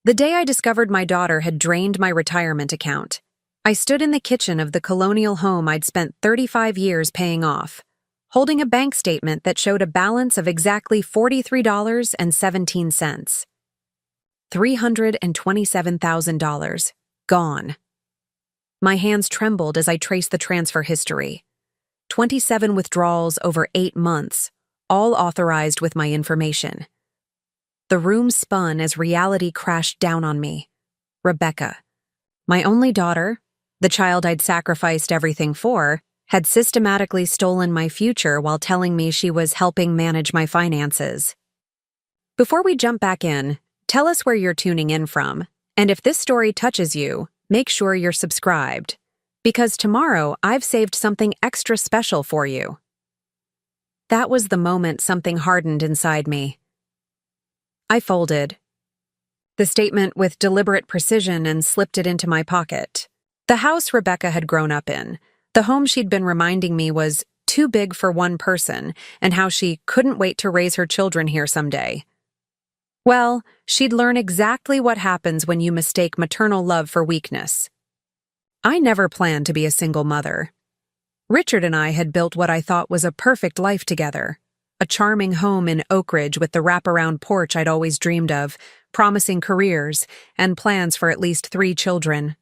The day I discovered my daughter had drained my retirement account, I stood in the kitchen of the colonial home I'd spent 35 years paying off, holding a bank statement that showed a balance of exactly $43.17. $327,000. Gone. My hands trembled as I traced the transfer history. 27 withdrawals over 8 months, all authorized with my information. The room spun as reality crashed down on me. Rebecca, my only daughter, the child I'd sacrificed everything for, had systematically stolen my future while telling me she was helping manage my finances. Before we jump back in, tell us where you're tuning in from, and if this story touches you, make sure you're subscribed, because tomorrow I've saved something extra special for you. That was the moment something hardened inside me. I folded the statement with deliberate precision and slipped it into my pocket. The house Rebecca had grown up in, the home she'd been reminding me was too big for one person, and how she couldn't wait to raise her children here someday. Well, she'd learn exactly what happens when you mistake maternal love for weakness. I never planned to be a single mother. Richard and I had built what I thought was a perfect life together. A charming home in Oak Ridge with the wraparound porch I'd always dreamed of, promising careers, and plans for at least 3 children.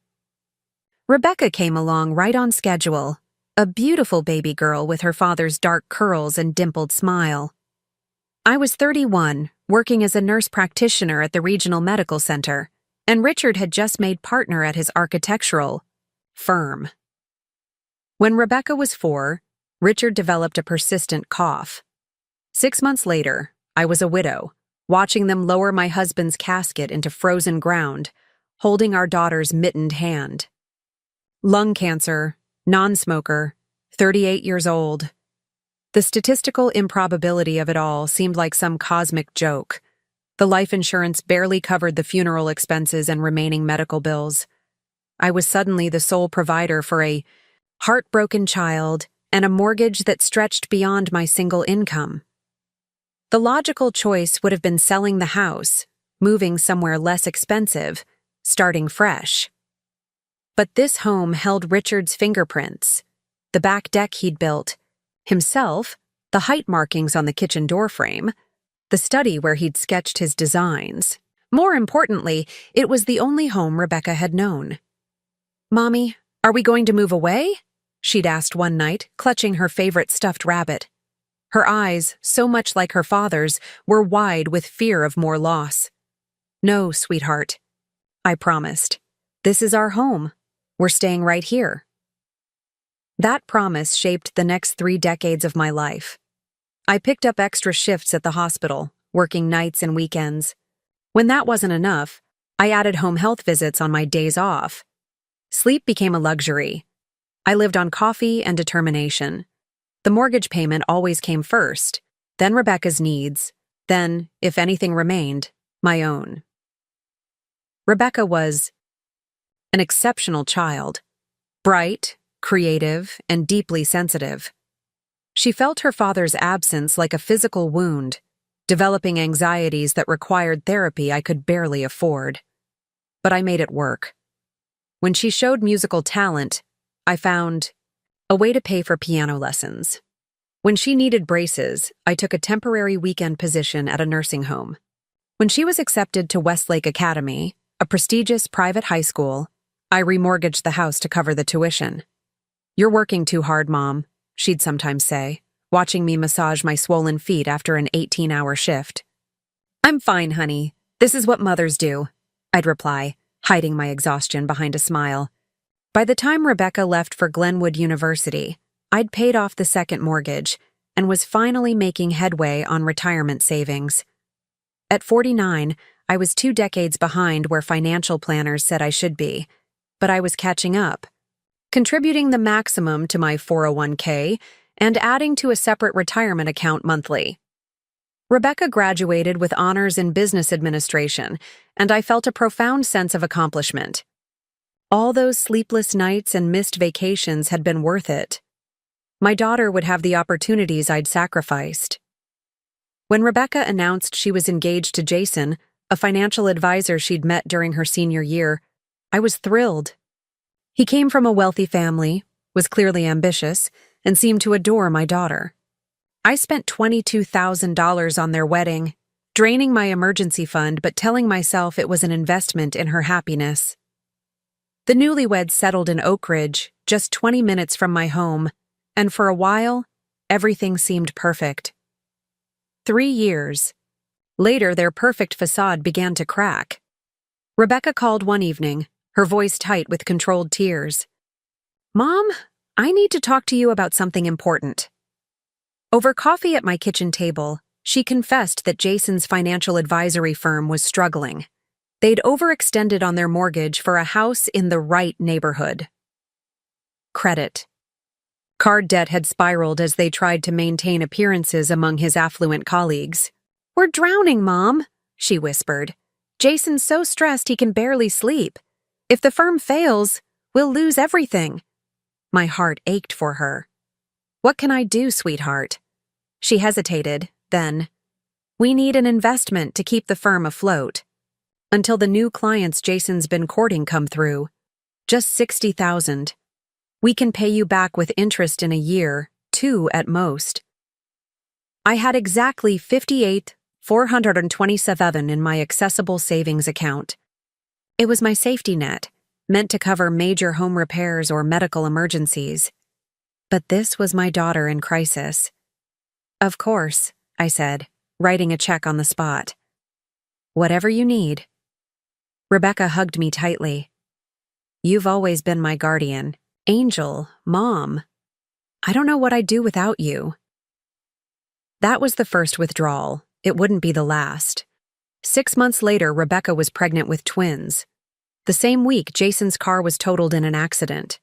Rebecca came along right on schedule, a beautiful baby girl with her father's dark curls and dimpled smile. I was 31, working as a nurse practitioner at the regional medical center, and Richard had just made partner at his architectural firm. When Rebecca was 4, Richard developed a persistent cough. 6 months later, I was a widow, watching them lower my husband's casket into frozen ground, holding our daughter's mittened hand. Lung cancer, non-smoker, 38 years old. The statistical improbability of it all seemed like some cosmic joke. The life insurance barely covered the funeral expenses and remaining medical bills. I was suddenly the sole provider for a heartbroken child and a mortgage that stretched beyond my single income. The logical choice would have been selling the house, moving somewhere less expensive, starting fresh. But this home held Richard's fingerprints, the back deck he'd built, himself, the height markings on the kitchen doorframe, the study where he'd sketched his designs. More importantly, it was the only home Rebecca had known. "Mommy, are we going to move away?" she'd asked one night, clutching her favorite stuffed rabbit. Her eyes, so much like her father's, were wide with fear of more loss. "No, sweetheart," I promised. "This is our home. We're staying right here." That promise shaped the next 3 decades of my life. I picked up extra shifts at the hospital, working nights and weekends. When that wasn't enough, I added home health visits on my days off. Sleep became a luxury. I lived on coffee and determination. The mortgage payment always came first, then Rebecca's needs, then, if anything remained, my own. Rebecca was an exceptional child, bright, creative, and deeply sensitive. She felt her father's absence like a physical wound, developing anxieties that required therapy I could barely afford. But I made it work. When she showed musical talent, I found a way to pay for piano lessons. When she needed braces, I took a temporary weekend position at a nursing home. When she was accepted to Westlake Academy, a prestigious private high school, I remortgaged the house to cover the tuition. "You're working too hard, Mom," she'd sometimes say, watching me massage my swollen feet after an 18-hour shift. "I'm fine, honey. This is what mothers do," I'd reply, hiding my exhaustion behind a smile. By the time Rebecca left for Glenwood University, I'd paid off the second mortgage and was finally making headway on retirement savings. At 49, I was 2 decades behind where financial planners said I should be, but I was catching up, contributing the maximum to my 401k and adding to a separate retirement account monthly. Rebecca graduated with honors in business administration, and I felt a profound sense of accomplishment. All those sleepless nights and missed vacations had been worth it. My daughter would have the opportunities I'd sacrificed. When Rebecca announced she was engaged to Jason, a financial advisor she'd met during her senior year. I was thrilled. He came from a wealthy family, was clearly ambitious, and seemed to adore my daughter. I spent $22,000 on their wedding, draining my emergency fund but telling myself it was an investment in her happiness. The newlyweds settled in Oak Ridge, just 20 minutes from my home, and for a while, everything seemed perfect. 3 years. Later, their perfect facade began to crack. Rebecca called one evening, her voice tight with controlled tears. "Mom, I need to talk to you about something important." Over coffee at my kitchen table, she confessed that Jason's financial advisory firm was struggling. They'd overextended on their mortgage for a house in the right neighborhood. Credit. Card debt had spiraled as they tried to maintain appearances among his affluent colleagues. "We're drowning, Mom," she whispered. "Jason's so stressed he can barely sleep. If the firm fails, we'll lose everything." My heart ached for her. "What can I do, sweetheart?" She hesitated, then, "We need an investment to keep the firm afloat. Until the new clients Jason's been courting come through. Just $60,000. We can pay you back with interest in a year, 2 at most." I had exactly $58,427 in my accessible savings account. It was my safety net, meant to cover major home repairs or medical emergencies. But this was my daughter in crisis. "Of course," I said, writing a check on the spot. "Whatever you need." Rebecca hugged me tightly. "You've always been my guardian, angel, Mom. I don't know what I'd do without you." That was the first withdrawal. It wouldn't be the last. 6 months later, Rebecca was pregnant with twins. The same week, Jason's car was totaled in an accident.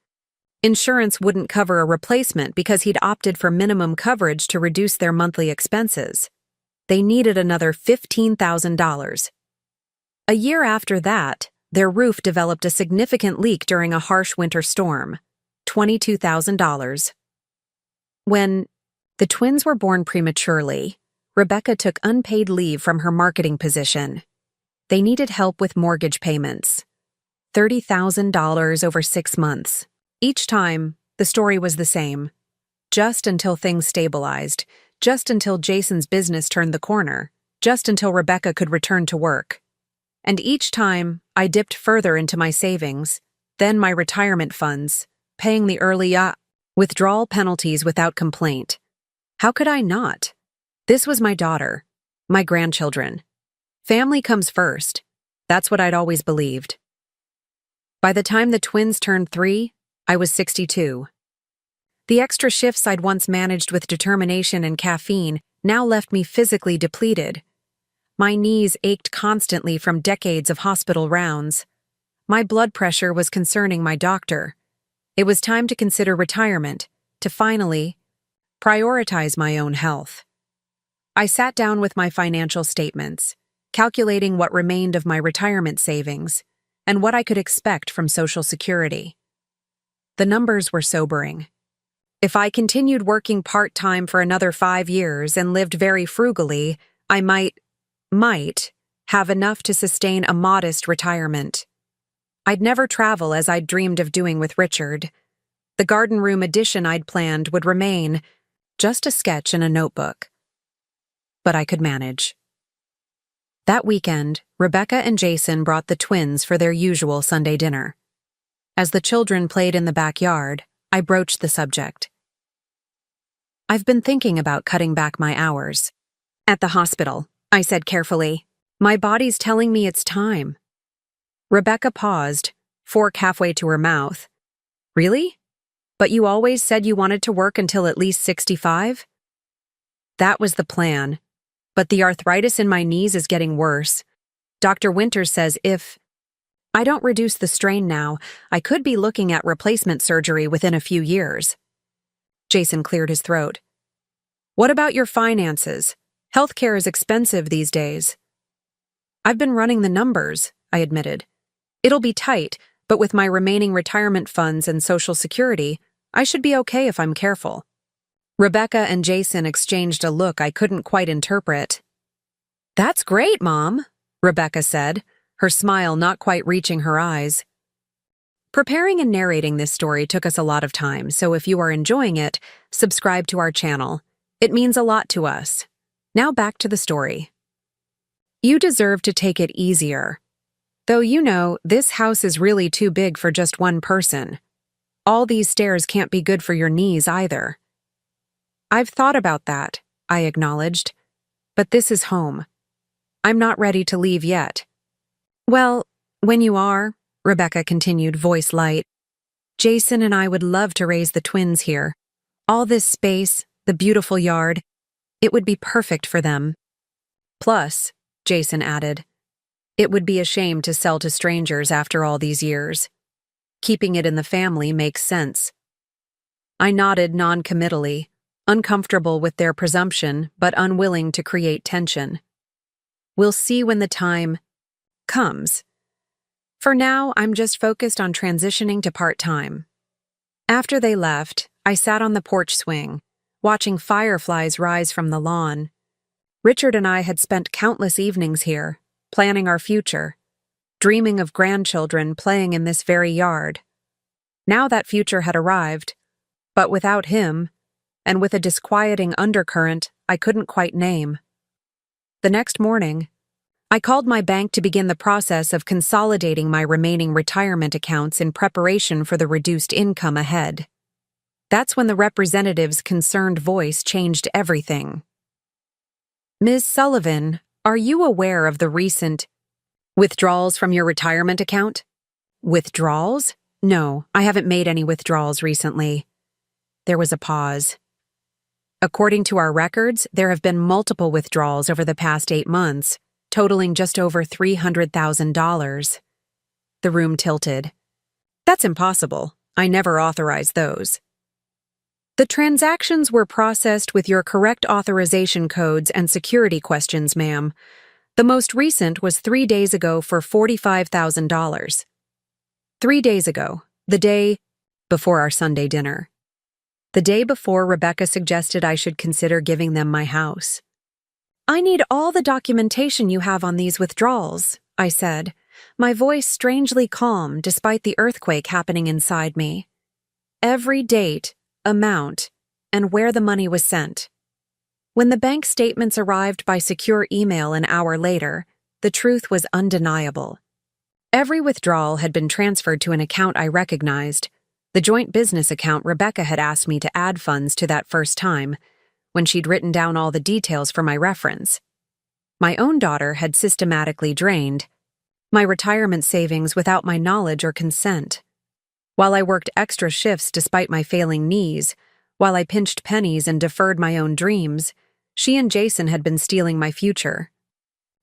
Insurance wouldn't cover a replacement because he'd opted for minimum coverage to reduce their monthly expenses. They needed another $15,000. A year after that, their roof developed a significant leak during a harsh winter storm. $22,000. When the twins were born prematurely, Rebecca took unpaid leave from her marketing position. They needed help with mortgage payments. $30,000 over 6 months. Each time, the story was the same. Just until things stabilized, just until Jason's business turned the corner, just until Rebecca could return to work. And each time, I dipped further into my savings, then my retirement funds, paying the early withdrawal penalties without complaint. How could I not? This was my daughter, my grandchildren. Family comes first. That's what I'd always believed. By the time the twins turned 3, I was 62. The extra shifts I'd once managed with determination and caffeine now left me physically depleted. My knees ached constantly from decades of hospital rounds. My blood pressure was concerning my doctor. It was time to consider retirement, to finally prioritize my own health. I sat down with my financial statements, calculating what remained of my retirement savings and what I could expect from Social Security. The numbers were sobering. If I continued working part-time for another 5 years and lived very frugally, I might have enough to sustain a modest retirement. I'd never travel as I'd dreamed of doing with Richard. The garden room addition I'd planned would remain, just a sketch in a notebook. But I could manage. That weekend, Rebecca and Jason brought the twins for their usual Sunday dinner. As the children played in the backyard, I broached the subject. "I've been thinking about cutting back my hours." "At the hospital," I said carefully. "My body's telling me it's time." Rebecca paused, fork halfway to her mouth. "Really? But you always said you wanted to work until at least 65? That was the plan. But the arthritis in my knees is getting worse. Dr. Winters says if I don't reduce the strain now, I could be looking at replacement surgery within a few years." Jason cleared his throat. "What about your finances? Healthcare is expensive these days." "I've been running the numbers," I admitted. "It'll be tight, but with my remaining retirement funds and Social Security, I should be okay if I'm careful." Rebecca and Jason exchanged a look I couldn't quite interpret. "That's great, Mom," Rebecca said, her smile not quite reaching her eyes. Preparing and narrating this story took us a lot of time, so if you are enjoying it, subscribe to our channel. It means a lot to us. Now back to the story. You deserve to take it easier. Though you know, this house is really too big for just one person. All these stairs can't be good for your knees either. I've thought about that, I acknowledged. But this is home. I'm not ready to leave yet. Well, when you are, Rebecca continued, voice light, Jason and I would love to raise the twins here. All this space, the beautiful yard, it would be perfect for them. Plus, Jason added, it would be a shame to sell to strangers after all these years. Keeping it in the family makes sense. I nodded non-committally, uncomfortable with their presumption but unwilling to create tension. We'll see when the time comes. For now, I'm just focused on transitioning to part-time. After they left, I sat on the porch swing, watching fireflies rise from the lawn. Richard and I had spent countless evenings here, planning our future, dreaming of grandchildren playing in this very yard. Now that future had arrived, but without him, and with a disquieting undercurrent I couldn't quite name. The next morning, I called my bank to begin the process of consolidating my remaining retirement accounts in preparation for the reduced income ahead. That's when the representative's concerned voice changed everything. Ms. Sullivan, are you aware of the recent withdrawals from your retirement account? Withdrawals? No, I haven't made any withdrawals recently. There was a pause. According to our records, there have been multiple withdrawals over the past 8 months, totaling just over $300,000. The room tilted. That's impossible. I never authorized those. The transactions were processed with your correct authorization codes and security questions, ma'am. The most recent was 3 days ago for $45,000. 3 days ago, the day before our Sunday dinner. The day before Rebecca suggested I should consider giving them my house. I need all the documentation you have on these withdrawals, I said, my voice strangely calm despite the earthquake happening inside me. Every date, amount, and where the money was sent. When the bank statements arrived by secure email an hour later, the truth was undeniable. Every withdrawal had been transferred to an account I recognized, the joint business account Rebecca had asked me to add funds to that first time, when she'd written down all the details for my reference. My own daughter had systematically drained my retirement savings without my knowledge or consent. While I worked extra shifts despite my failing knees, while I pinched pennies and deferred my own dreams, she and Jason had been stealing my future.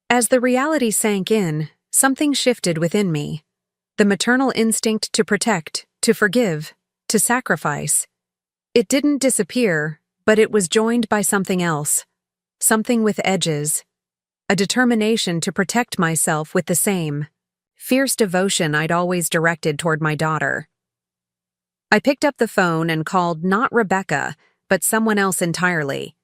As the reality sank in, something shifted within me. The maternal instinct to protect, to forgive, to sacrifice. It didn't disappear, but it was joined by something else, something with edges, a determination to protect myself with the same fierce devotion I'd always directed toward my daughter. I picked up the phone and called not Rebecca, but someone else entirely,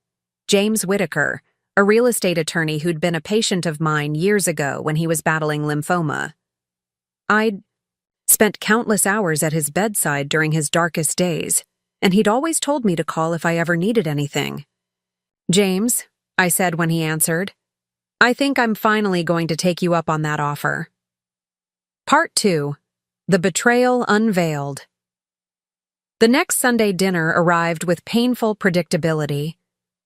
James Whitaker, a real estate attorney who'd been a patient of mine years ago when he was battling lymphoma. I'd spent countless hours at his bedside during his darkest days, and he'd always told me to call if I ever needed anything. James, I said when he answered, I think I'm finally going to take you up on that offer. Part 2. The Betrayal Unveiled. The next Sunday dinner arrived with painful predictability.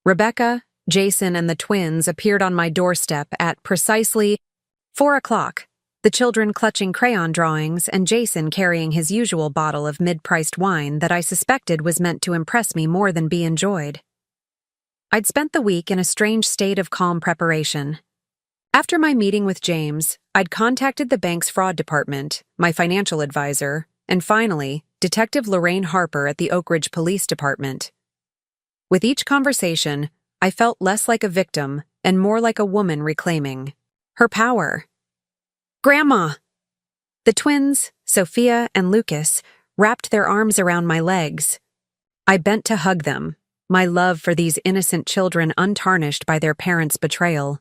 Rebecca, Jason, and the twins appeared on my doorstep at precisely 4 o'clock, the children clutching crayon drawings and Jason carrying his usual bottle of mid-priced wine that I suspected was meant to impress me more than be enjoyed. I'd spent the week in a strange state of calm preparation. After my meeting with James, I'd contacted the bank's fraud department, my financial advisor, and finally, Detective Lorraine Harper at the Oak Ridge Police Department. With each conversation, I felt less like a victim and more like a woman reclaiming her power. Grandma! The twins, Sophia and Lucas, wrapped their arms around my legs. I bent to hug them, my love for these innocent children untarnished by their parents' betrayal.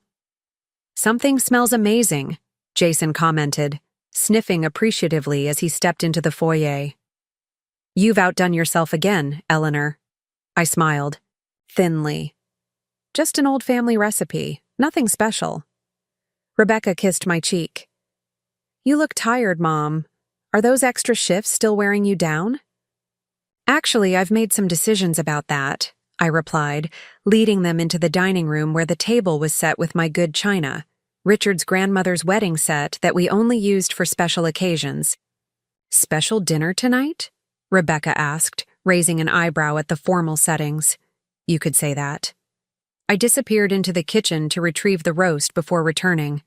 Something smells amazing, Jason commented, sniffing appreciatively as he stepped into the foyer. You've outdone yourself again, Eleanor. I smiled, thinly. Just an old family recipe, nothing special. Rebecca kissed my cheek. You look tired, Mom. Are those extra shifts still wearing you down? Actually, I've made some decisions about that, I replied, leading them into the dining room where the table was set with my good china, Richard's grandmother's wedding set that we only used for special occasions. Special dinner tonight? Rebecca asked, raising an eyebrow at the formal settings. You could say that. I disappeared into the kitchen to retrieve the roast before returning.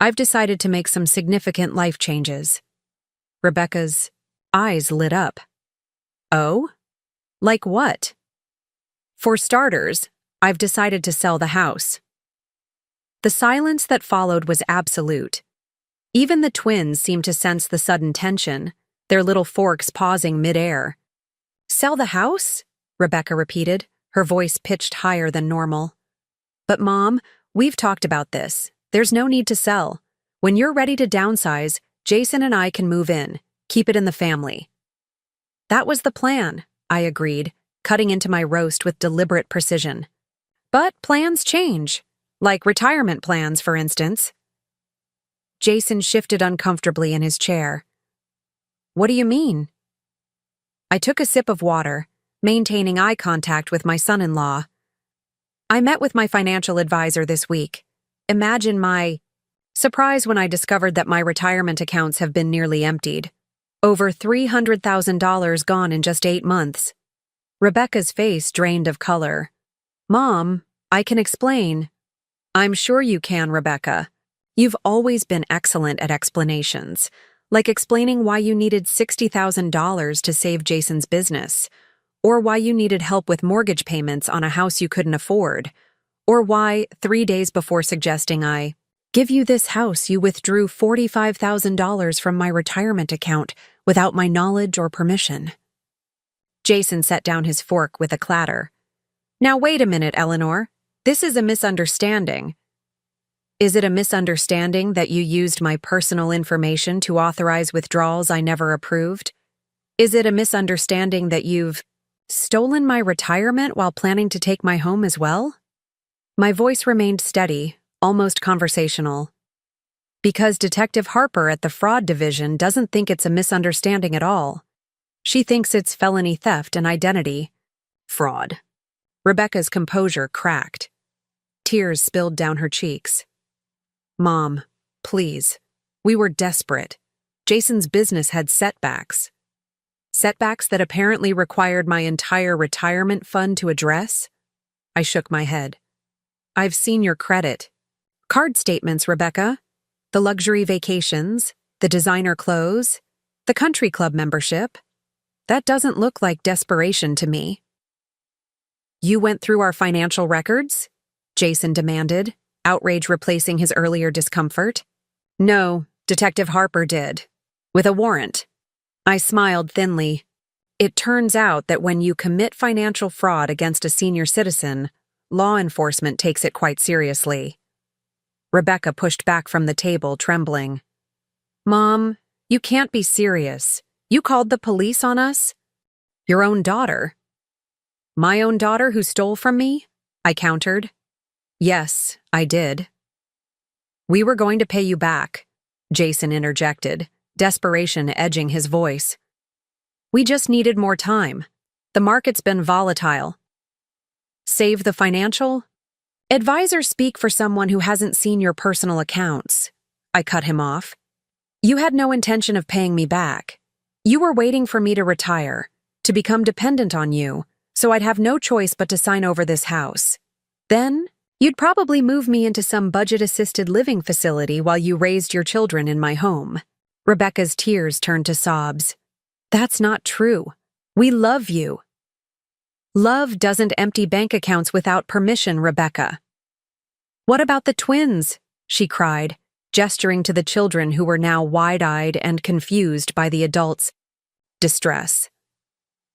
I've decided to make some significant life changes. Rebecca's eyes lit up. Oh? Like what? For starters, I've decided to sell the house. The silence that followed was absolute. Even the twins seemed to sense the sudden tension, their little forks pausing mid-air. Sell the house? Rebecca repeated, her voice pitched higher than normal. But Mom, we've talked about this. There's no need to sell. When you're ready to downsize, Jason and I can move in, keep it in the family. That was the plan, I agreed, cutting into my roast with deliberate precision. But plans change, like retirement plans, for instance. Jason shifted uncomfortably in his chair. What do you mean? I took a sip of water, maintaining eye contact with my son-in-law. I met with my financial advisor this week. Imagine my surprise when I discovered that my retirement accounts have been nearly emptied. Over $300,000 gone in just 8 months. Rebecca's face drained of color. Mom, I can explain. I'm sure you can, Rebecca. You've always been excellent at explanations, like explaining why you needed $60,000 to save Jason's business, or why you needed help with mortgage payments on a house you couldn't afford, or why, 3 days before suggesting I give you this house, you withdrew $45,000 from my retirement account without my knowledge or permission. Jason set down his fork with a clatter. Now wait a minute, Eleanor. This is a misunderstanding. Is it a misunderstanding that you used my personal information to authorize withdrawals I never approved? Is it a misunderstanding that you've stolen my retirement while planning to take my home as well? My voice remained steady, almost conversational. Because Detective Harper at the Fraud Division doesn't think it's a misunderstanding at all. She thinks it's felony theft and identity fraud. Rebecca's composure cracked. Tears spilled down her cheeks. Mom, please. We were desperate. Jason's business had setbacks. Setbacks that apparently required my entire retirement fund to address? I shook my head. I've seen your credit. Card statements, Rebecca. The luxury vacations, the designer clothes, the country club membership. That doesn't look like desperation to me. You went through our financial records? Jason demanded, outrage replacing his earlier discomfort. No, Detective Harper did. With a warrant. I smiled thinly. It turns out that when you commit financial fraud against a senior citizen, law enforcement takes it quite seriously. Rebecca pushed back from the table, trembling. Mom, you can't be serious. You called the police on us? Your own daughter? My own daughter who stole from me? I countered. Yes, I did. We were going to pay you back, Jason interjected, desperation edging his voice. We just needed more time. The market's been volatile. Save the financial? Advisors speak for someone who hasn't seen your personal accounts. I cut him off. You had no intention of paying me back. You were waiting for me to retire, to become dependent on you, so I'd have no choice but to sign over this house. Then, you'd probably move me into some budget-assisted living facility while you raised your children in my home. Rebecca's tears turned to sobs. That's not true. We love you. Love doesn't empty bank accounts without permission, Rebecca. What about the twins? She cried, gesturing to the children who were now wide-eyed and confused by the adults' distress.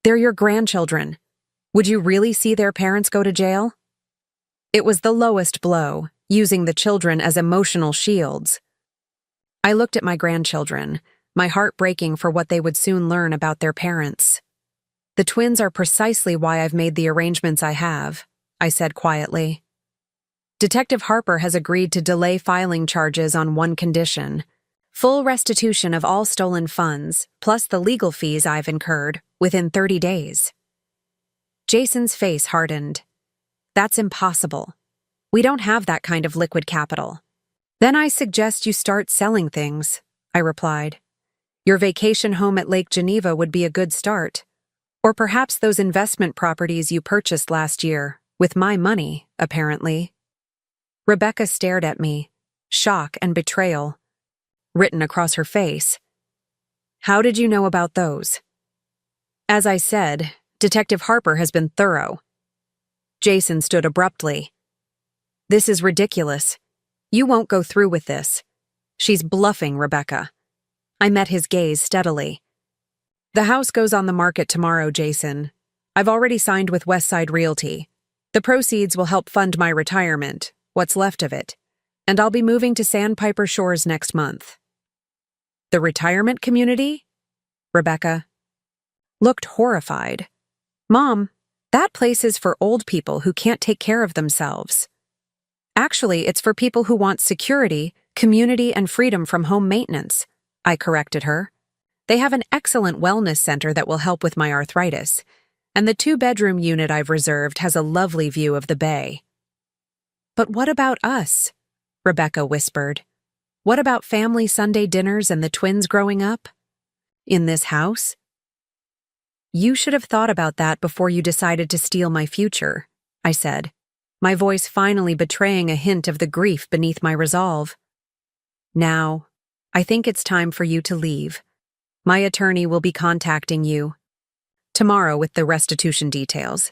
They're your grandchildren. Would you really see their parents go to jail? It was the lowest blow, using the children as emotional shields. I looked at my grandchildren, my heart breaking for what they would soon learn about their parents. The twins are precisely why I've made the arrangements I have, I said quietly. Detective Harper has agreed to delay filing charges on one condition: full restitution of all stolen funds, plus the legal fees I've incurred, within 30 days. Jason's face hardened. That's impossible. We don't have that kind of liquid capital. Then I suggest you start selling things, I replied. Your vacation home at Lake Geneva would be a good start. Or perhaps those investment properties you purchased last year, with my money, apparently. Rebecca stared at me, shock and betrayal written across her face. How did you know about those? As I said, Detective Harper has been thorough. Jason stood abruptly. This is ridiculous. You won't go through with this. She's bluffing, Rebecca. I met his gaze steadily. The house goes on the market tomorrow, Jason. I've already signed with Westside Realty. The proceeds will help fund my retirement, what's left of it, and I'll be moving to Sandpiper Shores next month. The retirement community? Rebecca looked horrified. Mom, that place is for old people who can't take care of themselves. Actually, it's for people who want security, community, and freedom from home maintenance, I corrected her. They have an excellent wellness center that will help with my arthritis, and the 2-bedroom unit I've reserved has a lovely view of the bay. But what about us? Rebecca whispered. What about family Sunday dinners and the twins growing up? In this house? You should have thought about that before you decided to steal my future, I said, my voice finally betraying a hint of the grief beneath my resolve. Now, I think it's time for you to leave. My attorney will be contacting you tomorrow with the restitution details.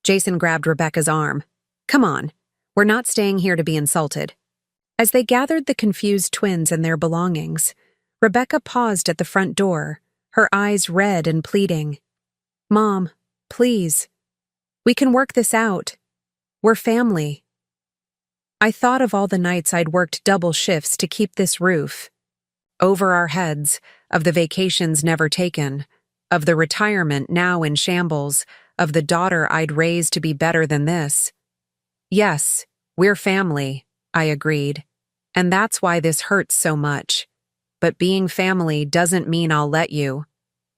Jason grabbed Rebecca's arm. Come on, we're not staying here to be insulted. As they gathered the confused twins and their belongings, Rebecca paused at the front door, her eyes red and pleading. Mom, please. We can work this out. We're family. I thought of all the nights I'd worked double shifts to keep this roof over our heads, of the vacations never taken, of the retirement now in shambles, of the daughter I'd raised to be better than this. Yes, we're family, I agreed, and that's why this hurts so much. But being family doesn't mean I'll let you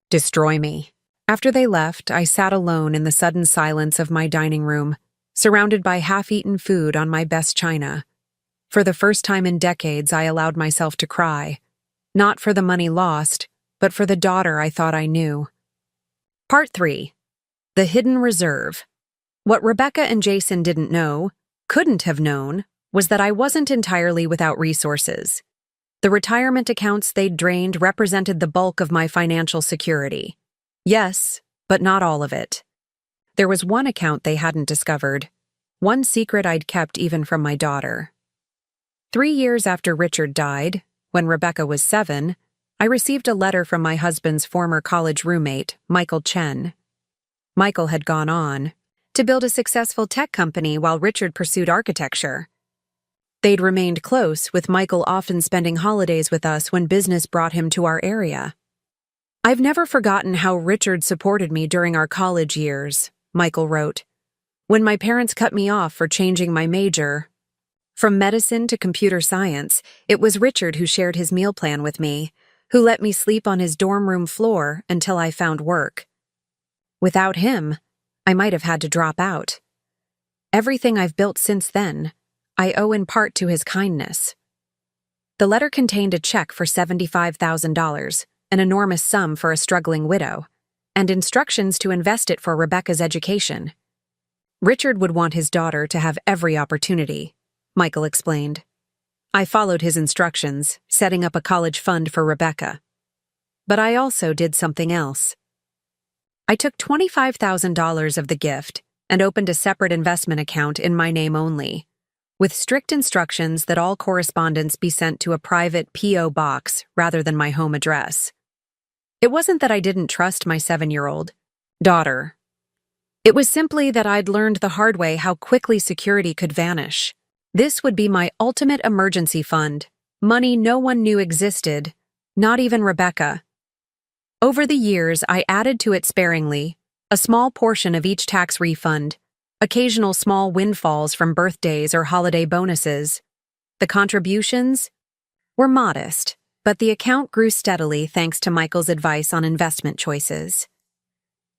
destroy me. After they left, I sat alone in the sudden silence of my dining room, surrounded by half-eaten food on my best china. For the first time in decades, I allowed myself to cry. Not for the money lost, but for the daughter I thought I knew. Part 3. The Hidden Reserve. What Rebecca and Jason didn't know, couldn't have known, was that I wasn't entirely without resources. The retirement accounts they'd drained represented the bulk of my financial security. Yes, but not all of it. There was one account they hadn't discovered, one secret I'd kept even from my daughter. 3 years after Richard died, when Rebecca was 7, I received a letter from my husband's former college roommate, Michael Chen. Michael had gone on to build a successful tech company while Richard pursued architecture. They'd remained close, with Michael often spending holidays with us when business brought him to our area. I've never forgotten how Richard supported me during our college years, Michael wrote. When my parents cut me off for changing my major from medicine to computer science, it was Richard who shared his meal plan with me, who let me sleep on his dorm room floor until I found work. Without him, I might have had to drop out. Everything I've built since then, I owe in part to his kindness. The letter contained a check for $75,000, an enormous sum for a struggling widow, and instructions to invest it for Rebecca's education. Richard would want his daughter to have every opportunity, Michael explained. I followed his instructions, setting up a college fund for Rebecca. But I also did something else. I took $25,000 of the gift and opened a separate investment account in my name only, with strict instructions that all correspondence be sent to a private P.O. box rather than my home address. It wasn't that I didn't trust my 7-year-old daughter. It was simply that I'd learned the hard way how quickly security could vanish. This would be my ultimate emergency fund, money no one knew existed, not even Rebecca. Over the years, I added to it sparingly, a small portion of each tax refund, occasional small windfalls from birthdays or holiday bonuses. The contributions were modest, but the account grew steadily thanks to Michael's advice on investment choices.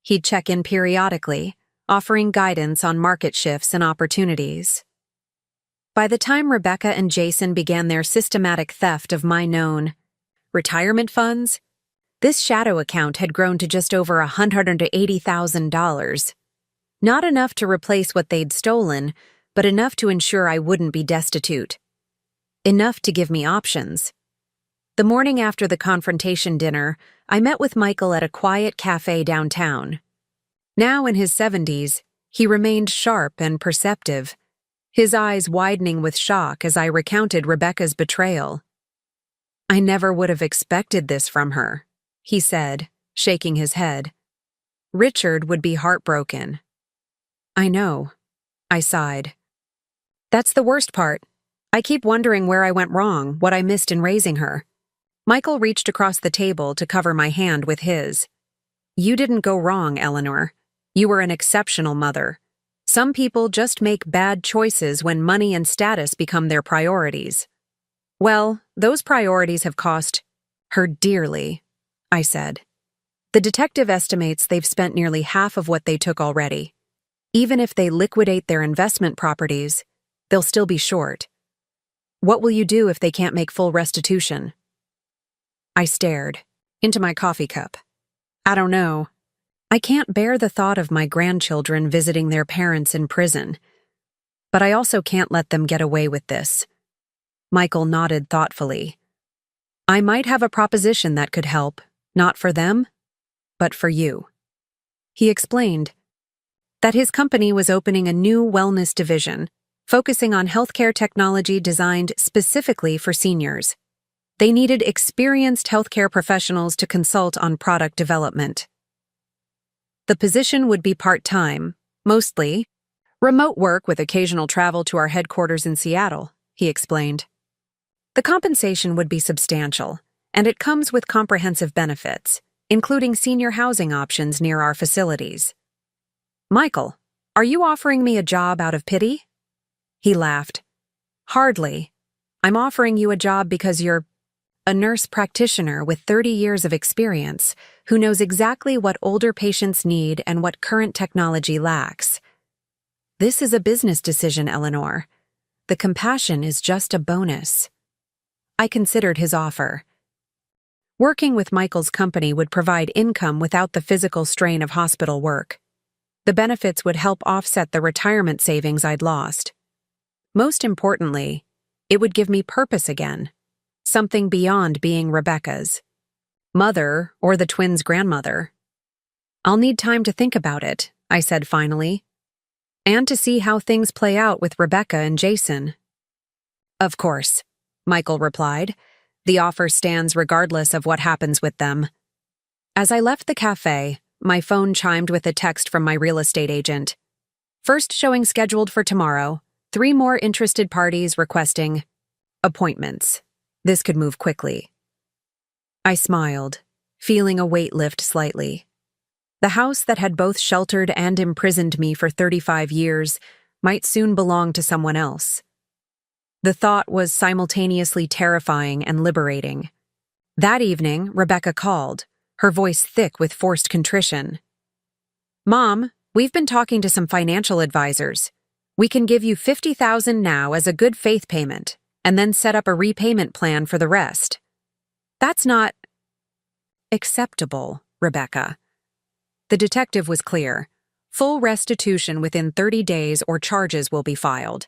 He'd check in periodically, offering guidance on market shifts and opportunities. By the time Rebecca and Jason began their systematic theft of my known retirement funds, this shadow account had grown to just over $180,000. Not enough to replace what they'd stolen, but enough to ensure I wouldn't be destitute. Enough to give me options. The morning after the confrontation dinner, I met with Michael at a quiet cafe downtown. Now in his 70s, he remained sharp and perceptive, his eyes widening with shock as I recounted Rebecca's betrayal. "I never would have expected this from her," he said, shaking his head. "Richard would be heartbroken." "I know," I sighed. "That's the worst part. I keep wondering where I went wrong, what I missed in raising her." Michael reached across the table to cover my hand with his. "You didn't go wrong, Eleanor. You were an exceptional mother. Some people just make bad choices when money and status become their priorities. Well, those priorities have cost her dearly," I said. "The detective estimates they've spent nearly half of what they took already. Even if they liquidate their investment properties, they'll still be short. What will you do if they can't make full restitution?" I stared into my coffee cup. "I don't know. I can't bear the thought of my grandchildren visiting their parents in prison. But I also can't let them get away with this." Michael nodded thoughtfully. "I might have a proposition that could help, not for them, but for you." He explained that his company was opening a new wellness division, focusing on healthcare technology designed specifically for seniors. They needed experienced healthcare professionals to consult on product development. The position would be part-time, mostly remote work with occasional travel to our headquarters in Seattle, he explained. The compensation would be substantial, and it comes with comprehensive benefits, including senior housing options near our facilities. "Michael, are you offering me a job out of pity?" He laughed. "Hardly. I'm offering you a job because you're a nurse practitioner with 30 years of experience who knows exactly what older patients need and what current technology lacks. This is a business decision, Eleanor. The compassion is just a bonus." I considered his offer. Working with Michael's company would provide income without the physical strain of hospital work. The benefits would help offset the retirement savings I'd lost. Most importantly, it would give me purpose again. Something beyond being Rebecca's mother or the twins' grandmother. "I'll need time to think about it," I said finally, "and to see how things play out with Rebecca and Jason." "Of course," Michael replied. "The offer stands regardless of what happens with them." As I left the cafe, my phone chimed with a text from my real estate agent. "First showing scheduled for tomorrow. 3 more interested parties requesting appointments. This could move quickly." I smiled, feeling a weight lift slightly. The house that had both sheltered and imprisoned me for 35 years might soon belong to someone else. The thought was simultaneously terrifying and liberating. That evening, Rebecca called, her voice thick with forced contrition. "Mom, we've been talking to some financial advisors. We can give you $50,000 now as a good faith payment, and then set up a repayment plan for the rest." "That's not acceptable, Rebecca." The detective was clear. "Full restitution within 30 days or charges will be filed."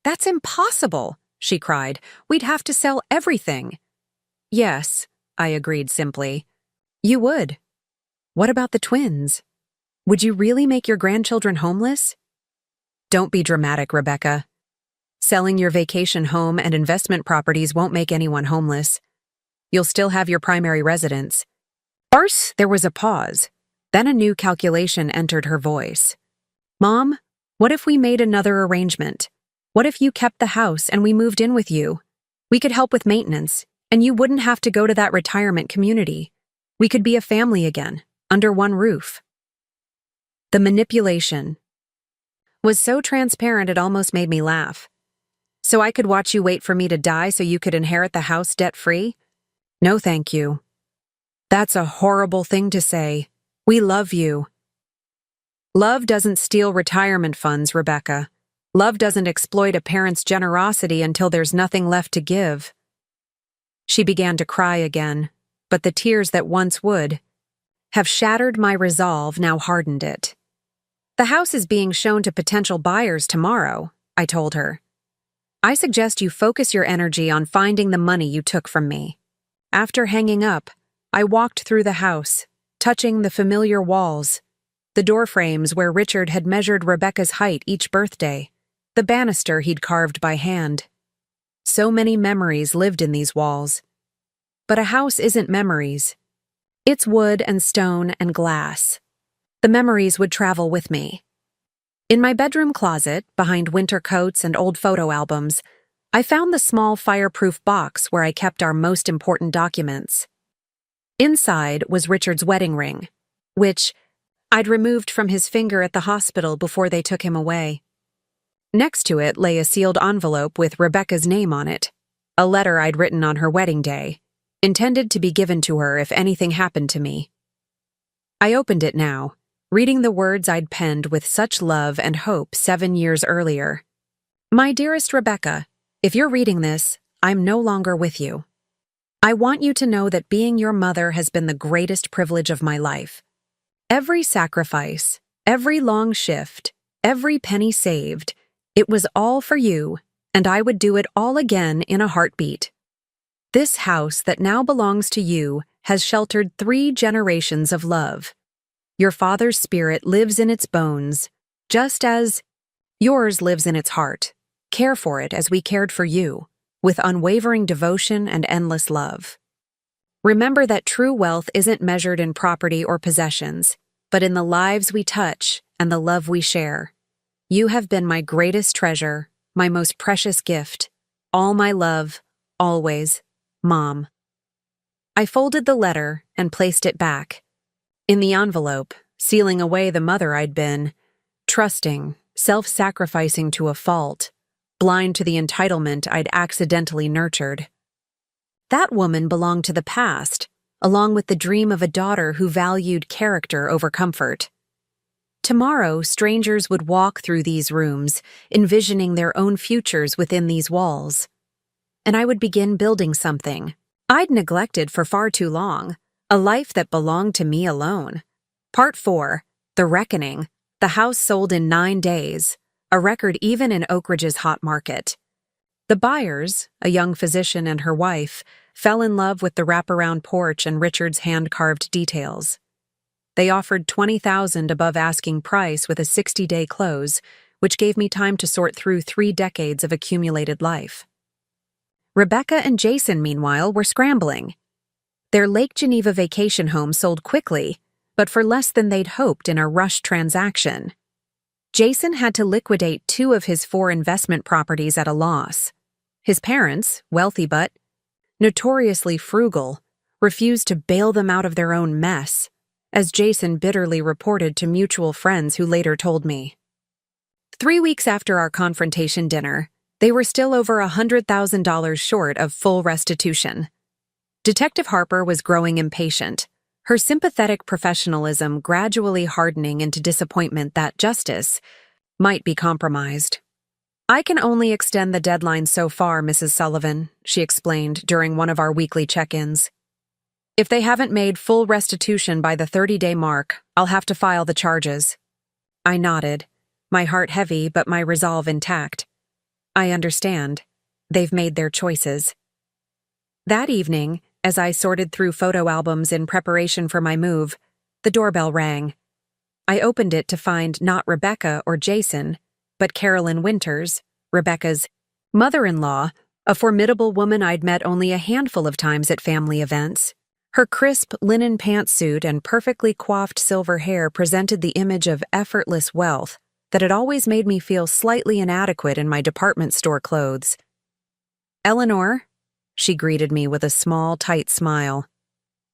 "That's impossible," she cried. "We'd have to sell everything." "Yes," I agreed simply. "You would. What about the twins? Would you really make your grandchildren homeless?" "Don't be dramatic, Rebecca. Selling your vacation home and investment properties won't make anyone homeless. You'll still have your primary residence." First, there was a pause. Then a new calculation entered her voice. "Mom, what if we made another arrangement? What if you kept the house and we moved in with you? We could help with maintenance, and you wouldn't have to go to that retirement community. We could be a family again, under one roof. The manipulation was so transparent it almost made me laugh. So I could watch you wait for me to die so you could inherit the house debt-free? No, thank you. That's a horrible thing to say. We love you. Love doesn't steal retirement funds, Rebecca. Love doesn't exploit a parent's generosity until there's nothing left to give. She began to cry again, but the tears that once would have shattered my resolve now hardened it. The house is being shown to potential buyers tomorrow, I told her. I suggest you focus your energy on finding the money you took from me. After hanging up, I walked through the house, touching the familiar walls, the door frames where Richard had measured Rebecca's height each birthday, the banister he'd carved by hand. So many memories lived in these walls. But a house isn't memories. It's wood and stone and glass. The memories would travel with me. In my bedroom closet, behind winter coats and old photo albums, I found the small fireproof box where I kept our most important documents. Inside was Richard's wedding ring, which I'd removed from his finger at the hospital before they took him away. Next to it lay a sealed envelope with Rebecca's name on it, a letter I'd written on her wedding day, intended to be given to her if anything happened to me. I opened it now, reading the words I'd penned with such love and hope 7 years earlier. My dearest Rebecca, if you're reading this, I'm no longer with you. I want you to know that being your mother has been the greatest privilege of my life. Every sacrifice, every long shift, every penny saved, it was all for you, and I would do it all again in a heartbeat. This house that now belongs to you has sheltered 3 generations of love. Your father's spirit lives in its bones, just as yours lives in its heart. Care for it as we cared for you, with unwavering devotion and endless love. Remember that true wealth isn't measured in property or possessions, but in the lives we touch and the love we share. You have been my greatest treasure, my most precious gift. All my love, always, Mom. I folded the letter and placed it back. In the envelope, sealing away the mother I'd been, trusting, self-sacrificing to a fault, blind to the entitlement I'd accidentally nurtured. That woman belonged to the past, along with the dream of a daughter who valued character over comfort. Tomorrow, strangers would walk through these rooms, envisioning their own futures within these walls. And I would begin building something I'd neglected for far too long, a life that belonged to me alone. Part 4, The Reckoning. The house sold in 9 days, a record even in Oak Ridge's hot market. The buyers, a young physician and her wife, fell in love with the wraparound porch and Richard's hand-carved details. They offered $20,000 above asking price with a 60-day close, which gave me time to sort through 3 decades of accumulated life. Rebecca and Jason, meanwhile, were scrambling. Their Lake Geneva vacation home sold quickly, but for less than they'd hoped in a rushed transaction. Jason had to liquidate 2 of his 4 investment properties at a loss. His parents, wealthy but notoriously frugal, refused to bail them out of their own mess, as Jason bitterly reported to mutual friends who later told me. 3 weeks after our confrontation dinner, they were still over $100,000 short of full restitution. Detective Harper was growing impatient, her sympathetic professionalism gradually hardening into disappointment that justice might be compromised. "I can only extend the deadline so far, Mrs. Sullivan," she explained during one of our weekly check-ins. "If they haven't made full restitution by the 30-day mark, I'll have to file the charges." I nodded, my heart heavy but my resolve intact. I understand. They've made their choices. That evening, as I sorted through photo albums in preparation for my move, the doorbell rang. I opened it to find not Rebecca or Jason, but Carolyn Winters, Rebecca's mother-in-law, a formidable woman I'd met only a handful of times at family events. Her crisp linen pantsuit and perfectly coiffed silver hair presented the image of effortless wealth, that it always made me feel slightly inadequate in my department store clothes. "Eleanor," she greeted me with a small, tight smile.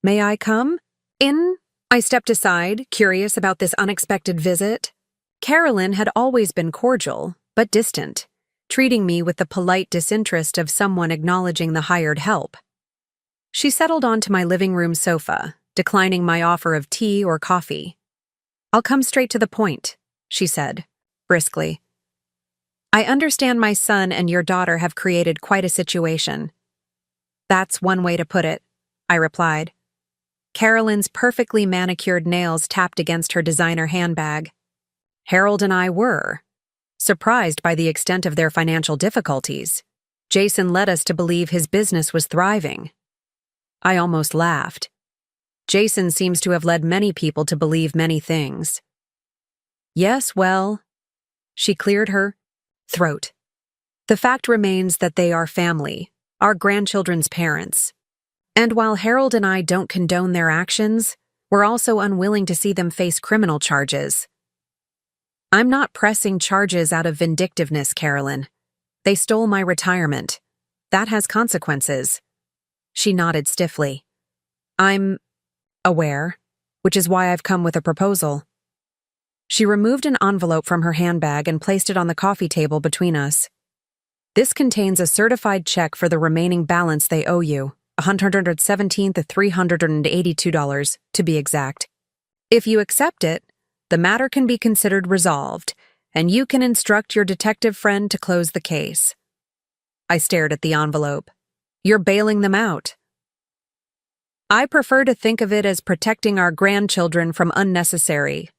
"May I come in?" I stepped aside, curious about this unexpected visit. Carolyn had always been cordial, but distant, treating me with the polite disinterest of someone acknowledging the hired help. She settled onto my living room sofa, declining my offer of tea or coffee. "I'll come straight to the point," she said, briskly. "I understand my son and your daughter have created quite a situation." "That's one way to put it," I replied. Carolyn's perfectly manicured nails tapped against her designer handbag. Harold and I were surprised by the extent of their financial difficulties. Jason led us to believe his business was thriving. I almost laughed. Jason seems to have led many people to believe many things. "Yes, well," she cleared her throat. "The fact remains that they are family, our grandchildren's parents. And while Harold and I don't condone their actions, we're also unwilling to see them face criminal charges. I'm not pressing charges out of vindictiveness, Carolyn. They stole my retirement. That has consequences." She nodded stiffly. "I'm aware, which is why I've come with a proposal." She removed an envelope from her handbag and placed it on the coffee table between us. "This contains a certified check for the remaining balance they owe you, $117,382 to be exact. If you accept it, the matter can be considered resolved, and you can instruct your detective friend to close the case." I stared at the envelope. "You're bailing them out." "I prefer to think of it as protecting our grandchildren from unnecessary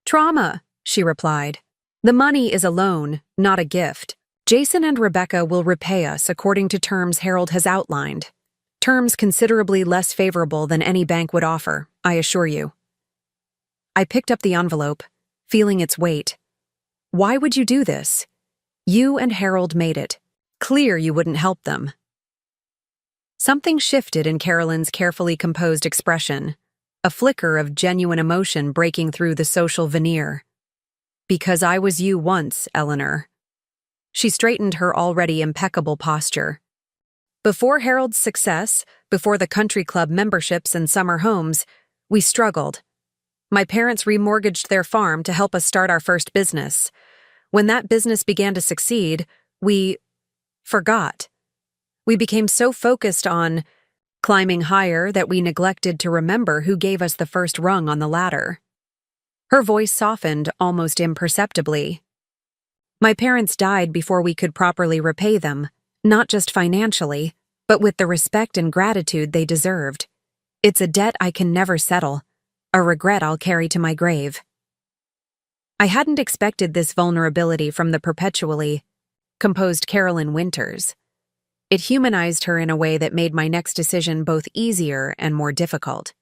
trauma," she replied. "The money is a loan, not a gift. Jason and Rebecca will repay us according to terms Harold has outlined. Terms considerably less favorable than any bank would offer, I assure you." I picked up the envelope, feeling its weight. "Why would you do this? You and Harold made it clear you wouldn't help them." Something shifted in Carolyn's carefully composed expression, a flicker of genuine emotion breaking through the social veneer. "Because I was you once, Eleanor." She straightened her already impeccable posture. "Before Harold's success, before the country club memberships and summer homes, we struggled. My parents remortgaged their farm to help us start our first business. When that business began to succeed, we forgot. We became so focused on climbing higher that we neglected to remember who gave us the first rung on the ladder." Her voice softened almost imperceptibly. "My parents died before we could properly repay them, not just financially, but with the respect and gratitude they deserved. It's a debt I can never settle, a regret I'll carry to my grave." I hadn't expected this vulnerability from the perpetually composed Carolyn Winters. It humanized her in a way that made my next decision both easier and more difficult.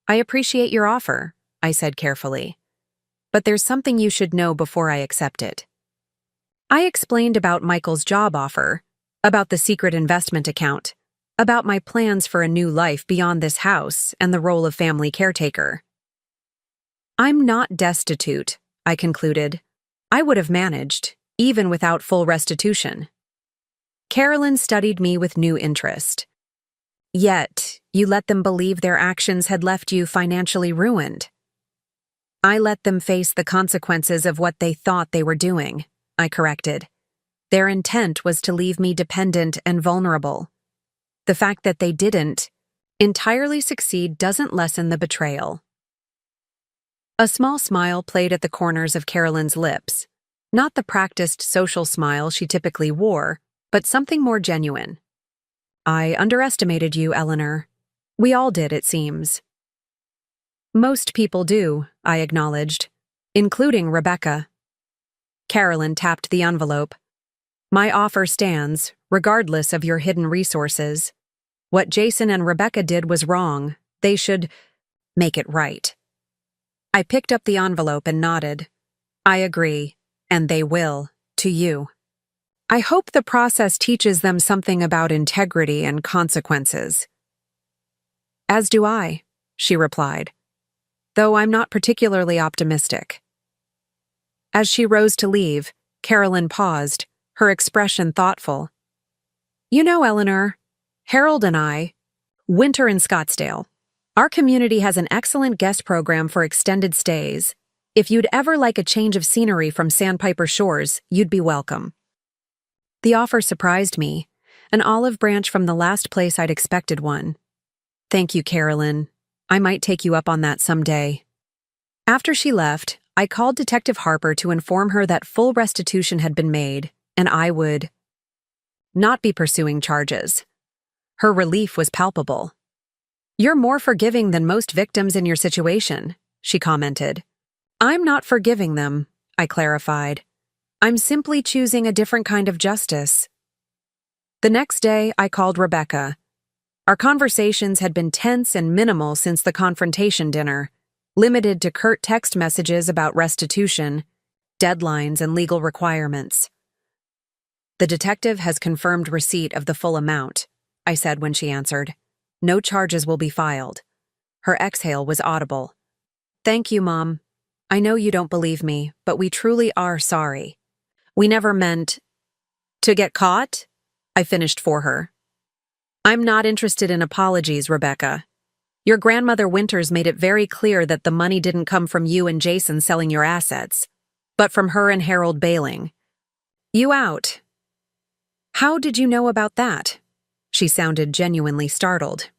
"I appreciate your offer," I said carefully, "but there's something you should know before I accept it." I explained about Michael's job offer, about the secret investment account, about my plans for a new life beyond this house and the role of family caretaker. "I'm not destitute," I concluded. "I would have managed, even without full restitution." Carolyn studied me with new interest. "Yet, you let them believe their actions had left you financially ruined." "I let them face the consequences of what they thought they were doing," I corrected. "Their intent was to leave me dependent and vulnerable. The fact that they didn't entirely succeed doesn't lessen the betrayal." A small smile played at the corners of Carolyn's lips, not the practiced social smile she typically wore, but something more genuine. "I underestimated you, Eleanor. We all did, it seems." "Most people do," I acknowledged, "including Rebecca." Carolyn tapped the envelope. "My offer stands, regardless of your hidden resources. What Jason and Rebecca did was wrong. They should make it right." I picked up the envelope and nodded. "I agree, and they will, to you. I hope the process teaches them something about integrity and consequences." "As do I," she replied, "though I'm not particularly optimistic." As she rose to leave, Carolyn paused, her expression thoughtful. You know, Eleanor, Harold and I, winter in Scottsdale. Our community has an excellent guest program for extended stays. If you'd ever like a change of scenery from Sandpiper Shores, you'd be welcome. The offer surprised me, an olive branch from the last place I'd expected one. Thank you, Carolyn. I might take you up on that someday. After she left, I called Detective Harper to inform her that full restitution had been made, and I would not be pursuing charges. Her relief was palpable. You're more forgiving than most victims in your situation, she commented. I'm not forgiving them, I clarified. I'm simply choosing a different kind of justice. The next day, I called Rebecca. Our conversations had been tense and minimal since the confrontation dinner, limited to curt text messages about restitution, deadlines, and legal requirements. The detective has confirmed receipt of the full amount, I said when she answered. No charges will be filed. Her exhale was audible. Thank you, Mom. I know you don't believe me, but we truly are sorry. We never meant to get caught, I finished for her. I'm not interested in apologies, Rebecca. Your grandmother Winters made it very clear that the money didn't come from you and Jason selling your assets, but from her and Harold bailing you out. How did you know about that? She sounded genuinely startled.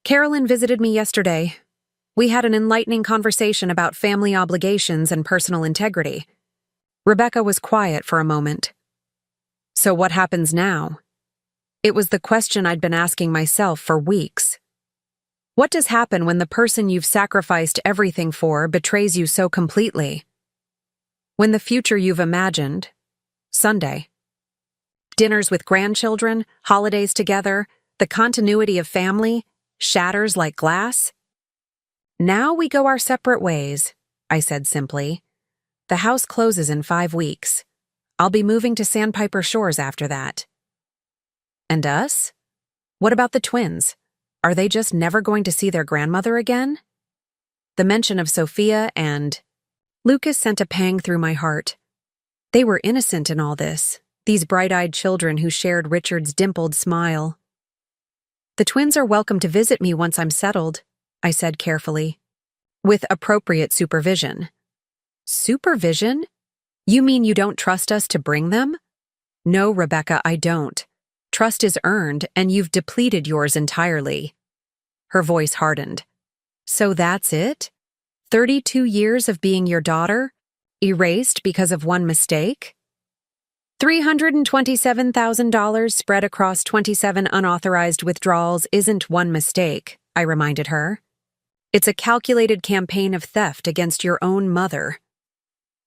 Carolyn visited me yesterday. We had an enlightening conversation about family obligations and personal integrity. Rebecca was quiet for a moment. So what happens now? It was the question I'd been asking myself for weeks. What does happen when the person you've sacrificed everything for betrays you so completely? When the future you've imagined, Sunday, dinners with grandchildren, holidays together, the continuity of family, shatters like glass? Now we go our separate ways, I said simply. The house closes in 5 weeks. I'll be moving to Sandpiper Shores after that. And us? What about the twins? Are they just never going to see their grandmother again? The mention of Sophia and Lucas sent a pang through my heart. They were innocent in all this, these bright-eyed children who shared Richard's dimpled smile. The twins are welcome to visit me once I'm settled, I said carefully. With appropriate supervision. Supervision? You mean you don't trust us to bring them? No, Rebecca, I don't. Trust is earned, and you've depleted yours entirely. Her voice hardened. So that's it? 32 years of being your daughter? Erased because of one mistake? $327,000 spread across 27 unauthorized withdrawals isn't one mistake, I reminded her. It's a calculated campaign of theft against your own mother.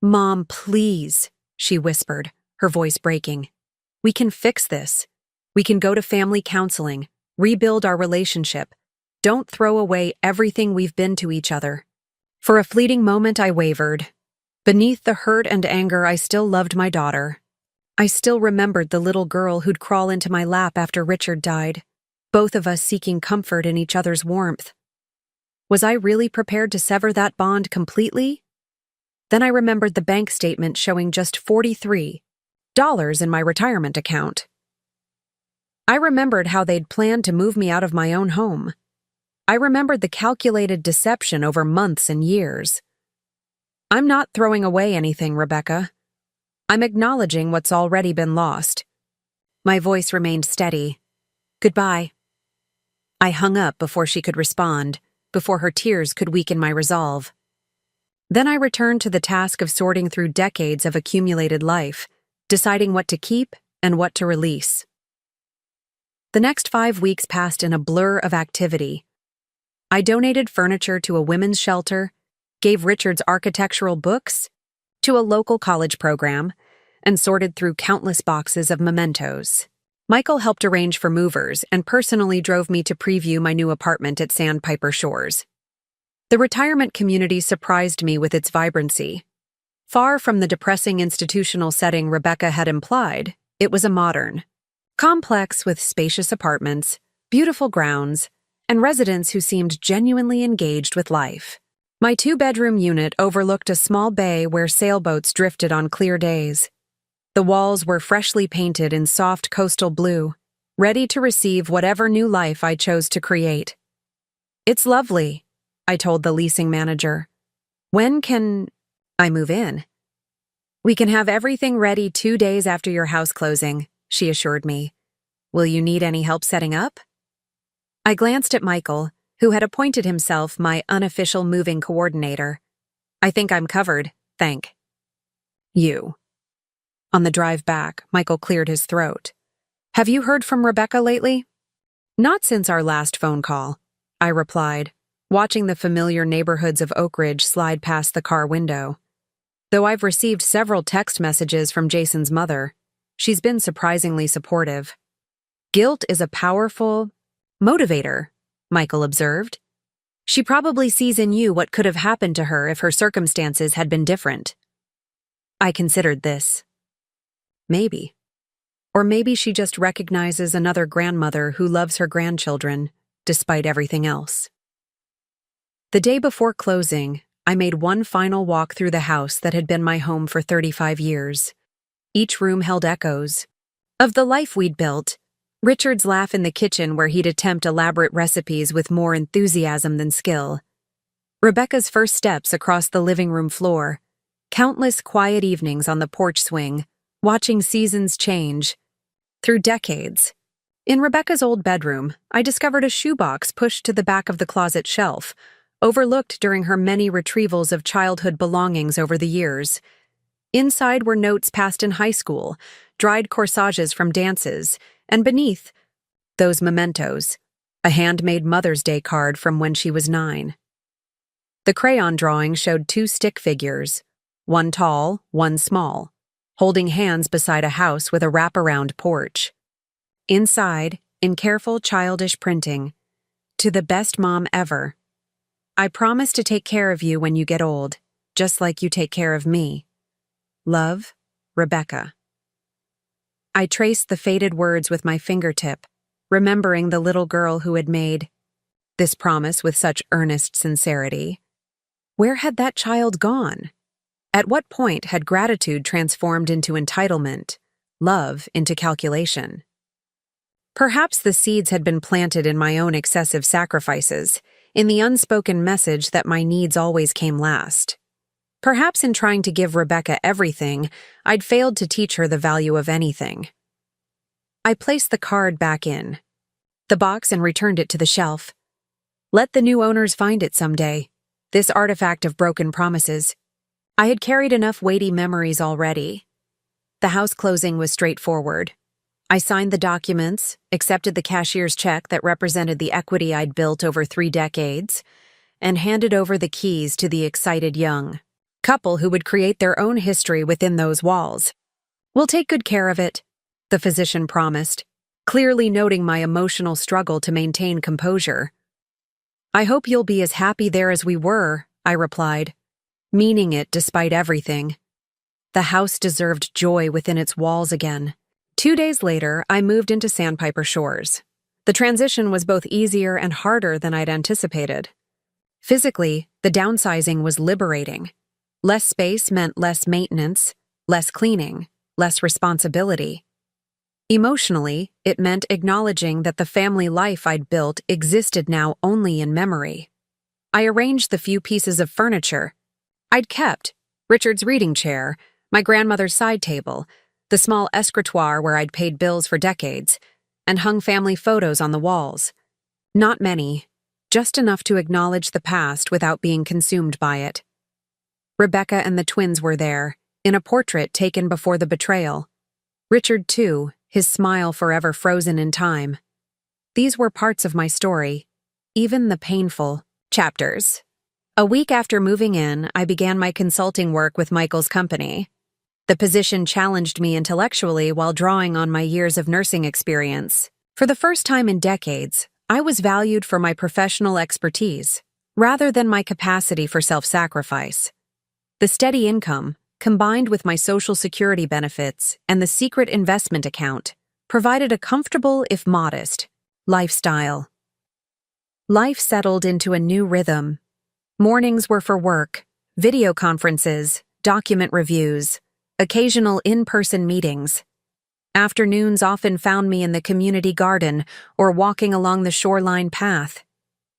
Mom, please, she whispered, her voice breaking. We can fix this. We can go to family counseling, rebuild our relationship. Don't throw away everything we've been to each other. For a fleeting moment, I wavered. Beneath the hurt and anger, I still loved my daughter. I still remembered the little girl who'd crawl into my lap after Richard died, both of us seeking comfort in each other's warmth. Was I really prepared to sever that bond completely? Then I remembered the bank statement showing just $43 in my retirement account. I remembered how they'd planned to move me out of my own home. I remembered the calculated deception over months and years. I'm not throwing away anything, Rebecca. I'm acknowledging what's already been lost. My voice remained steady. Goodbye. I hung up before she could respond, before her tears could weaken my resolve. Then I returned to the task of sorting through decades of accumulated life, deciding what to keep and what to release. The next 5 weeks passed in a blur of activity. I donated furniture to a women's shelter, gave Richard's architectural books to a local college program, and sorted through countless boxes of mementos. Michael helped arrange for movers and personally drove me to preview my new apartment at Sandpiper Shores. The retirement community surprised me with its vibrancy. Far from the depressing institutional setting Rebecca had implied, it was a modern complex with spacious apartments, beautiful grounds, and residents who seemed genuinely engaged with life. My two-bedroom unit overlooked a small bay where sailboats drifted on clear days. The walls were freshly painted in soft coastal blue, ready to receive whatever new life I chose to create. "It's lovely," I told the leasing manager. "When can I move in?" "We can have everything ready 2 days after your house closing," she assured me. "Will you need any help setting up?" I glanced at Michael, who had appointed himself my unofficial moving coordinator. "I think I'm covered, thank you." On the drive back, Michael cleared his throat. "Have you heard from Rebecca lately?" "Not since our last phone call," I replied, watching the familiar neighborhoods of Oak Ridge slide past the car window. Though I've received several text messages from Jason's mother, she's been surprisingly supportive. "Guilt is a powerful motivator," Michael observed. "She probably sees in you what could have happened to her if her circumstances had been different." I considered this. Maybe. Or maybe she just recognizes another grandmother who loves her grandchildren, despite everything else. The day before closing, I made one final walk through the house that had been my home for 35 years. Each room held echoes of the life we'd built. Richard's laugh in the kitchen where he'd attempt elaborate recipes with more enthusiasm than skill. Rebecca's first steps across the living room floor. Countless quiet evenings on the porch swing, watching seasons change. Through decades. In Rebecca's old bedroom, I discovered a shoebox pushed to the back of the closet shelf, overlooked during her many retrievals of childhood belongings over the years. Inside were notes passed in high school, dried corsages from dances, and beneath those mementos, a handmade Mother's Day card from when she was 9. The crayon drawing showed 2 stick figures, one tall, one small, holding hands beside a house with a wraparound porch. Inside, in careful childish printing, "To the best mom ever. I promise to take care of you when you get old, just like you take care of me. Love, Rebecca." I traced the faded words with my fingertip, remembering the little girl who had made this promise with such earnest sincerity. Where had that child gone? At what point had gratitude transformed into entitlement, love into calculation? Perhaps the seeds had been planted in my own excessive sacrifices, in the unspoken message that my needs always came last. Perhaps in trying to give Rebecca everything, I'd failed to teach her the value of anything. I placed the card back in the box and returned it to the shelf. Let the new owners find it someday, this artifact of broken promises. I had carried enough weighty memories already. The house closing was straightforward. I signed the documents, accepted the cashier's check that represented the equity I'd built over 3 decades, and handed over the keys to the excited young couple who would create their own history within those walls. "We'll take good care of it," the physician promised, clearly noting my emotional struggle to maintain composure. "I hope you'll be as happy there as we were," I replied, meaning it despite everything. The house deserved joy within its walls again. 2 days later, I moved into Sandpiper Shores. The transition was both easier and harder than I'd anticipated. Physically, the downsizing was liberating. Less space meant less maintenance, less cleaning, less responsibility. Emotionally, it meant acknowledging that the family life I'd built existed now only in memory. I arranged the few pieces of furniture I'd kept: Richard's reading chair, my grandmother's side table, the small escritoire where I'd paid bills for decades, and hung family photos on the walls. Not many, just enough to acknowledge the past without being consumed by it. Rebecca and the twins were there, in a portrait taken before the betrayal. Richard, too, his smile forever frozen in time. These were parts of my story, even the painful chapters. A week after moving in, I began my consulting work with Michael's company. The position challenged me intellectually while drawing on my years of nursing experience. For the first time in decades, I was valued for my professional expertise, rather than my capacity for self-sacrifice. The steady income, combined with my Social Security benefits and the secret investment account, provided a comfortable, if modest, lifestyle. Life settled into a new rhythm. Mornings were for work, video conferences, document reviews, occasional in-person meetings. Afternoons often found me in the community garden or walking along the shoreline path.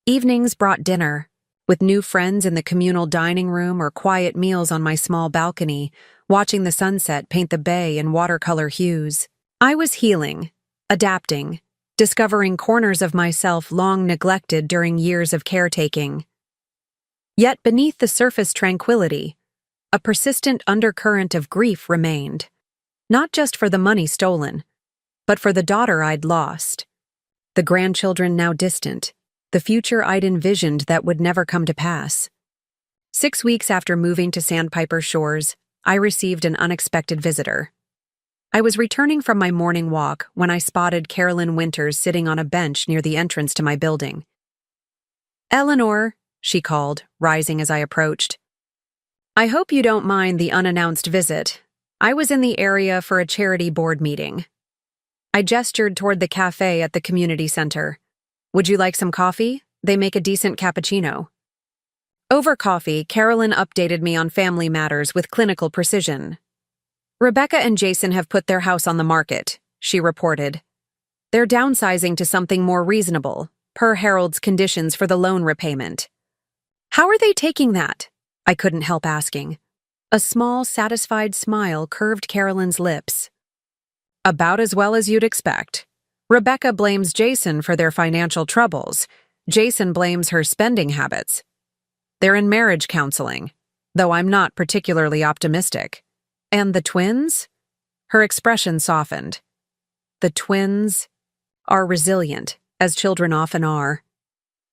Evenings brought dinner, with new friends in the communal dining room or quiet meals on my small balcony, watching the sunset paint the bay in watercolor hues. I was healing, adapting, discovering corners of myself long neglected during years of caretaking. Yet beneath the surface tranquility, a persistent undercurrent of grief remained, not just for the money stolen, but for the daughter I'd lost, the grandchildren now distant, the future I'd envisioned that would never come to pass. 6 weeks after moving to Sandpiper Shores, I received an unexpected visitor. I was returning from my morning walk when I spotted Carolyn Winters sitting on a bench near the entrance to my building. "Eleanor," she called, rising as I approached. "I hope you don't mind the unannounced visit. I was in the area for a charity board meeting." I gestured toward the cafe at the community center. "Would you like some coffee? They make a decent cappuccino." Over coffee, Carolyn updated me on family matters with clinical precision. "Rebecca and Jason have put their house on the market," she reported. "They're downsizing to something more reasonable, per Harold's conditions for the loan repayment." "How are they taking that?" I couldn't help asking. A small, satisfied smile curved Carolyn's lips. "About as well as you'd expect. Rebecca blames Jason for their financial troubles. Jason blames her spending habits. They're in marriage counseling, though I'm not particularly optimistic. And the twins?" Her expression softened. "The twins are resilient, as children often are.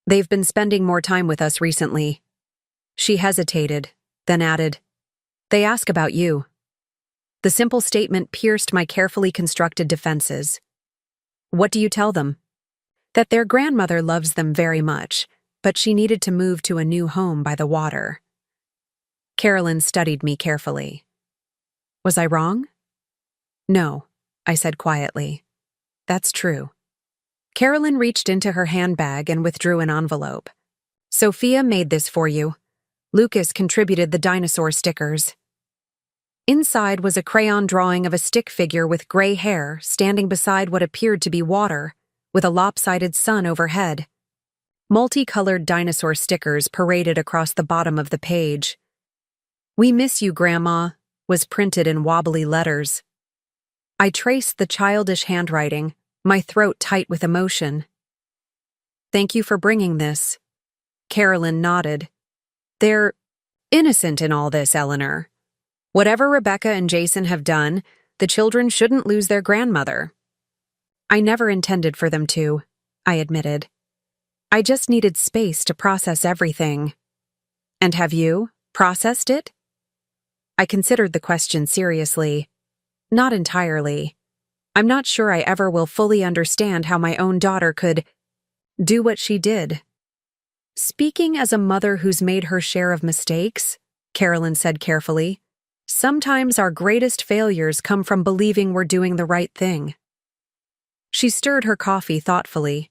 They've been spending more time with us recently." She hesitated, then added, "They ask about you." The simple statement pierced my carefully constructed defenses. "What do you tell them?" "That their grandmother loves them very much, but she needed to move to a new home by the water." Carolyn studied me carefully. "Was I wrong?" "No," I said quietly. "That's true." Carolyn reached into her handbag and withdrew an envelope. "Sophia made this for you. Lucas contributed the dinosaur stickers." Inside was a crayon drawing of a stick figure with gray hair standing beside what appeared to be water, with a lopsided sun overhead. Multicolored dinosaur stickers paraded across the bottom of the page. "We miss you, Grandma," was printed in wobbly letters. I traced the childish handwriting, my throat tight with emotion. "Thank you for bringing this." Carolyn nodded. "They're innocent in all this, Eleanor. Whatever Rebecca and Jason have done, the children shouldn't lose their grandmother." "I never intended for them to," I admitted. "I just needed space to process everything." "And have you processed it?" I considered the question seriously. "Not entirely. I'm not sure I ever will fully understand how my own daughter could do what she did." "Speaking as a mother who's made her share of mistakes," Carolyn said carefully, "sometimes our greatest failures come from believing we're doing the right thing." She stirred her coffee thoughtfully.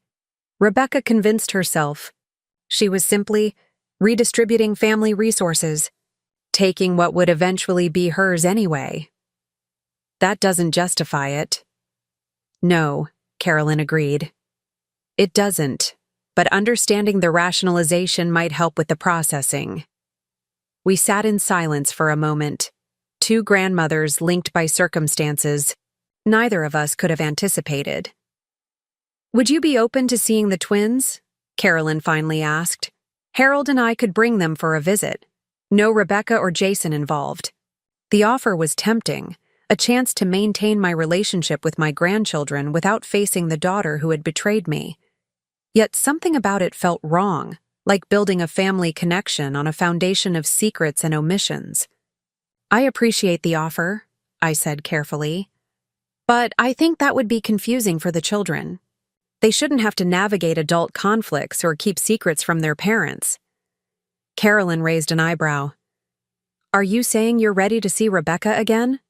Rebecca convinced herself. She was simply redistributing family resources, taking what would eventually be hers anyway. That doesn't justify it. "No," Carolyn agreed. "It doesn't, but understanding the rationalization might help with the processing." We sat in silence for a moment, two grandmothers linked by circumstances neither of us could have anticipated. "Would you be open to seeing the twins?" Carolyn finally asked. "Harold and I could bring them for a visit. No Rebecca or Jason involved." The offer was tempting, a chance to maintain my relationship with my grandchildren without facing the daughter who had betrayed me. Yet something about it felt wrong, like building a family connection on a foundation of secrets and omissions. "I appreciate the offer," I said carefully. "But I think that would be confusing for the children. They shouldn't have to navigate adult conflicts or keep secrets from their parents." Carolyn raised an eyebrow. "Are you saying you're ready to see Rebecca again?"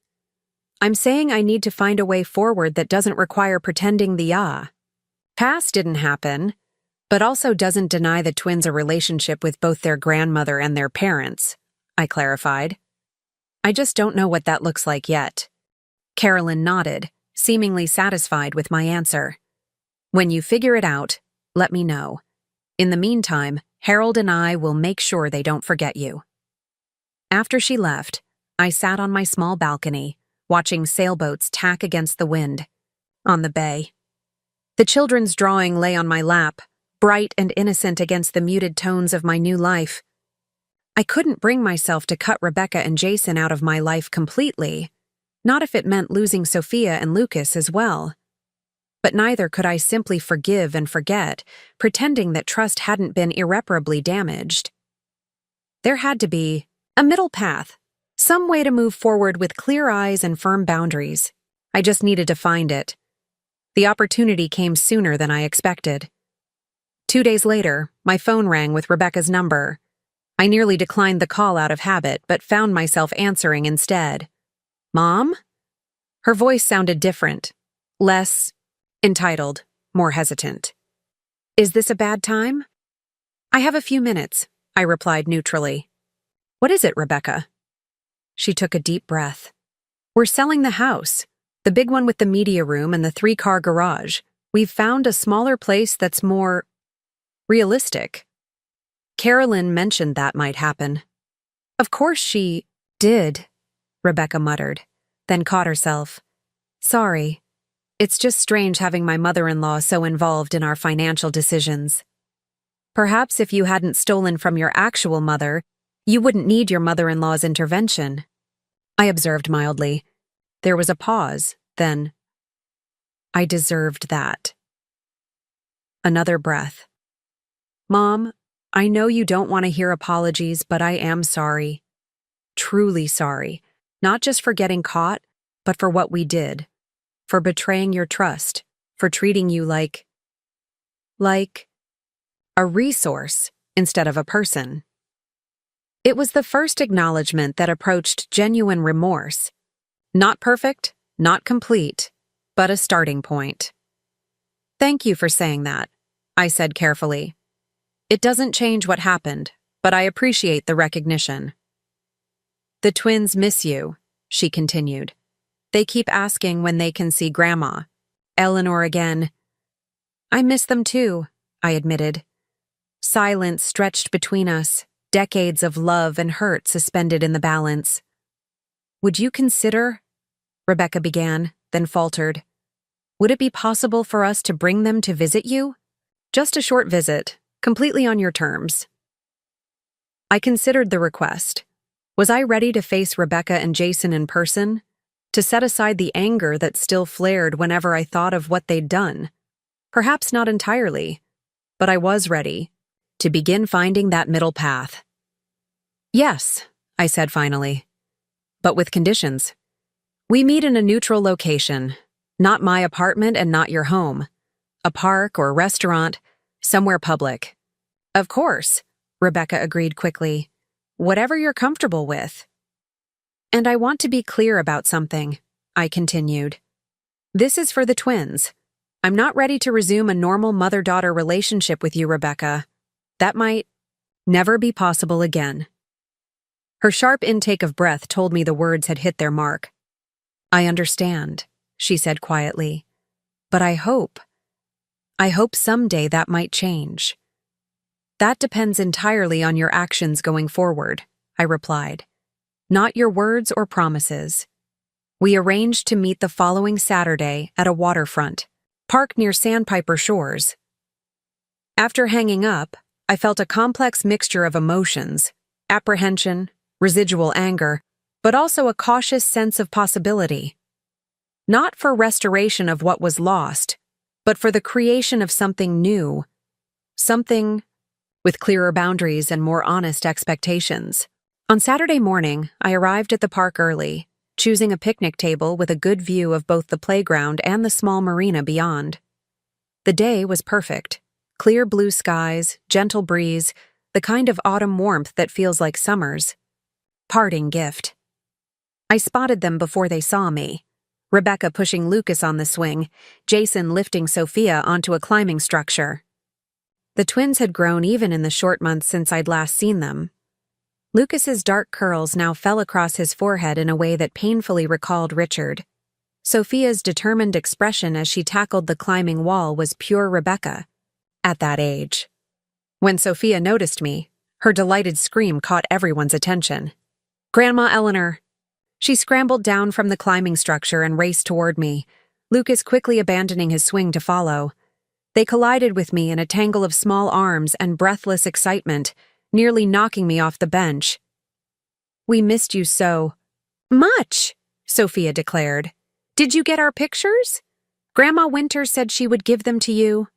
"I'm saying I need to find a way forward that doesn't require pretending the past didn't happen. but also doesn't deny the twins a relationship with both their grandmother and their parents, I clarified. I just don't know what that looks like yet. Carolyn nodded, seemingly satisfied with my answer. When you figure it out, let me know. In the meantime, Harold and I will make sure they don't forget you. After she left, I sat on my small balcony, watching sailboats tack against the wind on the bay. The children's drawing lay on my lap, bright and innocent against the muted tones of my new life. I couldn't bring myself to cut Rebecca and Jason out of my life completely, not if it meant losing Sophia and Lucas as well. But neither could I simply forgive and forget, pretending that trust hadn't been irreparably damaged. There had to be a middle path, some way to move forward with clear eyes and firm boundaries. I just needed to find it. The opportunity came sooner than I expected. 2 days later, my phone rang with Rebecca's number. I nearly declined the call out of habit, but found myself answering instead. "Mom?" Her voice sounded different, less entitled, more hesitant. "Is this a bad time?" "I have a few minutes," I replied neutrally. "What is it, Rebecca?" She took a deep breath. "We're selling the house, the big one with the media room and the 3-car garage. We've found a smaller place that's more realistic." Carolyn mentioned that might happen. "Of course she did," Rebecca muttered, then caught herself. "Sorry. It's just strange having my mother-in-law so involved in our financial decisions. Perhaps if you hadn't stolen from your actual mother, you wouldn't need your mother-in-law's intervention," I observed mildly. There was a pause, then, "I deserved that." Another breath. "Mom, I know you don't want to hear apologies, but I am sorry. Truly sorry. Not just for getting caught, but for what we did. For betraying your trust. For treating you like a resource instead of a person." It was the first acknowledgement that approached genuine remorse. Not perfect, not complete, but a starting point. "Thank you for saying that," I said carefully. "It doesn't change what happened, but I appreciate the recognition." "The twins miss you," she continued. "They keep asking when they can see Grandma. Eleanor again." "I miss them too," I admitted. Silence stretched between us, decades of love and hurt suspended in the balance. "Would you consider," Rebecca began, then faltered, "would it be possible for us to bring them to visit you? Just a short visit, completely on your terms." I considered the request. Was I ready to face Rebecca and Jason in person? To set aside the anger that still flared whenever I thought of what they'd done? Perhaps not entirely, but I was ready to begin finding that middle path. "Yes," I said finally, "but with conditions. We meet in a neutral location, not my apartment and not your home. A park or restaurant, somewhere public." "Of course," Rebecca agreed quickly. "Whatever you're comfortable with." "And I want to be clear about something," I continued. "This is for the twins. I'm not ready to resume a normal mother-daughter relationship with you, Rebecca. That might never be possible again." Her sharp intake of breath told me the words had hit their mark. "I understand," she said quietly. "But I hope someday that might change." "That depends entirely on your actions going forward," I replied. "Not your words or promises." We arranged to meet the following Saturday at a waterfront park near Sandpiper Shores. After hanging up, I felt a complex mixture of emotions, apprehension, residual anger, but also a cautious sense of possibility. Not for restoration of what was lost, but for the creation of something new, something with clearer boundaries and more honest expectations. On Saturday morning, I arrived at the park early, choosing a picnic table with a good view of both the playground and the small marina beyond. The day was perfect. Clear blue skies, gentle breeze, the kind of autumn warmth that feels like summer's parting gift. I spotted them before they saw me. Rebecca pushing Lucas on the swing, Jason lifting Sophia onto a climbing structure. The twins had grown even in the short months since I'd last seen them. Lucas's dark curls now fell across his forehead in a way that painfully recalled Richard. Sophia's determined expression as she tackled the climbing wall was pure Rebecca, at that age. When Sophia noticed me, her delighted scream caught everyone's attention. "Grandma Eleanor!" She scrambled down from the climbing structure and raced toward me, Lucas quickly abandoning his swing to follow. They collided with me in a tangle of small arms and breathless excitement, nearly knocking me off the bench. "We missed you so much," Sophia declared. "Did you get our pictures? Grandma Winter said she would give them to you."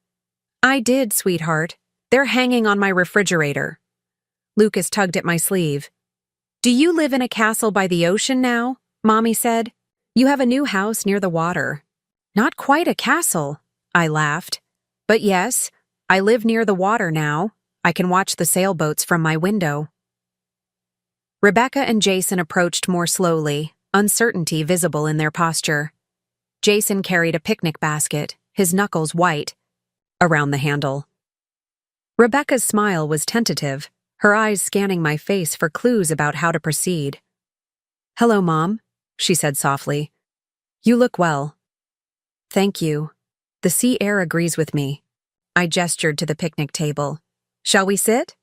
"I did, sweetheart. They're hanging on my refrigerator." Lucas tugged at my sleeve. "Do you live in a castle by the ocean now?" Mommy said. "You have a new house near the water." "Not quite a castle," I laughed. "But yes, I live near the water now. I can watch the sailboats from my window." Rebecca and Jason approached more slowly, uncertainty visible in their posture. Jason carried a picnic basket, his knuckles white, around the handle. Rebecca's smile was tentative, her eyes scanning my face for clues about how to proceed. "Hello, Mom," she said softly. "You look well." "Thank you. The sea air agrees with me." I gestured to the picnic table. "Shall we sit?"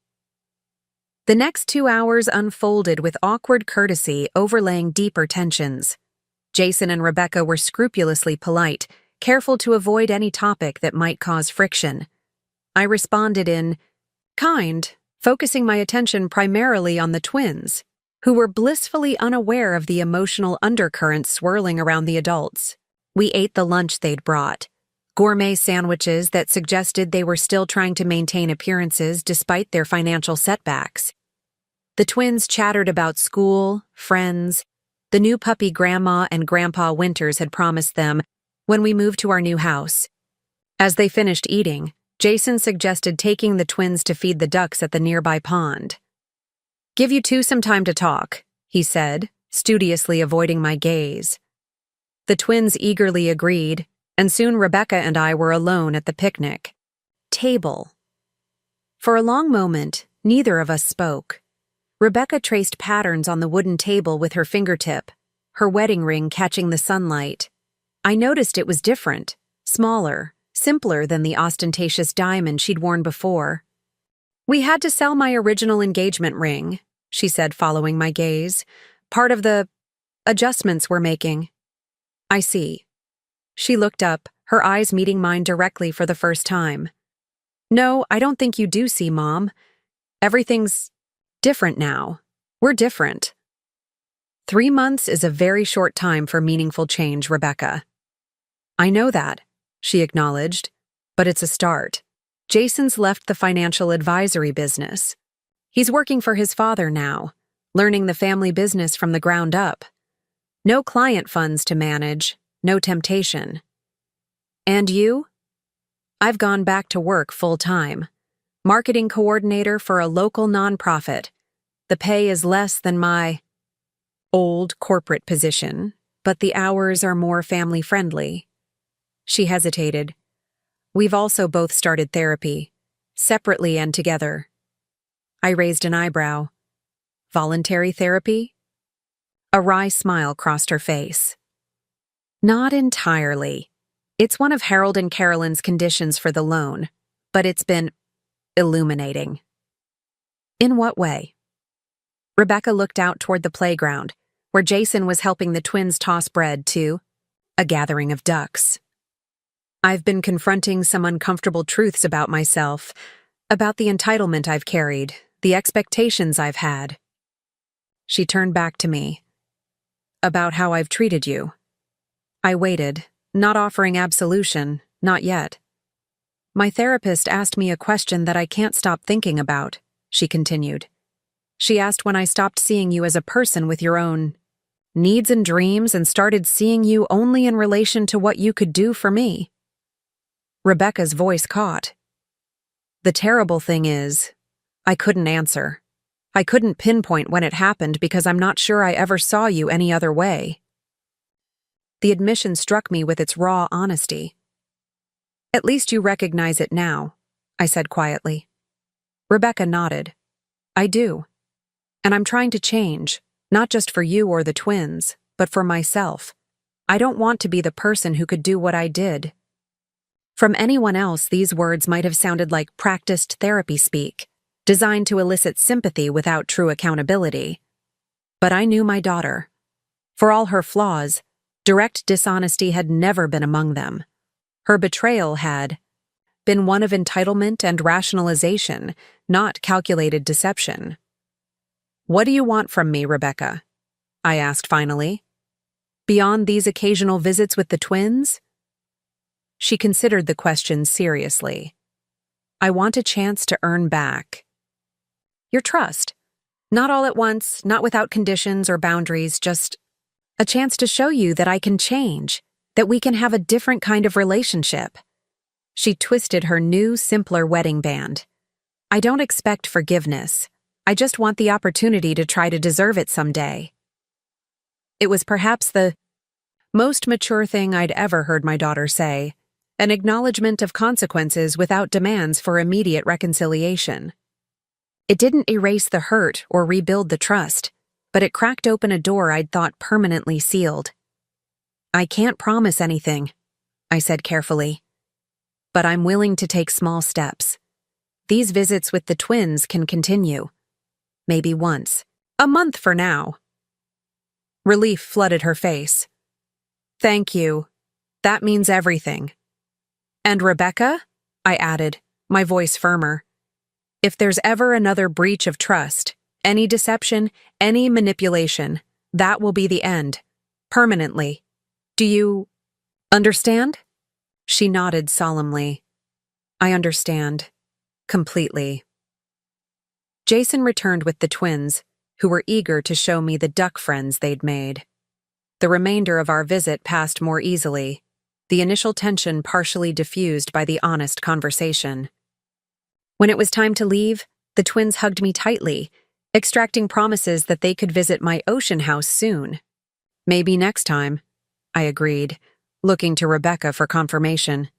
The next 2 hours unfolded with awkward courtesy overlaying deeper tensions. Jason and Rebecca were scrupulously polite, careful to avoid any topic that might cause friction. I responded in kind, focusing my attention primarily on the twins, who were blissfully unaware of the emotional undercurrents swirling around the adults. We ate the lunch they'd brought, gourmet sandwiches that suggested they were still trying to maintain appearances despite their financial setbacks. The twins chattered about school, friends, the new puppy Grandma and Grandpa Winters had promised them when we moved to our new house. As they finished eating, Jason suggested taking the twins to feed the ducks at the nearby pond. "Give you two some time to talk," he said, studiously avoiding my gaze. The twins eagerly agreed, and soon Rebecca and I were alone at the picnic table. For a long moment, neither of us spoke. Rebecca traced patterns on the wooden table with her fingertip, her wedding ring catching the sunlight. I noticed it was different, smaller, simpler than the ostentatious diamond she'd worn before. "We had to sell my original engagement ring," she said, following my gaze. "Part of the adjustments we're making." "I see." She looked up, her eyes meeting mine directly for the first time. "No, I don't think you do see, Mom. Everything's different now. We're different." 3 months is a very short time for meaningful change, Rebecca. "I know that," she acknowledged, "but it's a start. Jason's left the financial advisory business. He's working for his father now, learning the family business from the ground up. No client funds to manage, no temptation. And you? I've gone back to work full-time. Marketing coordinator for a local nonprofit. The pay is less than my old corporate position, but the hours are more family-friendly." She hesitated. "We've also both started therapy, separately and together." I raised an eyebrow. "Voluntary therapy?" A wry smile crossed her face. "Not entirely. It's one of Harold and Carolyn's conditions for the loan, but it's been illuminating." "In what way?" Rebecca looked out toward the playground, where Jason was helping the twins toss bread to a gathering of ducks. "I've been confronting some uncomfortable truths about myself, about the entitlement I've carried, the expectations I've had." She turned back to me. "About how I've treated you." I waited, not offering absolution, not yet. "My therapist asked me a question that I can't stop thinking about," she continued. "She asked when I stopped seeing you as a person with your own needs and dreams and started seeing you only in relation to what you could do for me." Rebecca's voice caught. "The terrible thing is, I couldn't answer. I couldn't pinpoint when it happened because I'm not sure I ever saw you any other way." The admission struck me with its raw honesty. "At least you recognize it now," I said quietly. Rebecca nodded. I do. And I'm trying to change, not just for you or the twins, but for myself. I don't want to be the person who could do what I did. From anyone else, these words might have sounded like practiced therapy speak, designed to elicit sympathy without true accountability. But I knew my daughter. For all her flaws, direct dishonesty had never been among them. Her betrayal had been one of entitlement and rationalization, not calculated deception. What do you want from me, Rebecca? I asked finally. Beyond these occasional visits with the twins? She considered the question seriously. I want a chance to earn back your trust. Not all at once, not without conditions or boundaries, just a chance to show you that I can change, that we can have a different kind of relationship. She twisted her new, simpler wedding band. I don't expect forgiveness. I just want the opportunity to try to deserve it someday. It was perhaps the most mature thing I'd ever heard my daughter say, an acknowledgement of consequences without demands for immediate reconciliation. It didn't erase the hurt or rebuild the trust, but it cracked open a door I'd thought permanently sealed. I can't promise anything, I said carefully, but I'm willing to take small steps. These visits with the twins can continue. Maybe once. A month for now. Relief flooded her face. Thank you. That means everything. And Rebecca? I added, my voice firmer. If there's ever another breach of trust, any deception, any manipulation, that will be the end. Permanently. Do you understand? She nodded solemnly. I understand. Completely. Jason returned with the twins, who were eager to show me the duck friends they'd made. The remainder of our visit passed more easily, the initial tension partially diffused by the honest conversation. When it was time to leave, the twins hugged me tightly, extracting promises that they could visit my ocean house soon. Maybe next time, I agreed, looking to Rebecca for confirmation.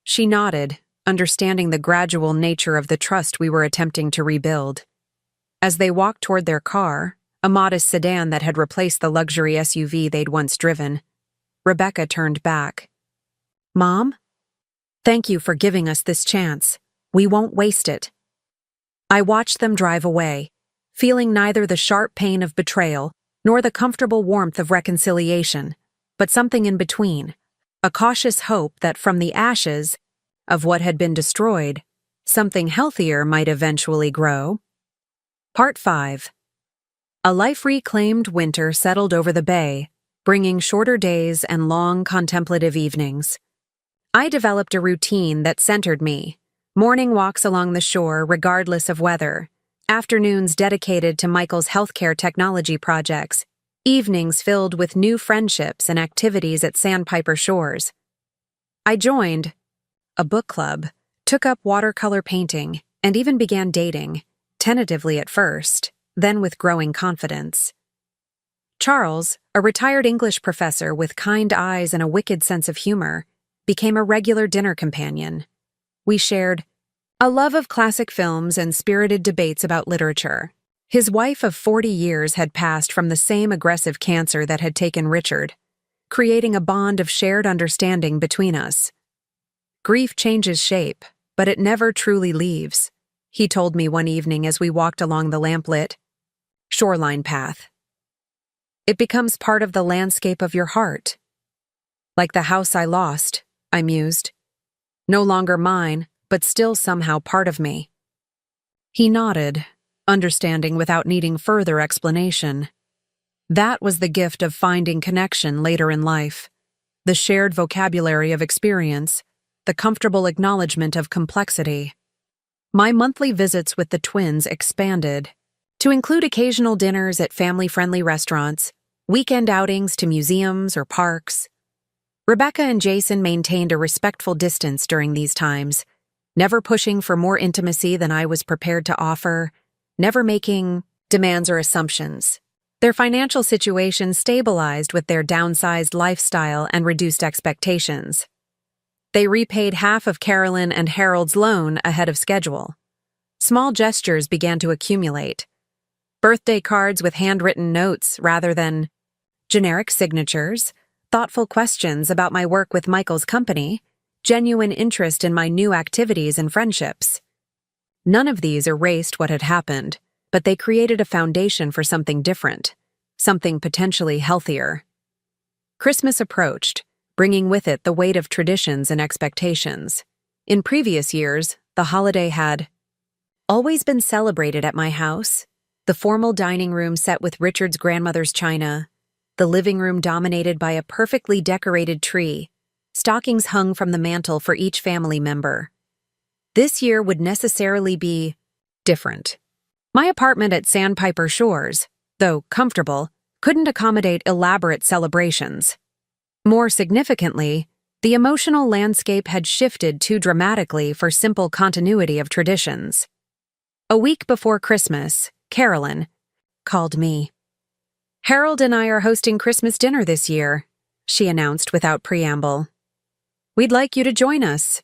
She nodded, understanding the gradual nature of the trust we were attempting to rebuild. As they walked toward their car, a modest sedan that had replaced the luxury SUV they'd once driven, Rebecca turned back. Mom? Thank you for giving us this chance. We won't waste it. I watched them drive away, feeling neither the sharp pain of betrayal nor the comfortable warmth of reconciliation, but something in between, a cautious hope that from the ashes of what had been destroyed, something healthier might eventually grow. Part 5. A life-reclaimed winter settled over the bay, bringing shorter days and long contemplative evenings. I developed a routine that centered me. Morning walks along the shore regardless of weather, afternoons dedicated to Michael's healthcare technology projects, evenings filled with new friendships and activities at Sandpiper Shores. I joined a book club, took up watercolor painting, and even began dating, tentatively at first, then with growing confidence. Charles, a retired English professor with kind eyes and a wicked sense of humor, became a regular dinner companion. We shared a love of classic films and spirited debates about literature. His wife of 40 years had passed from the same aggressive cancer that had taken Richard, creating a bond of shared understanding between us. Grief changes shape, but it never truly leaves, he told me one evening as we walked along the lamplit shoreline path. It becomes part of the landscape of your heart. Like the house I lost, I mused. No longer mine, but still somehow part of me. He nodded, understanding without needing further explanation. That was the gift of finding connection later in life, the shared vocabulary of experience, the comfortable acknowledgement of complexity. My monthly visits with the twins expanded, to include occasional dinners at family-friendly restaurants, weekend outings to museums or parks. Rebecca and Jason maintained a respectful distance during these times, never pushing for more intimacy than I was prepared to offer, never making demands or assumptions. Their financial situation stabilized with their downsized lifestyle and reduced expectations. They repaid half of Carolyn and Harold's loan ahead of schedule. Small gestures began to accumulate. Birthday cards with handwritten notes rather than generic signatures, thoughtful questions about my work with Michael's company, genuine interest in my new activities and friendships. None of these erased what had happened, but they created a foundation for something different, something potentially healthier. Christmas approached, bringing with it the weight of traditions and expectations. In previous years, the holiday had always been celebrated at my house, the formal dining room set with Richard's grandmother's china, the living room dominated by a perfectly decorated tree, stockings hung from the mantel for each family member. This year would necessarily be different. My apartment at Sandpiper Shores, though comfortable, couldn't accommodate elaborate celebrations. More significantly, the emotional landscape had shifted too dramatically for simple continuity of traditions. A week before Christmas, Carolyn called me. "Harold and I are hosting Christmas dinner this year," she announced without preamble. "We'd like you to join us."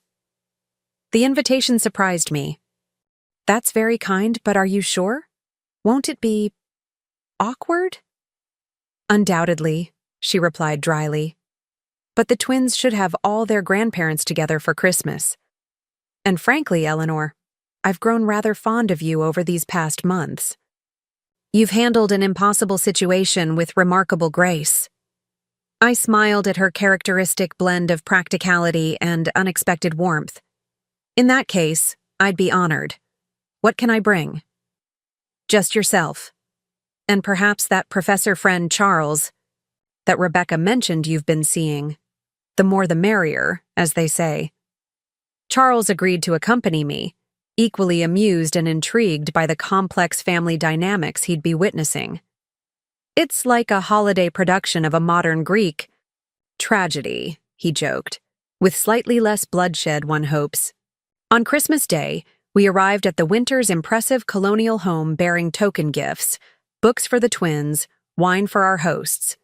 The invitation surprised me. "That's very kind, but are you sure? Won't it be awkward?" "Undoubtedly," she replied dryly. "But the twins should have all their grandparents together for Christmas. And frankly, Eleanor, I've grown rather fond of you over these past months. You've handled an impossible situation with remarkable grace." I smiled at her characteristic blend of practicality and unexpected warmth. "In that case, I'd be honored. What can I bring?" "Just yourself. And perhaps that professor friend Charles that Rebecca mentioned you've been seeing. The more the merrier, as they say." Charles agreed to accompany me, equally amused and intrigued by the complex family dynamics he'd be witnessing. "It's like a holiday production of a modern Greek tragedy," he joked, "with slightly less bloodshed, one hopes." On Christmas Day, we arrived at the Winters' impressive colonial home bearing token gifts, books for the twins, wine for our hosts.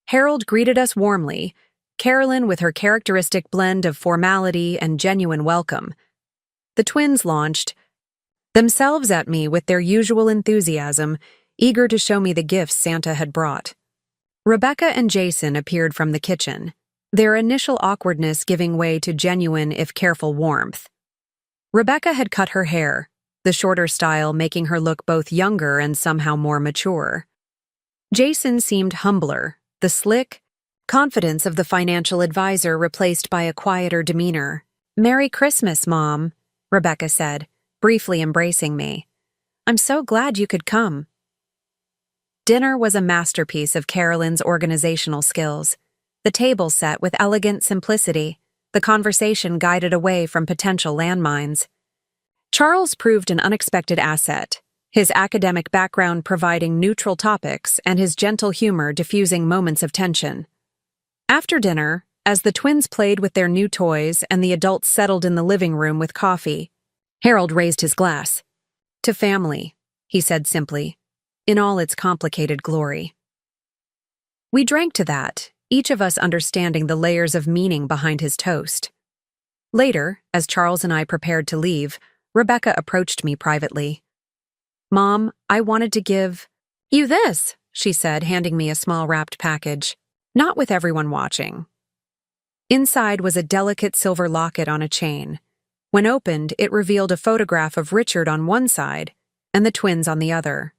Harold greeted us warmly, Carolyn with her characteristic blend of formality and genuine welcome. The twins launched themselves at me with their usual enthusiasm, eager to show me the gifts Santa had brought. Rebecca and Jason appeared from the kitchen, their initial awkwardness giving way to genuine if careful warmth. Rebecca had cut her hair, the shorter style making her look both younger and somehow more mature. Jason seemed humbler, the slick confidence of the financial advisor replaced by a quieter demeanor. "Merry Christmas, Mom," Rebecca said, briefly embracing me. "I'm so glad you could come." Dinner was a masterpiece of Carolyn's organizational skills. The table set with elegant simplicity, the conversation guided away from potential landmines. Charles proved an unexpected asset, his academic background providing neutral topics and his gentle humor diffusing moments of tension. After dinner, as the twins played with their new toys and the adults settled in the living room with coffee, Harold raised his glass. "To family," he said simply, in all its complicated glory. We drank to that, each of us understanding the layers of meaning behind his toast. Later, as Charles and I prepared to leave, Rebecca approached me privately. "Mom, I wanted to give you this," she said, handing me a small wrapped package. "Not with everyone watching." Inside was a delicate silver locket on a chain. When opened, it revealed a photograph of Richard on one side and the twins on the other.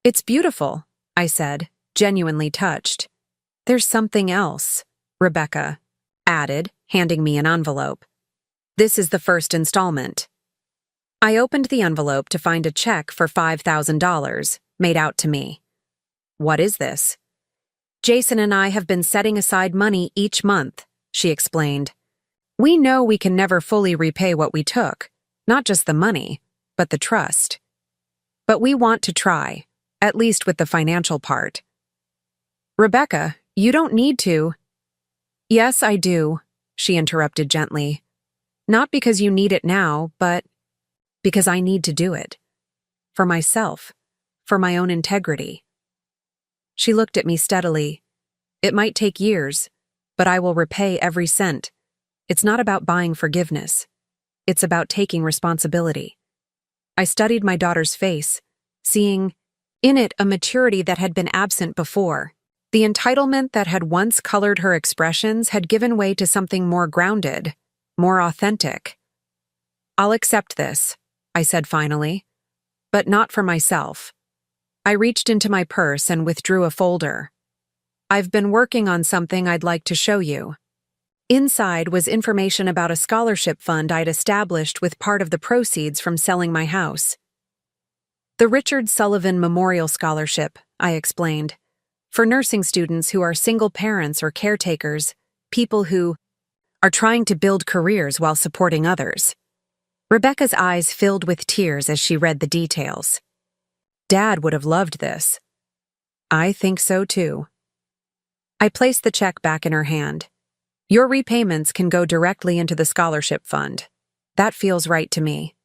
"It's beautiful," I said, genuinely touched. "There's something else," Rebecca added, handing me an envelope. "This is the first installment." I opened the envelope to find a check for $5,000, made out to me. "What is this?" "Jason and I have been setting aside money each month," she explained. "We know we can never fully repay what we took, not just the money, but the trust. But we want to try, at least with the financial part." "Rebecca, you don't need to." "Yes, I do," she interrupted gently. "Not because you need it now, but because I need to do it. For myself, for my own integrity." She looked at me steadily. "It might take years, but I will repay every cent. it's not about buying forgiveness. It's about taking responsibility. I studied my daughter's face, seeing in it a maturity that had been absent before. The entitlement that had once colored her expressions had given way to something more grounded, more authentic. "I'll accept this," I said finally, "but not for myself." I reached into my purse and withdrew a folder. "I've been working on something I'd like to show you." Inside was information about a scholarship fund I'd established with part of the proceeds from selling my house. "The Richard Sullivan Memorial Scholarship," I explained, "for nursing students who are single parents or caretakers, people who are trying to build careers while supporting others." Rebecca's eyes filled with tears as she read the details. "Dad would have loved this." "I think so too." I placed the check back in her hand. "Your repayments can go directly into the scholarship fund. That feels right to me."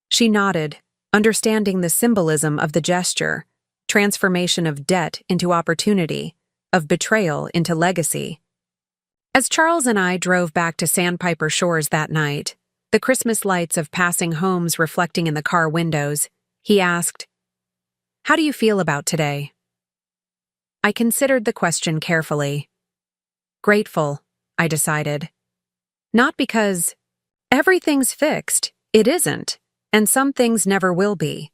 She nodded, understanding the symbolism of the gesture, transformation of debt into opportunity, of betrayal into legacy. As Charles and I drove back to Sandpiper Shores that night, the Christmas lights of passing homes reflecting in the car windows, he asked, "How do you feel about today?" I considered the question carefully. Grateful, I decided. Not because everything's fixed, it isn't, and some things never will be.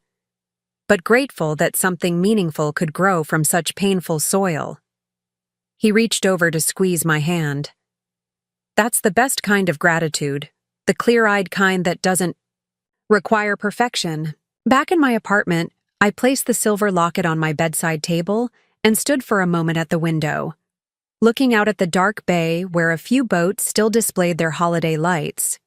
But grateful that something meaningful could grow from such painful soil. He reached over to squeeze my hand. "That's the best kind of gratitude, the clear-eyed kind that doesn't require perfection." Back in my apartment, I placed the silver locket on my bedside table and stood for a moment at the window, looking out at the dark bay where a few boats still displayed their holiday lights.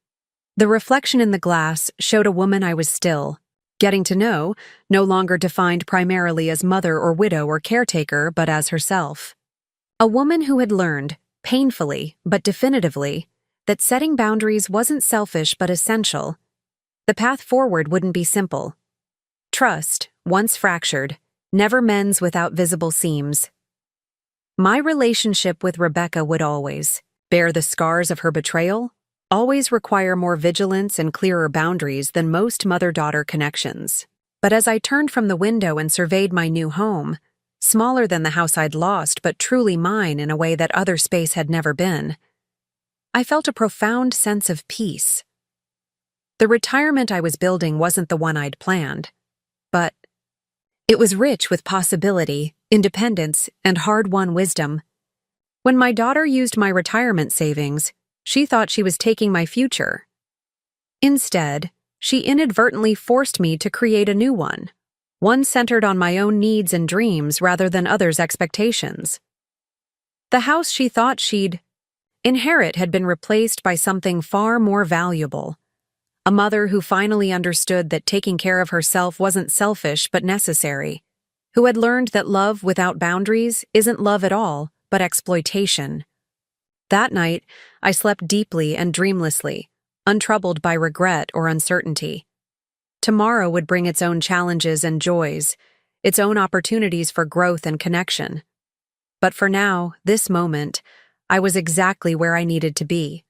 The reflection in the glass showed a woman I was still getting to know, no longer defined primarily as mother or widow or caretaker, but as herself. A woman who had learned, painfully but definitively, that setting boundaries wasn't selfish but essential. The path forward wouldn't be simple. Trust, once fractured, never mends without visible seams. My relationship with Rebecca would always bear the scars of her betrayal, always require more vigilance and clearer boundaries than most mother-daughter connections. But as I turned from the window and surveyed my new home, smaller than the house I'd lost but truly mine in a way that other space had never been, I felt a profound sense of peace. The retirement I was building wasn't the one I'd planned, but it was rich with possibility, independence, and hard-won wisdom. When my daughter used my retirement savings, she thought she was taking my future. Instead, she inadvertently forced me to create a new one centered on my own needs and dreams rather than others' expectations. The house she thought she'd inherit had been replaced by something far more valuable. A mother who finally understood that taking care of herself wasn't selfish but necessary, who had learned that love without boundaries isn't love at all, but exploitation. That night, I slept deeply and dreamlessly, untroubled by regret or uncertainty. Tomorrow would bring its own challenges and joys, its own opportunities for growth and connection. But for now, this moment, I was exactly where I needed to be.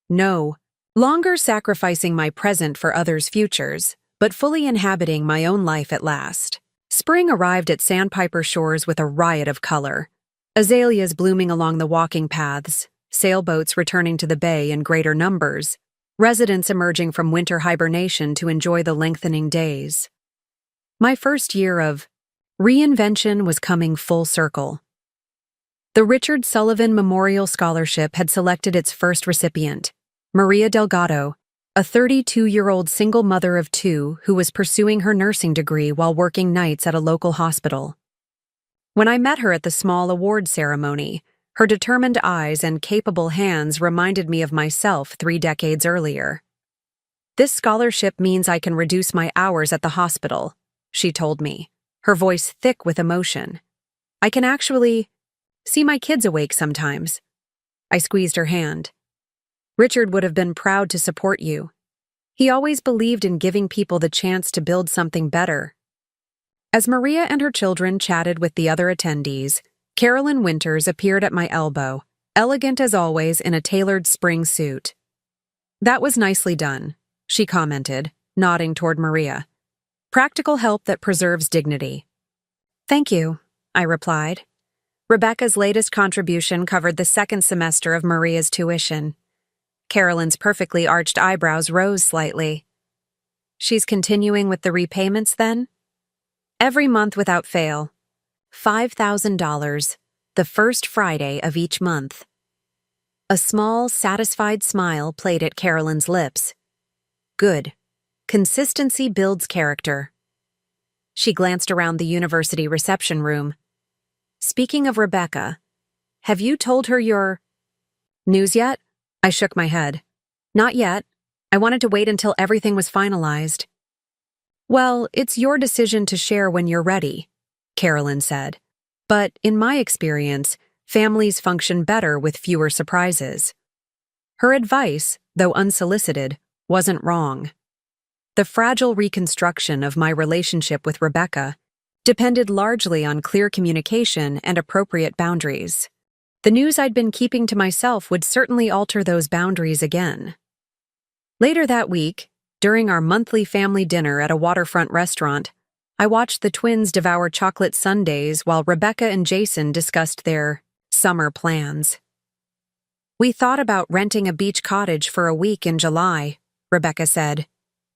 No longer sacrificing my present for others' futures, but fully inhabiting my own life at last. Spring arrived at Sandpiper Shores with a riot of color. Azaleas blooming along the walking paths, sailboats returning to the bay in greater numbers, residents emerging from winter hibernation to enjoy the lengthening days. My first year of reinvention was coming full circle. The Richard Sullivan Memorial Scholarship had selected its first recipient, Maria Delgado, a 32-year-old single mother of two who was pursuing her nursing degree while working nights at a local hospital. When I met her at the small award ceremony, her determined eyes and capable hands reminded me of myself 3 decades earlier. "This scholarship means I can reduce my hours at the hospital," she told me, her voice thick with emotion. "I can actually see my kids awake sometimes." I squeezed her hand. "Richard would have been proud to support you. He always believed in giving people the chance to build something better." As Maria and her children chatted with the other attendees, Carolyn Winters appeared at my elbow, elegant as always in a tailored spring suit. "That was nicely done," she commented, nodding toward Maria. "Practical help that preserves dignity." "Thank you," I replied. Rebecca's latest contribution covered the second semester of Maria's tuition. Carolyn's perfectly arched eyebrows rose slightly. "She's continuing with the repayments then?" "Every month without fail. $5,000, the first Friday of each month." A small, satisfied smile played at Carolyn's lips. "Good. Consistency builds character." She glanced around the university reception room. "Speaking of Rebecca, have you told her your news yet?" I shook my head. "Not yet. I wanted to wait until everything was finalized." "Well, it's your decision to share when you're ready," Carolyn said. "But in my experience, families function better with fewer surprises." Her advice, though unsolicited, wasn't wrong. The fragile reconstruction of my relationship with Rebecca depended largely on clear communication and appropriate boundaries. The news I'd been keeping to myself would certainly alter those boundaries again. Later that week, during our monthly family dinner at a waterfront restaurant, I watched the twins devour chocolate sundaes while Rebecca and Jason discussed their summer plans. "We thought about renting a beach cottage for a week in July," Rebecca said.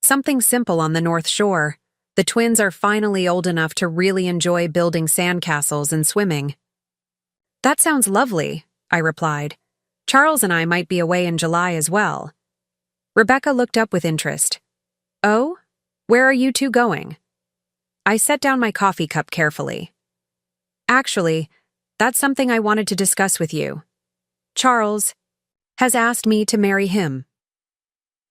"Something simple on the North Shore. The twins are finally old enough to really enjoy building sandcastles and swimming." "That sounds lovely," I replied. "Charles and I might be away in July as well." Rebecca looked up with interest. "Oh? Where are you two going?" I set down my coffee cup carefully. "Actually, that's something I wanted to discuss with you. Charles has asked me to marry him."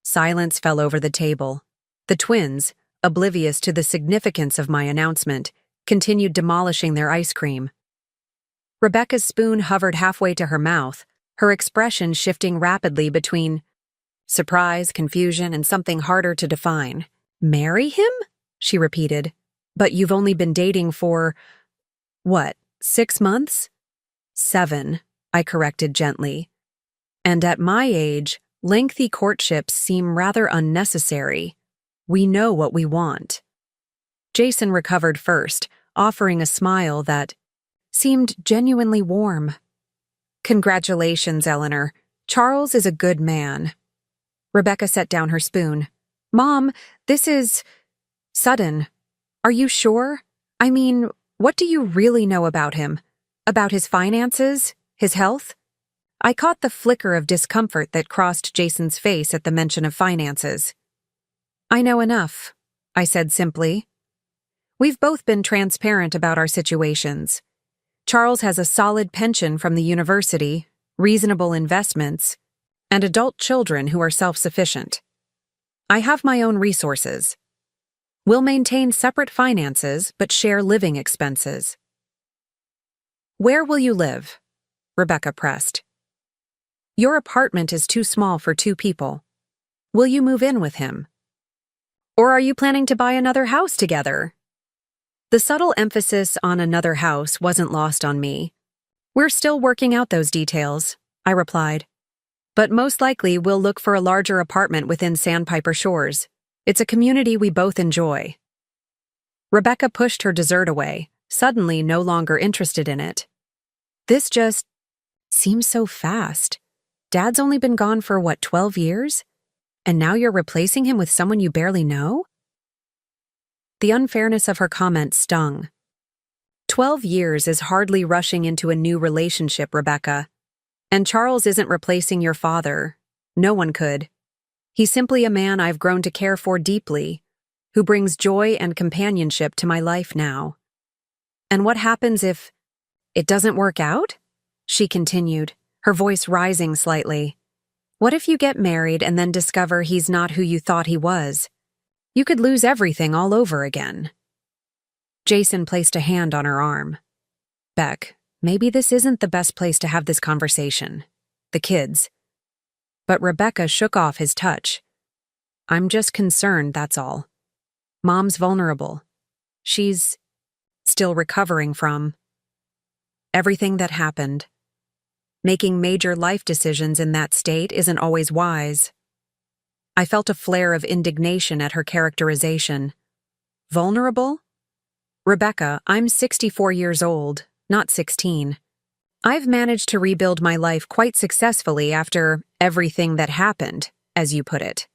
Silence fell over the table. The twins, oblivious to the significance of my announcement, continued demolishing their ice cream. Rebecca's spoon hovered halfway to her mouth, her expression shifting rapidly between surprise, confusion, and something harder to define. "Marry him?" she repeated. "But you've only been dating for, what, 6 months?" "7, I corrected gently. "And at my age, lengthy courtships seem rather unnecessary. We know what we want." Jason recovered first, offering a smile that seemed genuinely warm. "Congratulations, Eleanor. Charles is a good man." Rebecca set down her spoon. "Mom, this is sudden. Are you sure? I mean, what do you really know about him? About his finances? His health?" I caught the flicker of discomfort that crossed Jason's face at the mention of finances. "I know enough," I said simply. "We've both been transparent about our situations. Charles has a solid pension from the university, reasonable investments, and adult children who are self-sufficient. I have my own resources. We'll maintain separate finances but share living expenses." "Where will you live?" Rebecca pressed. "Your apartment is too small for 2 people. Will you move in with him? Or are you planning to buy another house together?" The subtle emphasis on another house wasn't lost on me. "We're still working out those details," I replied. "But most likely we'll look for a larger apartment within Sandpiper Shores. It's a community we both enjoy." Rebecca pushed her dessert away, suddenly no longer interested in it. "This just seems so fast. Dad's only been gone for, 12 years? And now you're replacing him with someone you barely know?" The unfairness of her comment stung. 12 years is hardly rushing into a new relationship, Rebecca. And Charles isn't replacing your father. No one could. He's simply a man I've grown to care for deeply, who brings joy and companionship to my life now. "And what happens if it doesn't work out?" she continued, her voice rising slightly. "What if you get married and then discover he's not who you thought he was? You could lose everything all over again." Jason placed a hand on her arm. "Beck, maybe this isn't the best place to have this conversation. The kids." But Rebecca shook off his touch. "I'm just concerned, that's all. Mom's vulnerable. She's still recovering from everything that happened." Making major life decisions in that state isn't always wise. I felt a flare of indignation at her characterization. Vulnerable? Rebecca, I'm 64 years old, not 16. I've managed to rebuild my life quite successfully after everything that happened, as you put it.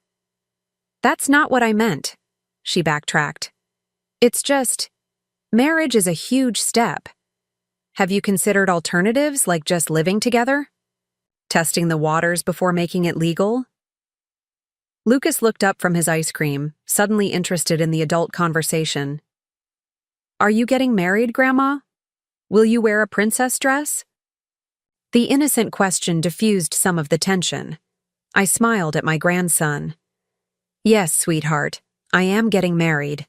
That's not what I meant, she backtracked. It's just, marriage is a huge step. Have you considered alternatives like just living together? Testing the waters before making it legal? Lucas looked up from his ice cream, suddenly interested in the adult conversation. Are you getting married, Grandma? Will you wear a princess dress? The innocent question diffused some of the tension. I smiled at my grandson. Yes, sweetheart, I am getting married.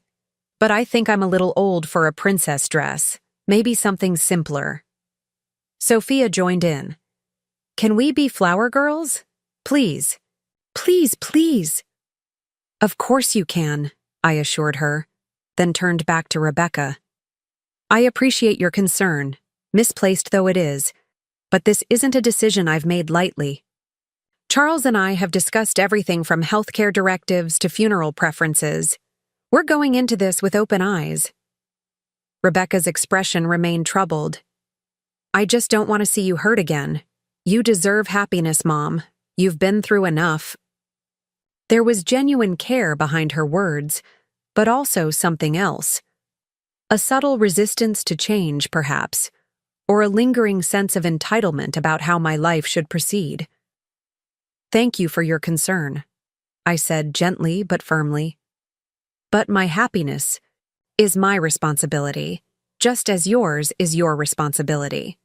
But I think I'm a little old for a princess dress. Maybe something simpler. Sophia joined in. Can we be flower girls? Please. Please, please. Of course you can, I assured her, then turned back to Rebecca. I appreciate your concern, misplaced though it is, but this isn't a decision I've made lightly. Charles and I have discussed everything from healthcare directives to funeral preferences. We're going into this with open eyes. Rebecca's expression remained troubled. I just don't want to see you hurt again. You deserve happiness, Mom. You've been through enough. There was genuine care behind her words, but also something else. A subtle resistance to change, perhaps, or a lingering sense of entitlement about how my life should proceed. Thank you for your concern, I said gently but firmly. But my happiness is my responsibility, just as yours is your responsibility.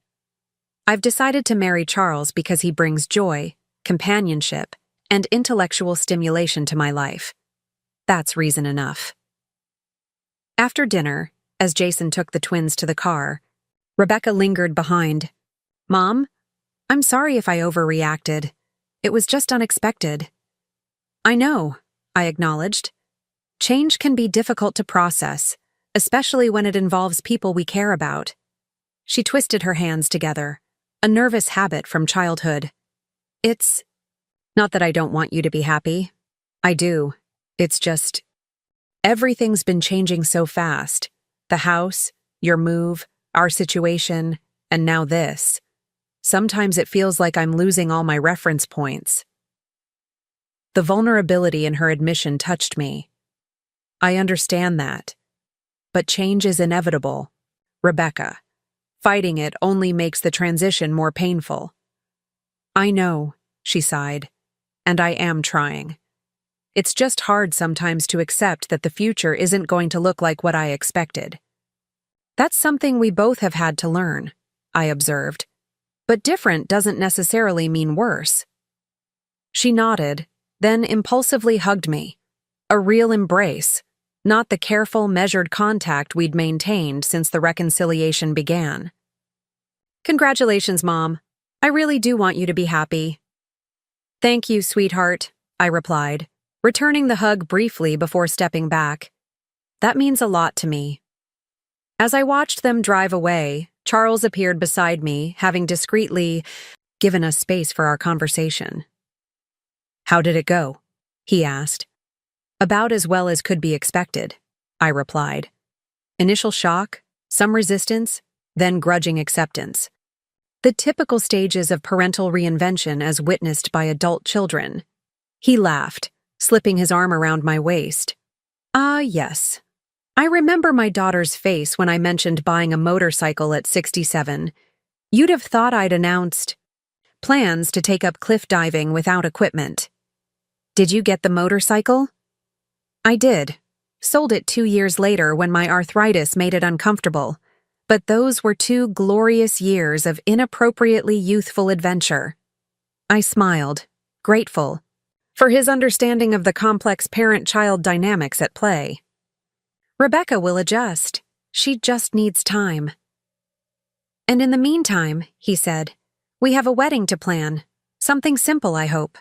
I've decided to marry Charles because he brings joy, companionship, and intellectual stimulation to my life. That's reason enough. After dinner, as Jason took the twins to the car, Rebecca lingered behind. Mom, I'm sorry if I overreacted. It was just unexpected. I know, I acknowledged. Change can be difficult to process, especially when it involves people we care about. She twisted her hands together, a nervous habit from childhood. It's not that I don't want you to be happy. I do. It's just, everything's been changing so fast. The house, your move, our situation, and now this. Sometimes it feels like I'm losing all my reference points. The vulnerability in her admission touched me. I understand that. But change is inevitable. Rebecca, fighting it only makes the transition more painful. I know, she sighed, and I am trying. It's just hard sometimes to accept that the future isn't going to look like what I expected. That's something we both have had to learn, I observed. But different doesn't necessarily mean worse. She nodded, then impulsively hugged me. A real embrace, not the careful, measured contact we'd maintained since the reconciliation began. Congratulations, Mom. I really do want you to be happy. Thank you, sweetheart, I replied, returning the hug briefly before stepping back. That means a lot to me. As I watched them drive away, Charles appeared beside me, having discreetly given us space for our conversation. How did it go? He asked. About as well as could be expected, I replied. Initial shock, some resistance, then grudging acceptance. The typical stages of parental reinvention as witnessed by adult children. He laughed, slipping his arm around my waist. Yes. I remember my daughter's face when I mentioned buying a motorcycle at 67. You'd have thought I'd announced plans to take up cliff diving without equipment. Did you get the motorcycle? I did. Sold it 2 years later when my arthritis made it uncomfortable. But those were 2 glorious years of inappropriately youthful adventure. I smiled, grateful, for his understanding of the complex parent-child dynamics at play. Rebecca will adjust. She just needs time. And in the meantime, he said, we have a wedding to plan. Something simple, I hope.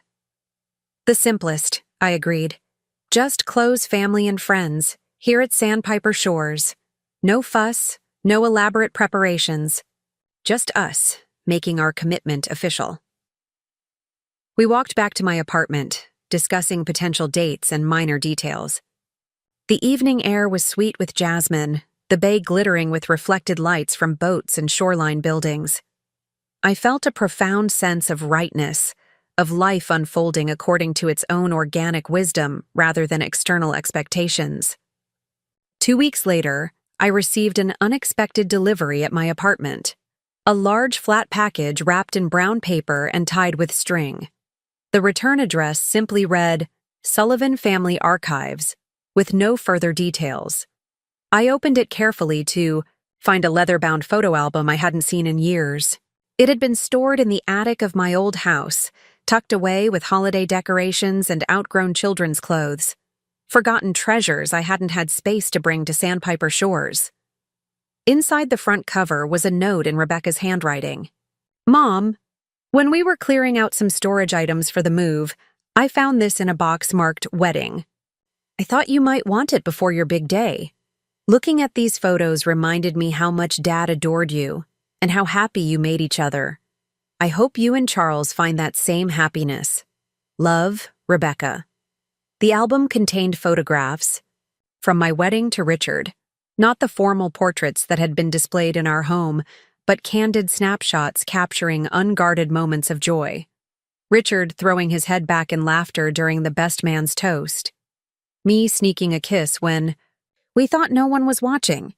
The simplest, I agreed. Just close family and friends, here at Sandpiper Shores. No fuss, no elaborate preparations. Just us, making our commitment official. We walked back to my apartment, discussing potential dates and minor details. The evening air was sweet with jasmine, the bay glittering with reflected lights from boats and shoreline buildings. I felt a profound sense of rightness, of life unfolding according to its own organic wisdom rather than external expectations. 2 weeks later, I received an unexpected delivery at my apartment. A large flat package wrapped in brown paper and tied with string. The return address simply read, Sullivan Family Archives, with no further details. I opened it carefully to find a leather-bound photo album I hadn't seen in years. It had been stored in the attic of my old house, tucked away with holiday decorations and outgrown children's clothes. Forgotten treasures I hadn't had space to bring to Sandpiper Shores. Inside the front cover was a note in Rebecca's handwriting. Mom, when we were clearing out some storage items for the move, I found this in a box marked Wedding. I thought you might want it before your big day. Looking at these photos reminded me how much Dad adored you and how happy you made each other. I hope you and Charles find that same happiness. Love, Rebecca. The album contained photographs from my wedding to Richard, not the formal portraits that had been displayed in our home, but candid snapshots capturing unguarded moments of joy. Richard throwing his head back in laughter during the best man's toast. Me sneaking a kiss when we thought no one was watching.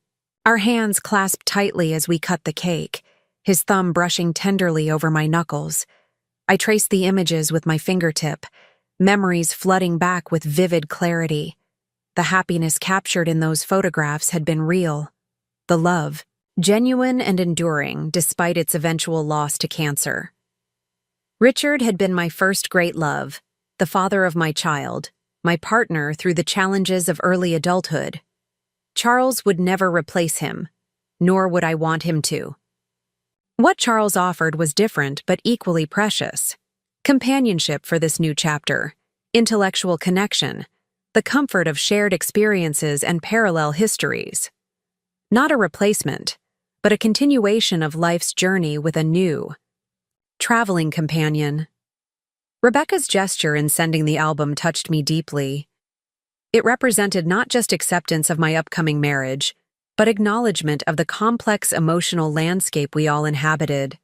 Our hands clasped tightly as we cut the cake, his thumb brushing tenderly over my knuckles. I traced the images with my fingertip, memories flooding back with vivid clarity. The happiness captured in those photographs had been real. The love, genuine and enduring despite its eventual loss to cancer. Richard had been my first great love, the father of my child, my partner through the challenges of early adulthood. Charles would never replace him, nor would I want him to. What Charles offered was different but equally precious. Companionship for this new chapter, intellectual connection, the comfort of shared experiences and parallel histories. Not a replacement, but a continuation of life's journey with a new, traveling companion. Rebecca's gesture in sending the album touched me deeply. It represented not just acceptance of my upcoming marriage, but acknowledgement of the complex emotional landscape we all inhabited,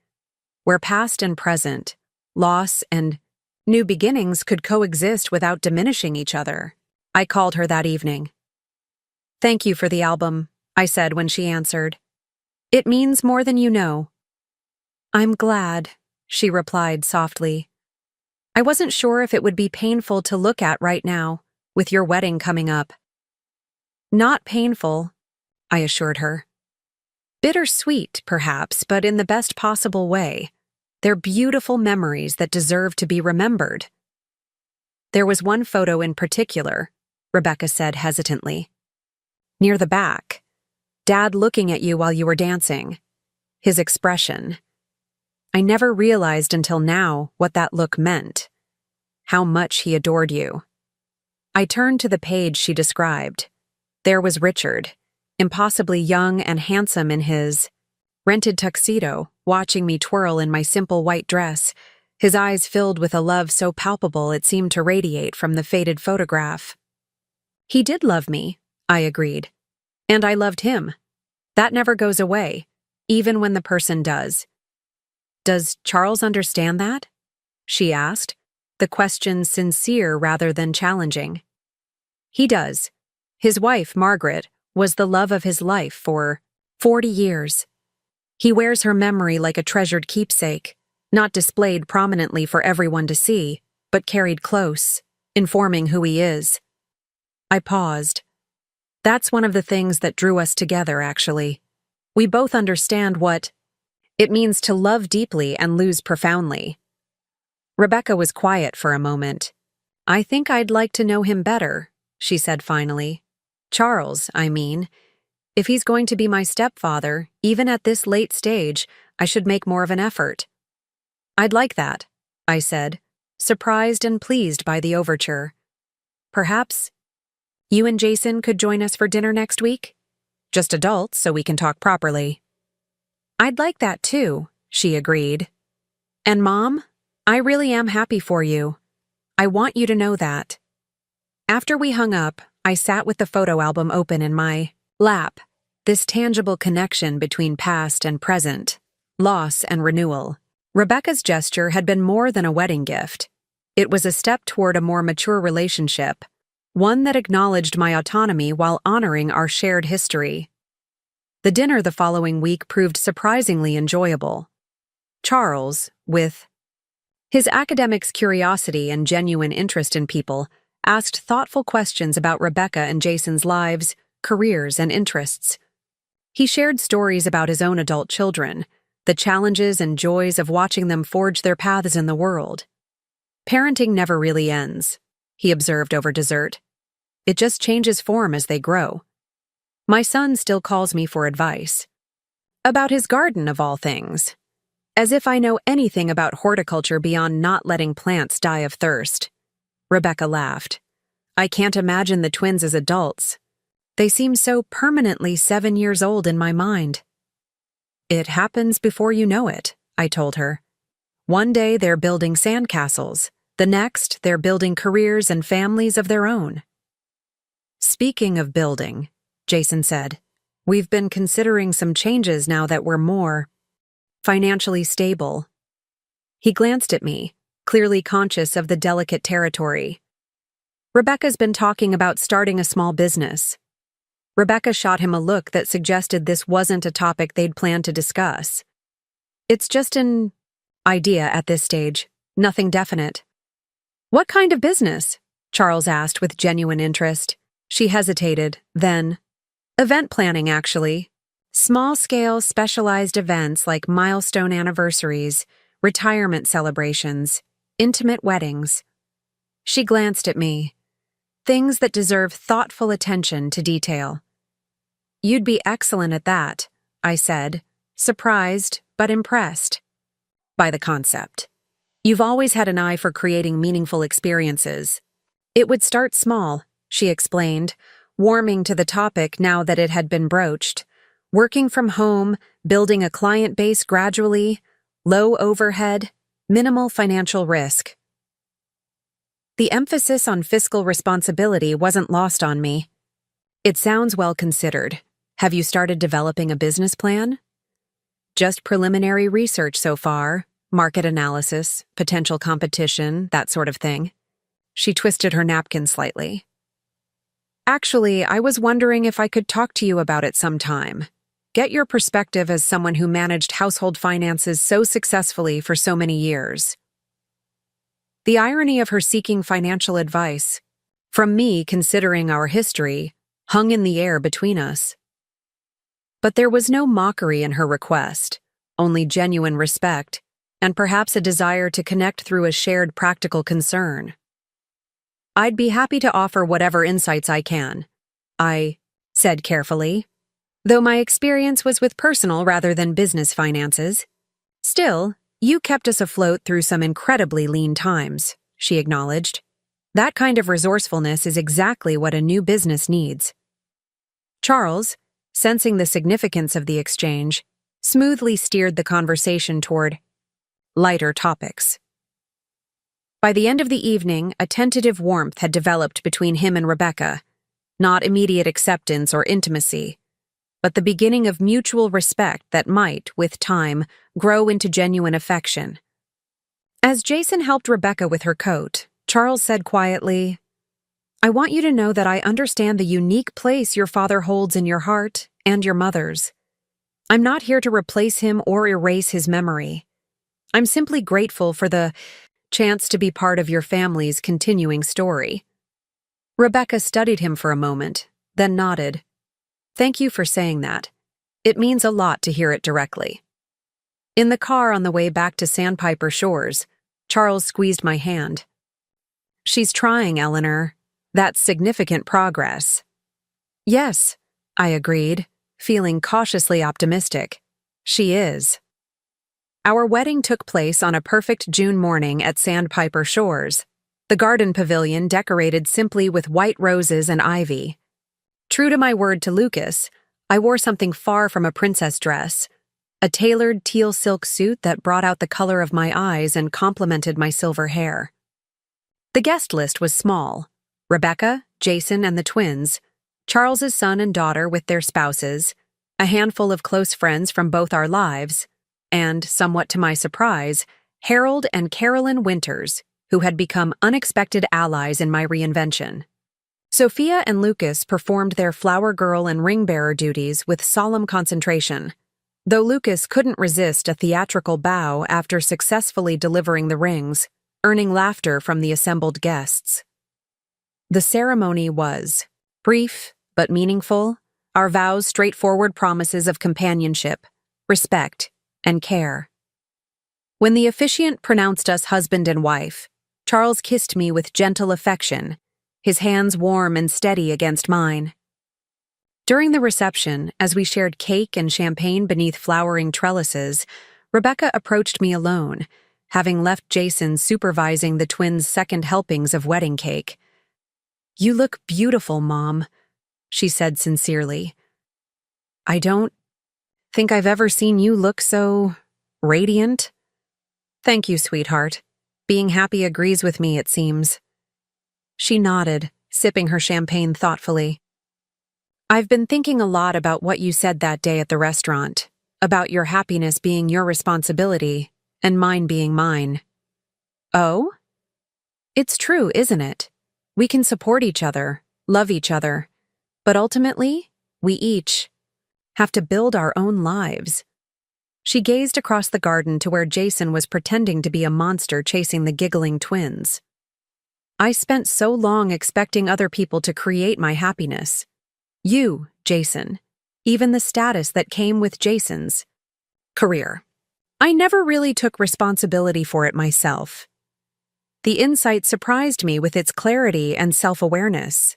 where past and present, loss and new beginnings could coexist without diminishing each other. I called her that evening. Thank you for the album, I said when she answered. It means more than you know. I'm glad, she replied softly. I wasn't sure if it would be painful to look at right now, with your wedding coming up. Not painful, I assured her. Bittersweet, perhaps, but in the best possible way. They're beautiful memories that deserve to be remembered. There was one photo in particular, Rebecca said hesitantly. Near the back, Dad looking at you while you were dancing. His expression. I never realized until now what that look meant. How much he adored you. I turned to the page she described. There was Richard, impossibly young and handsome in his rented tuxedo, watching me twirl in my simple white dress, his eyes filled with a love so palpable it seemed to radiate from the faded photograph. He did love me, I agreed. And I loved him. That never goes away, even when the person does. Does Charles understand that? She asked, the question sincere rather than challenging. He does. His wife, Margaret, was the love of his life for 40 years. He wears her memory like a treasured keepsake, not displayed prominently for everyone to see, but carried close, informing who he is. I paused. That's one of the things that drew us together, actually. We both understand what it means to love deeply and lose profoundly. Rebecca was quiet for a moment. I think I'd like to know him better, she said finally. Charles, I mean. If he's going to be my stepfather, even at this late stage, I should make more of an effort. I'd like that, I said, surprised and pleased by the overture. Perhaps you and Jason could join us for dinner next week? Just adults, so we can talk properly. I'd like that too, she agreed. And Mom, I really am happy for you. I want you to know that. After we hung up, I sat with the photo album open in my lap, this tangible connection between past and present, loss and renewal. Rebecca's gesture had been more than a wedding gift. It was a step toward a more mature relationship, one that acknowledged my autonomy while honoring our shared history. The dinner the following week proved surprisingly enjoyable. Charles, with his academic's curiosity and genuine interest in people, asked thoughtful questions about Rebecca and Jason's lives, careers, and interests. He shared stories about his own adult children, the challenges and joys of watching them forge their paths in the world. Parenting never really ends, he observed over dessert. It just changes form as they grow. My son still calls me for advice. About his garden, of all things. As if I know anything about horticulture beyond not letting plants die of thirst. Rebecca laughed. I can't imagine the twins as adults. They seem so permanently 7 years old in my mind. It happens before you know it, I told her. One day they're building sandcastles. The next, they're building careers and families of their own. Speaking of building, Jason said, we've been considering some changes now that we're more financially stable. He glanced at me, clearly conscious of the delicate territory. Rebecca's been talking about starting a small business. Rebecca shot him a look that suggested this wasn't a topic they'd planned to discuss. It's just an idea at this stage, nothing definite. What kind of business? Charles asked with genuine interest. She hesitated, then, event planning, actually. Small-scale, specialized events like milestone anniversaries, retirement celebrations, intimate weddings. She glanced at me. Things that deserve thoughtful attention to detail. You'd be excellent at that, I said, surprised but impressed by the concept. You've always had an eye for creating meaningful experiences. It would start small, she explained, warming to the topic now that it had been broached. Working from home, building a client base gradually, low overhead, minimal financial risk. The emphasis on fiscal responsibility wasn't lost on me. It sounds well considered. Have you started developing a business plan? Just preliminary research so far, market analysis, potential competition, that sort of thing. She twisted her napkin slightly. Actually, I was wondering if I could talk to you about it sometime. Get your perspective as someone who managed household finances so successfully for so many years. The irony of her seeking financial advice, from me considering our history, hung in the air between us. But there was no mockery in her request, only genuine respect, and perhaps a desire to connect through a shared practical concern. I'd be happy to offer whatever insights I can, I said carefully, though my experience was with personal rather than business finances. Still, you kept us afloat through some incredibly lean times, she acknowledged. That kind of resourcefulness is exactly what a new business needs. Charles, sensing the significance of the exchange, smoothly steered the conversation toward lighter topics. By the end of the evening, a tentative warmth had developed between him and Rebecca, not immediate acceptance or intimacy, but the beginning of mutual respect that might, with time, grow into genuine affection. As Jason helped Rebecca with her coat, Charles said quietly, I want you to know that I understand the unique place your father holds in your heart and your mother's. I'm not here to replace him or erase his memory. I'm simply grateful for the chance to be part of your family's continuing story. Rebecca studied him for a moment, then nodded. Thank you for saying that. It means a lot to hear it directly. In the car on the way back to Sandpiper Shores, Charles squeezed my hand. She's trying, Eleanor. That's significant progress. Yes, I agreed, feeling cautiously optimistic. She is. Our wedding took place on a perfect June morning at Sandpiper Shores, the garden pavilion decorated simply with white roses and ivy. True to my word to Lucas, I wore something far from a princess dress. a tailored teal silk suit that brought out the color of my eyes and complemented my silver hair. The guest list was small: Rebecca, Jason, and the twins, Charles's son and daughter with their spouses, a handful of close friends from both our lives, and, somewhat to my surprise, Harold and Carolyn Winters, who had become unexpected allies in my reinvention. Sophia and Lucas performed their flower girl and ring bearer duties with solemn concentration, though Lucas couldn't resist a theatrical bow after successfully delivering the rings, earning laughter from the assembled guests. The ceremony was brief but meaningful, our vows straightforward promises of companionship, respect, and care. When the officiant pronounced us husband and wife, Charles kissed me with gentle affection, his hands warm and steady against mine. During the reception, as we shared cake and champagne beneath flowering trellises, Rebecca approached me alone, having left Jason supervising the twins' second helpings of wedding cake. "You look beautiful, Mom," she said sincerely. "I don't think I've ever seen you look so radiant." "Thank you, sweetheart. Being happy agrees with me, it seems." She nodded, sipping her champagne thoughtfully. "I've been thinking a lot about what you said that day at the restaurant, about your happiness being your responsibility and mine being mine." "Oh? It's true, isn't it? We can support each other, love each other, but ultimately, we each have to build our own lives." She gazed across the garden to where Jason was pretending to be a monster chasing the giggling twins. "I spent so long expecting other people to create my happiness. You, Jason, even the status that came with Jason's career. I never really took responsibility for it myself." The insight surprised me with its clarity and self-awareness.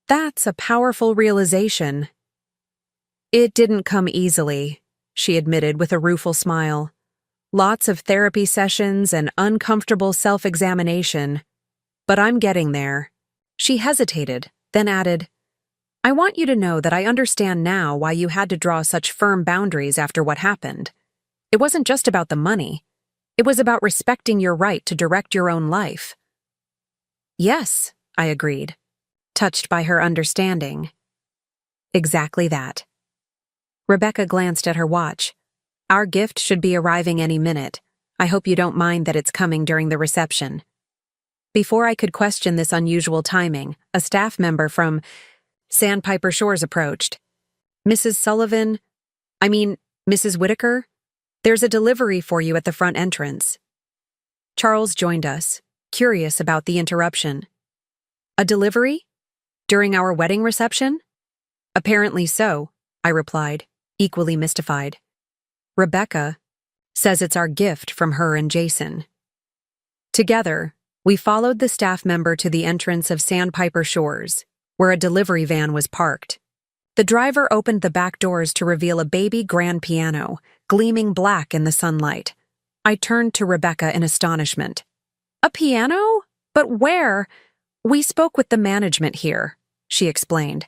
That's a powerful realization. "It didn't come easily," she admitted with a rueful smile. "Lots of therapy sessions and uncomfortable self-examination. But I'm getting there." She hesitated, then added, "I want you to know that I understand now why you had to draw such firm boundaries after what happened. It wasn't just about the money. It was about respecting your right to direct your own life." "Yes," I agreed, touched by her understanding. "Exactly that." Rebecca glanced at her watch. "Our gift should be arriving any minute. I hope you don't mind that it's coming during the reception." Before I could question this unusual timing, a staff member from Sandpiper Shores approached. "Mrs. Mrs. Whitaker? There's a delivery for you at the front entrance." Charles joined us, curious about the interruption. "A delivery? During our wedding reception?" "Apparently so," I replied, equally mystified. "Rebecca says it's our gift from her and Jason." Together, we followed the staff member to the entrance of Sandpiper Shores, where a delivery van was parked. The driver opened the back doors to reveal a baby grand piano, gleaming black in the sunlight. I turned to Rebecca in astonishment. "A piano? But where?" "We spoke with the management here," she explained.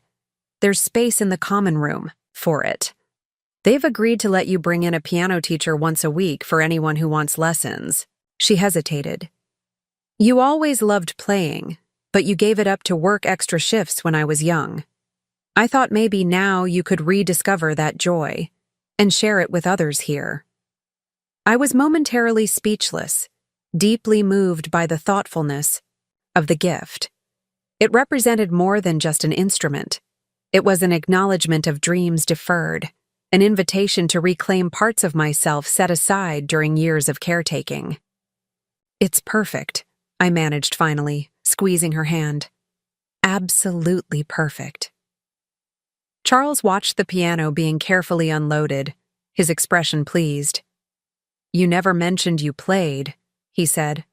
"There's space in the common room for it. They've agreed to let you bring in a piano teacher once a week for anyone who wants lessons." She hesitated. "You always loved playing, but you gave it up to work extra shifts when I was young. I thought maybe now you could rediscover that joy and share it with others here." I was momentarily speechless, deeply moved by the thoughtfulness of the gift. It represented more than just an instrument. It was an acknowledgement of dreams deferred, an invitation to reclaim parts of myself set aside during years of caretaking. "It's perfect," I managed finally, squeezing her hand. "Absolutely perfect." Charles watched the piano being carefully unloaded, his expression pleased. "You never mentioned you played," he said.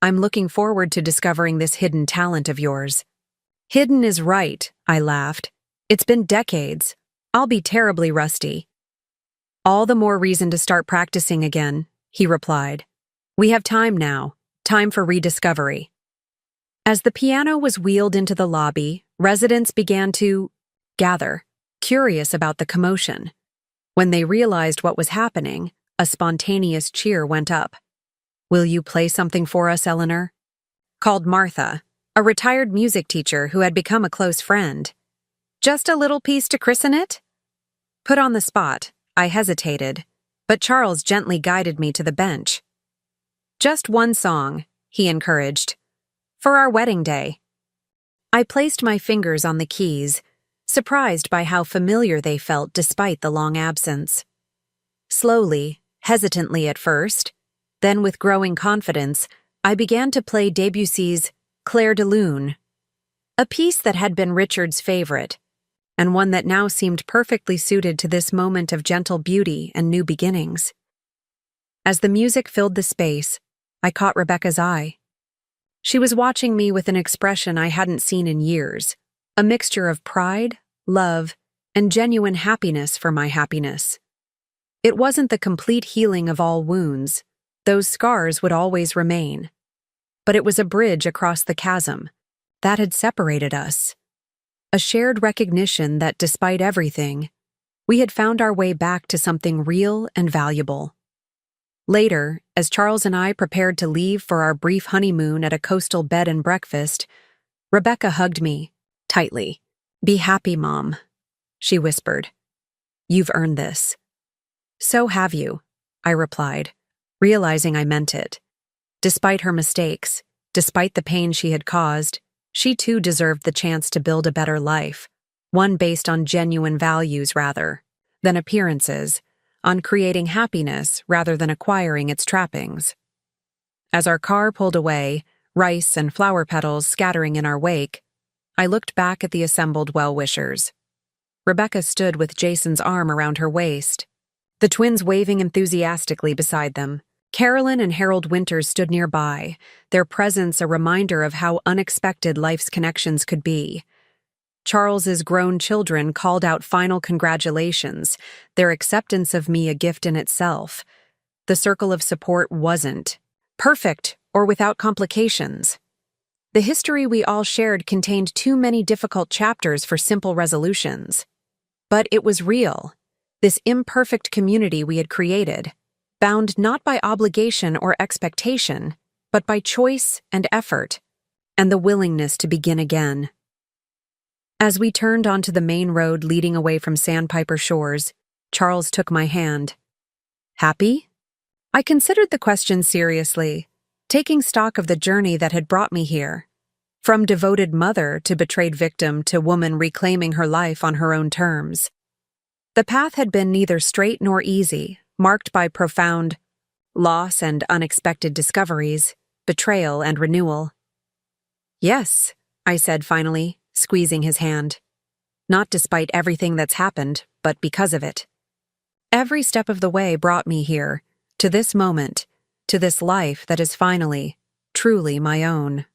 "I'm looking forward to discovering this hidden talent of yours." "Hidden is right," I laughed. "It's been decades. I'll be terribly rusty." "All the more reason to start practicing again," he replied. "We have time now, time for rediscovery." As the piano was wheeled into the lobby, residents began to gather, curious about the commotion. When they realized what was happening, a spontaneous cheer went up. "Will you play something for us, Eleanor?" called Martha, a retired music teacher who had become a close friend. "Just a little piece to christen it?" Put on the spot, I hesitated, but Charles gently guided me to the bench. "Just one song," he encouraged, "for our wedding day." I placed my fingers on the keys, surprised by how familiar they felt despite the long absence. Slowly, hesitantly at first, then with growing confidence, I began to play Debussy's Clair de Lune, a piece that had been Richard's favorite, and one that now seemed perfectly suited to this moment of gentle beauty and new beginnings. As the music filled the space, I caught Rebecca's eye. She was watching me with an expression I hadn't seen in years, a mixture of pride, love, and genuine happiness for my happiness. It wasn't the complete healing of all wounds; those scars would always remain. But it was a bridge across the chasm that had separated us. A shared recognition that, despite everything, we had found our way back to something real and valuable. Later, as Charles and I prepared to leave for our brief honeymoon at a coastal bed and breakfast, Rebecca hugged me tightly. "Be happy, Mom," she whispered. "You've earned this." "So have you," I replied, realizing I meant it. Despite her mistakes, despite the pain she had caused, she too deserved the chance to build a better life, one based on genuine values rather than appearances, on creating happiness rather than acquiring its trappings. As our car pulled away, rice and flower petals scattering in our wake, I looked back at the assembled well-wishers. Rebecca stood with Jason's arm around her waist, the twins waving enthusiastically beside them. Carolyn and Harold Winters stood nearby, their presence a reminder of how unexpected life's connections could be. Charles's grown children called out final congratulations, their acceptance of me a gift in itself. The circle of support wasn't perfect or without complications. The history we all shared contained too many difficult chapters for simple resolutions. But it was real, this imperfect community we had created, bound not by obligation or expectation, but by choice and effort, and the willingness to begin again. As we turned onto the main road leading away from Sandpiper Shores, Charles took my hand. "Happy?" I considered the question seriously, taking stock of the journey that had brought me here. From devoted mother to betrayed victim to woman reclaiming her life on her own terms. The path had been neither straight nor easy, marked by profound loss and unexpected discoveries, betrayal and renewal. "Yes," I said finally, squeezing his hand. "Not despite everything that's happened, but because of it. Every step of the way brought me here, to this moment, to this life that is finally, truly my own."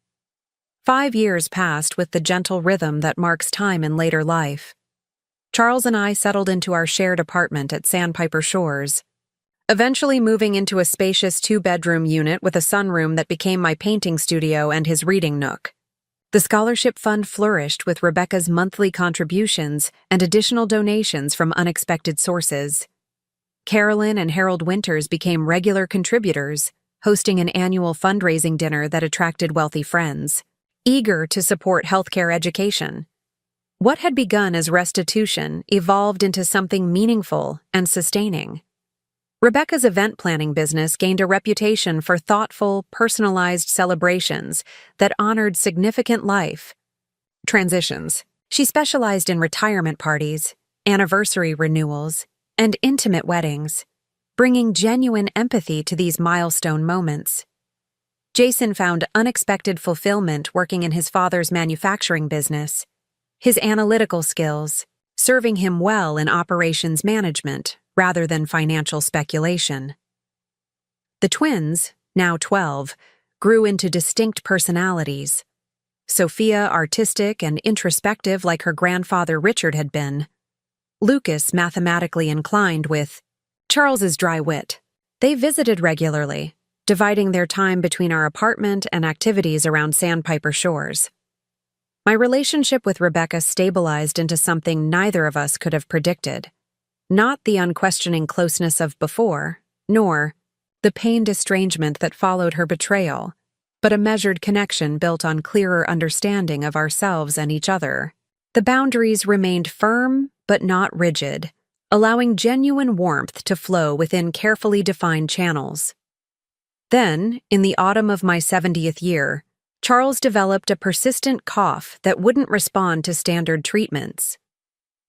5 years passed with the gentle rhythm that marks time in later life. Charles and I settled into our shared apartment at Sandpiper Shores, eventually moving into a spacious 2-bedroom unit with a sunroom that became my painting studio and his reading nook. The scholarship fund flourished with Rebecca's monthly contributions and additional donations from unexpected sources. Carolyn and Harold Winters became regular contributors, hosting an annual fundraising dinner that attracted wealthy friends, eager to support healthcare education. What had begun as restitution evolved into something meaningful and sustaining. Rebecca's event planning business gained a reputation for thoughtful, personalized celebrations that honored significant life transitions. She specialized in retirement parties, anniversary renewals, and intimate weddings, bringing genuine empathy to these milestone moments. Jason found unexpected fulfillment working in his father's manufacturing business, his analytical skills serving him well in operations management rather than financial speculation. The twins, now 12, grew into distinct personalities. Sophia artistic and introspective like her grandfather Richard had been. Lucas mathematically inclined with Charles's dry wit. They visited regularly, dividing their time between our apartment and activities around Sandpiper Shores. My relationship with Rebecca stabilized into something neither of us could have predicted. Not the unquestioning closeness of before, nor the pained estrangement that followed her betrayal, but a measured connection built on clearer understanding of ourselves and each other. The boundaries remained firm but not rigid, allowing genuine warmth to flow within carefully defined channels. Then, in the autumn of my 70th year, Charles developed a persistent cough that wouldn't respond to standard treatments.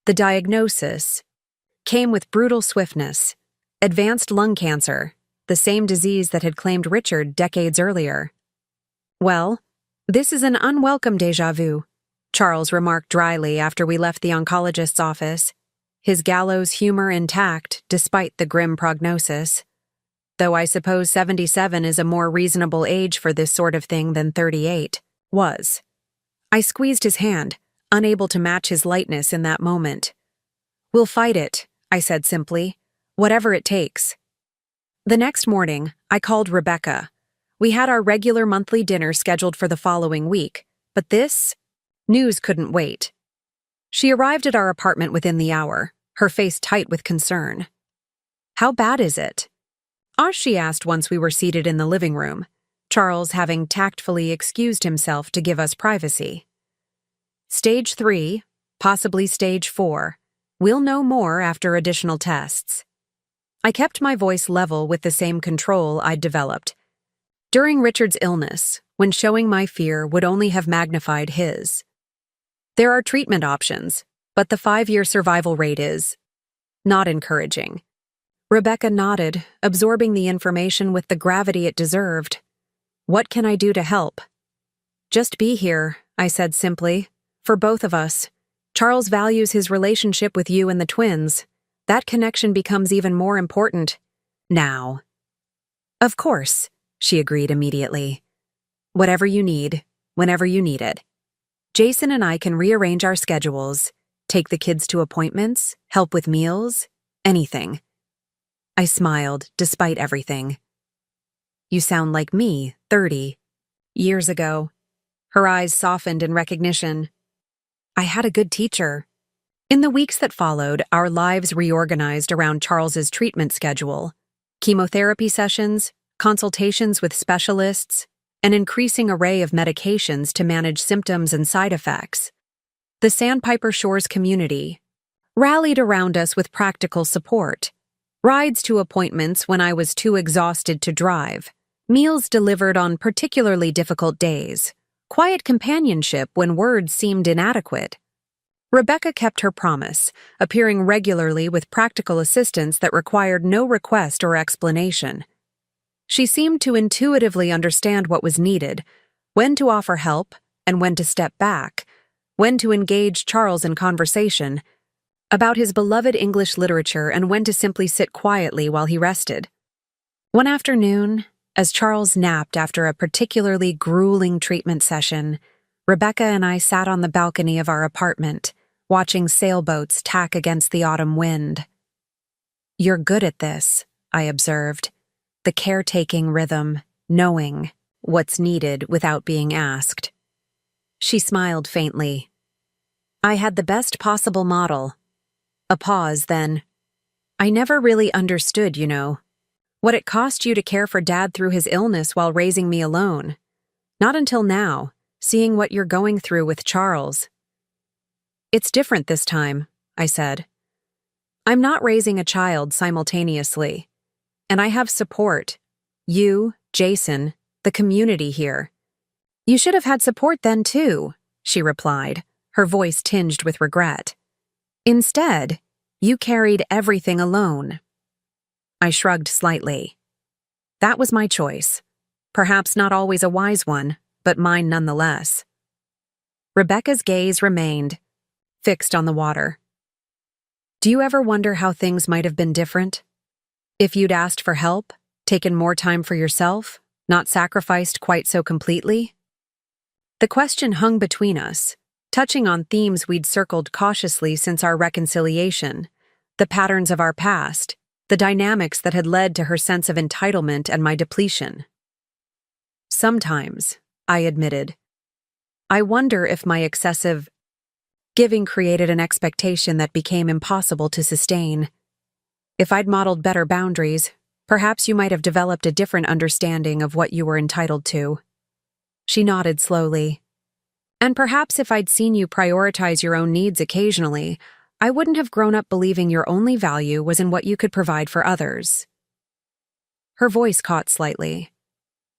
The diagnosis came with brutal swiftness: advanced lung cancer, the same disease that had claimed Richard decades earlier. "Well, this is an unwelcome déjà vu," Charles remarked dryly after we left the oncologist's office, his gallows humor intact despite the grim prognosis. Though I suppose 77 is a more reasonable age for this sort of thing than 38 was. I squeezed his hand, unable to match his lightness in that moment. "We'll fight it," I said simply, "whatever it takes." The next morning, I called Rebecca. We had our regular monthly dinner scheduled for the following week, but this news couldn't wait. She arrived at our apartment within the hour, her face tight with concern. "How bad is it?" She asked once we were seated in the living room, Charles having tactfully excused himself to give us privacy. "Stage 3, possibly stage 4. We'll know more after additional tests." I kept my voice level with the same control I'd developed during Richard's illness, when showing my fear would only have magnified his. "There are treatment options, but the 5-year survival rate is not encouraging." Rebecca nodded, absorbing the information with the gravity it deserved. "What can I do to help?" "Just be here," I said simply. "For both of us. Charles values his relationship with you and the twins. That connection becomes even more important now." "Of course," she agreed immediately. "Whatever you need, whenever you need it. Jason and I can rearrange our schedules, take the kids to appointments, help with meals, anything." I smiled, despite everything. "You sound like me, 30 years ago." Her eyes softened in recognition. "I had a good teacher." In the weeks that followed, our lives reorganized around Charles's treatment schedule: chemotherapy sessions, consultations with specialists, an increasing array of medications to manage symptoms and side effects. The Sandpiper Shores community rallied around us with practical support: rides to appointments when I was too exhausted to drive, meals delivered on particularly difficult days, quiet companionship when words seemed inadequate. Rebecca kept her promise, appearing regularly with practical assistance that required no request or explanation. She seemed to intuitively understand what was needed, when to offer help and when to step back, when to engage Charles in conversation about his beloved English literature and when to simply sit quietly while he rested. One afternoon, as Charles napped after a particularly grueling treatment session, Rebecca and I sat on the balcony of our apartment, watching sailboats tack against the autumn wind. "You're good at this," I observed, the caretaking rhythm, knowing what's needed without being asked. She smiled faintly. "I had the best possible model." A pause, then. "I never really understood, what it cost you to care for Dad through his illness while raising me alone. Not until now, seeing what you're going through with Charles." "It's different this time," I said. "I'm not raising a child simultaneously. And I have support. You, Jason, the community here." "You should have had support then, too," she replied, her voice tinged with regret. "Instead, you carried everything alone." I shrugged slightly. That was my choice. Perhaps not always a wise one, but mine nonetheless. Rebecca's gaze remained, fixed on the water. "Do you ever wonder how things might have been different? If you'd asked for help, taken more time for yourself, not sacrificed quite so completely?" The question hung between us, touching on themes we'd circled cautiously since our reconciliation: the patterns of our past, the dynamics that had led to her sense of entitlement and my depletion. "Sometimes," I admitted, "I wonder if my excessive giving created an expectation that became impossible to sustain." If I'd modeled better boundaries, perhaps you might have developed a different understanding of what you were entitled to. She nodded slowly. And perhaps if I'd seen you prioritize your own needs occasionally, I wouldn't have grown up believing your only value was in what you could provide for others. Her voice caught slightly.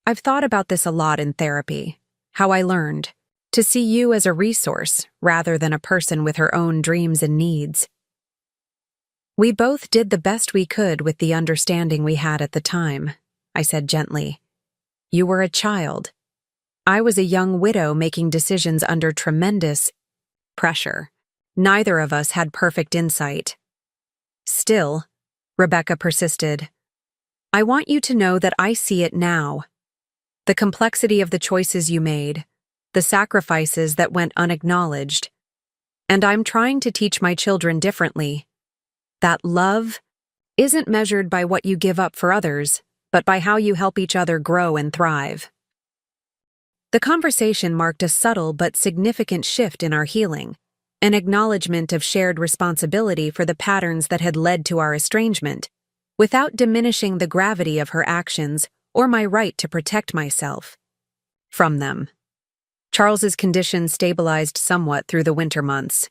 I've thought about this a lot in therapy, how I learned to see you as a resource rather than a person with her own dreams and needs. We both did the best we could with the understanding we had at the time, I said gently. You were a child. I was a young widow making decisions under tremendous pressure. Neither of us had perfect insight. Still, Rebecca persisted, I want you to know that I see it now. The complexity of the choices you made, the sacrifices that went unacknowledged. And I'm trying to teach my children differently. That love isn't measured by what you give up for others, but by how you help each other grow and thrive. The conversation marked a subtle but significant shift in our healing, an acknowledgement of shared responsibility for the patterns that had led to our estrangement, without diminishing the gravity of her actions or my right to protect myself from them. Charles's condition stabilized somewhat through the winter months.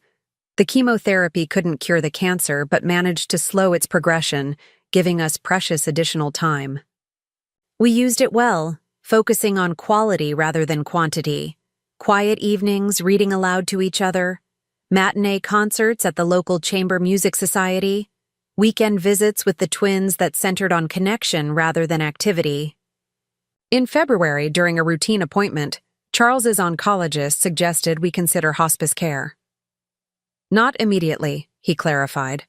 The chemotherapy couldn't cure the cancer but managed to slow its progression, giving us precious additional time. We used it well, focusing on quality rather than quantity. Quiet evenings reading aloud to each other, matinee concerts at the local chamber music society, weekend visits with the twins that centered on connection rather than activity. In February, during a routine appointment, Charles's oncologist suggested we consider hospice care. Not immediately, he clarified.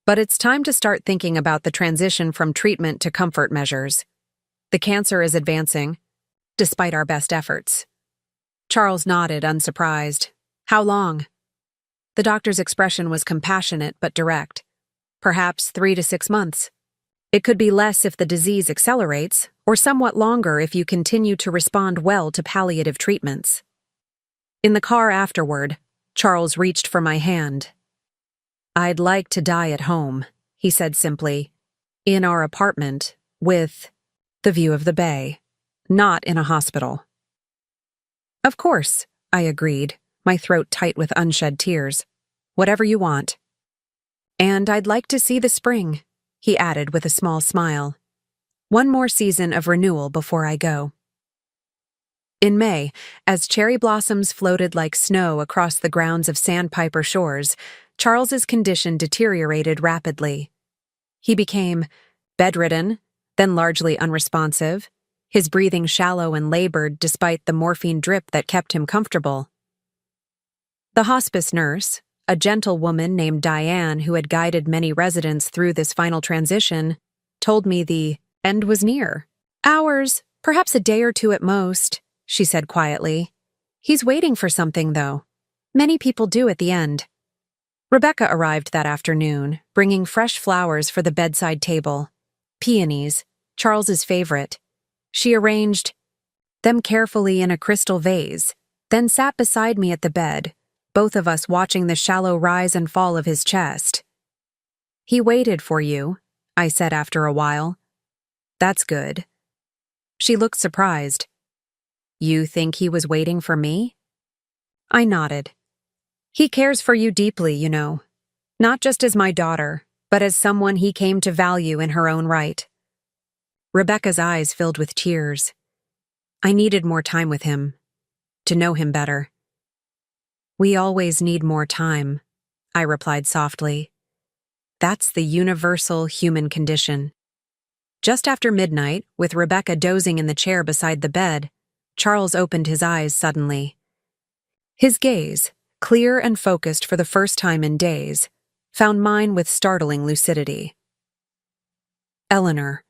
But it's time to start thinking about the transition from treatment to comfort measures. The cancer is advancing, despite our best efforts. Charles nodded, unsurprised. How long? The doctor's expression was compassionate but direct. Perhaps 3 to 6 months. It could be less if the disease accelerates, or somewhat longer if you continue to respond well to palliative treatments. In the car afterward, Charles reached for my hand. I'd like to die at home, he said simply. In our apartment, with the view of the bay, not in a hospital. Of course, I agreed, my throat tight with unshed tears. Whatever you want. And I'd like to see the spring, he added with a small smile. One more season of renewal before I go. In May, as cherry blossoms floated like snow across the grounds of Sandpiper Shores, Charles's condition deteriorated rapidly. He became bedridden, then largely unresponsive, his breathing shallow and labored despite the morphine drip that kept him comfortable. The hospice nurse, a gentle woman named Diane who had guided many residents through this final transition, told me the end was near. Hours, perhaps a day or two at most, she said quietly. He's waiting for something, though. Many people do at the end. Rebecca arrived that afternoon, bringing fresh flowers for the bedside table. Peonies, Charles's favorite. She arranged them carefully in a crystal vase, then sat beside me at the bed, both of us watching the shallow rise and fall of his chest. He waited for you, I said after a while. That's good. She looked surprised. You think he was waiting for me? I nodded. He cares for you deeply, you know. Not just as my daughter, but as someone he came to value in her own right. Rebecca's eyes filled with tears. I needed more time with him, to know him better. We always need more time, I replied softly. That's the universal human condition. Just after midnight, with Rebecca dozing in the chair beside the bed, Charles opened his eyes suddenly. His gaze, clear and focused for the first time in days, found mine with startling lucidity. Eleanor,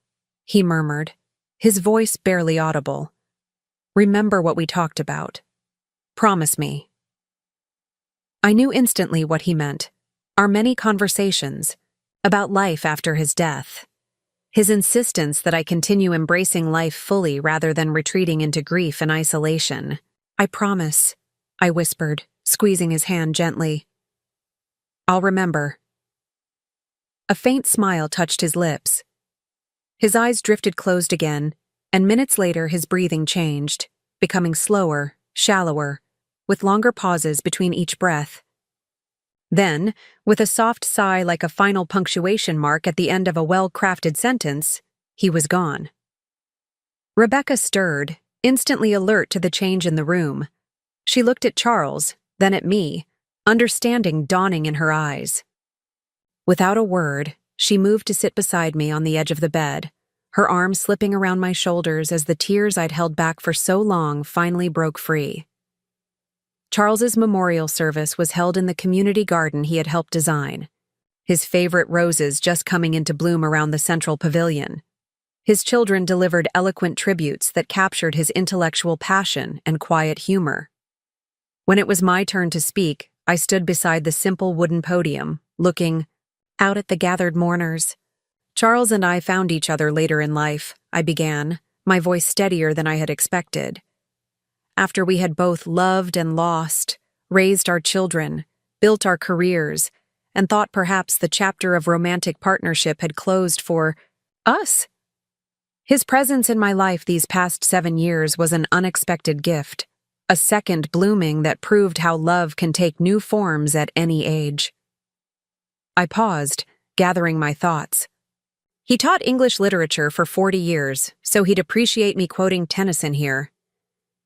he murmured, his voice barely audible. Remember what we talked about. Promise me. I knew instantly what he meant. Our many conversations about life after his death. His insistence that I continue embracing life fully rather than retreating into grief and isolation. I promise, I whispered, squeezing his hand gently. I'll remember. A faint smile touched his lips. His eyes drifted closed again, and minutes later his breathing changed, becoming slower, shallower, with longer pauses between each breath. Then, with a soft sigh like a final punctuation mark at the end of a well-crafted sentence, he was gone. Rebecca stirred, instantly alert to the change in the room. She looked at Charles, then at me, understanding dawning in her eyes. Without a word, she moved to sit beside me on the edge of the bed, her arms slipping around my shoulders as the tears I'd held back for so long finally broke free. Charles's memorial service was held in the community garden he had helped design, his favorite roses just coming into bloom around the central pavilion. His children delivered eloquent tributes that captured his intellectual passion and quiet humor. When it was my turn to speak, I stood beside the simple wooden podium, looking out at the gathered mourners. Charles and I found each other later in life, I began, my voice steadier than I had expected. After we had both loved and lost, raised our children, built our careers, and thought perhaps the chapter of romantic partnership had closed for us. His presence in my life these past 7 years was an unexpected gift, a second blooming that proved how love can take new forms at any age. I paused, gathering my thoughts. He taught English literature for 40 years, so he'd appreciate me quoting Tennyson here.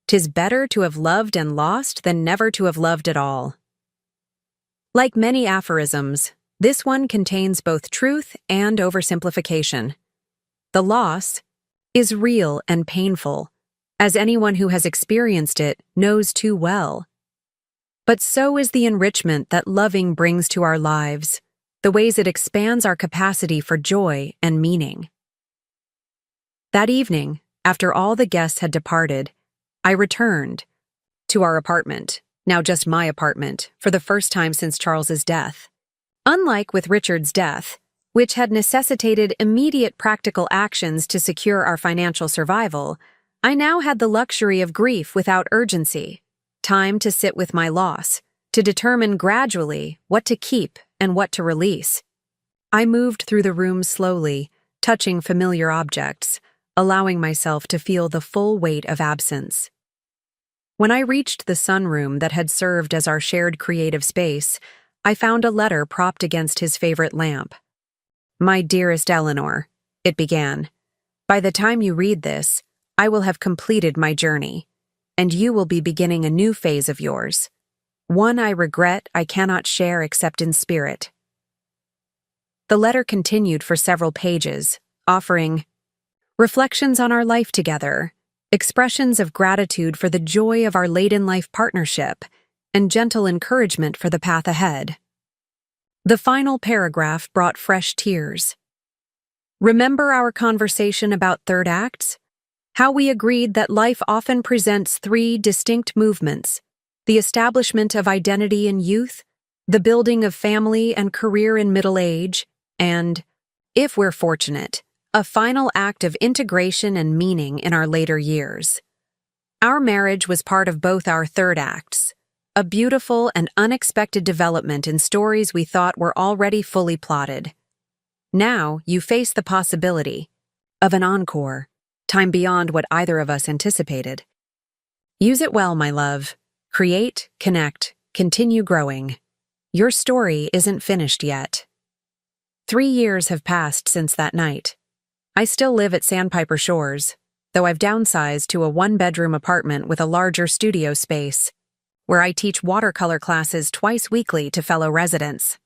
"'Tis better to have loved and lost than never to have loved at all." Like many aphorisms, this one contains both truth and oversimplification. The loss is real and painful, as anyone who has experienced it knows too well. But so is the enrichment that loving brings to our lives, the ways it expands our capacity for joy and meaning. That evening, after all the guests had departed, I returned to our apartment, now just my apartment, for the first time since Charles's death. Unlike with Richard's death, which had necessitated immediate practical actions to secure our financial survival, I now had the luxury of grief without urgency, time to sit with my loss, to determine gradually what to keep and what to release. I moved through the room slowly, touching familiar objects, allowing myself to feel the full weight of absence. When I reached the sunroom that had served as our shared creative space, I found a letter propped against his favorite lamp. "My dearest Eleanor," it began, "by the time you read this, I will have completed my journey, and you will be beginning a new phase of yours, one I regret I cannot share except in spirit." The letter continued for several pages, offering reflections on our life together, expressions of gratitude for the joy of our late-in-life partnership, and gentle encouragement for the path ahead. The final paragraph brought fresh tears. "Remember our conversation about third acts? How we agreed that life often presents 3 distinct movements: the establishment of identity in youth, the building of family and career in middle age, and, if we're fortunate, a final act of integration and meaning in our later years. Our marriage was part of both our third acts, a beautiful and unexpected development in stories we thought were already fully plotted. Now you face the possibility of an encore, time beyond what either of us anticipated. Use it well, my love. Create, connect, continue growing. Your story isn't finished yet." 3 years have passed since that night. I still live at Sandpiper Shores, though I've downsized to a 1-bedroom apartment with a larger studio space, where I teach watercolor classes twice weekly to fellow residents.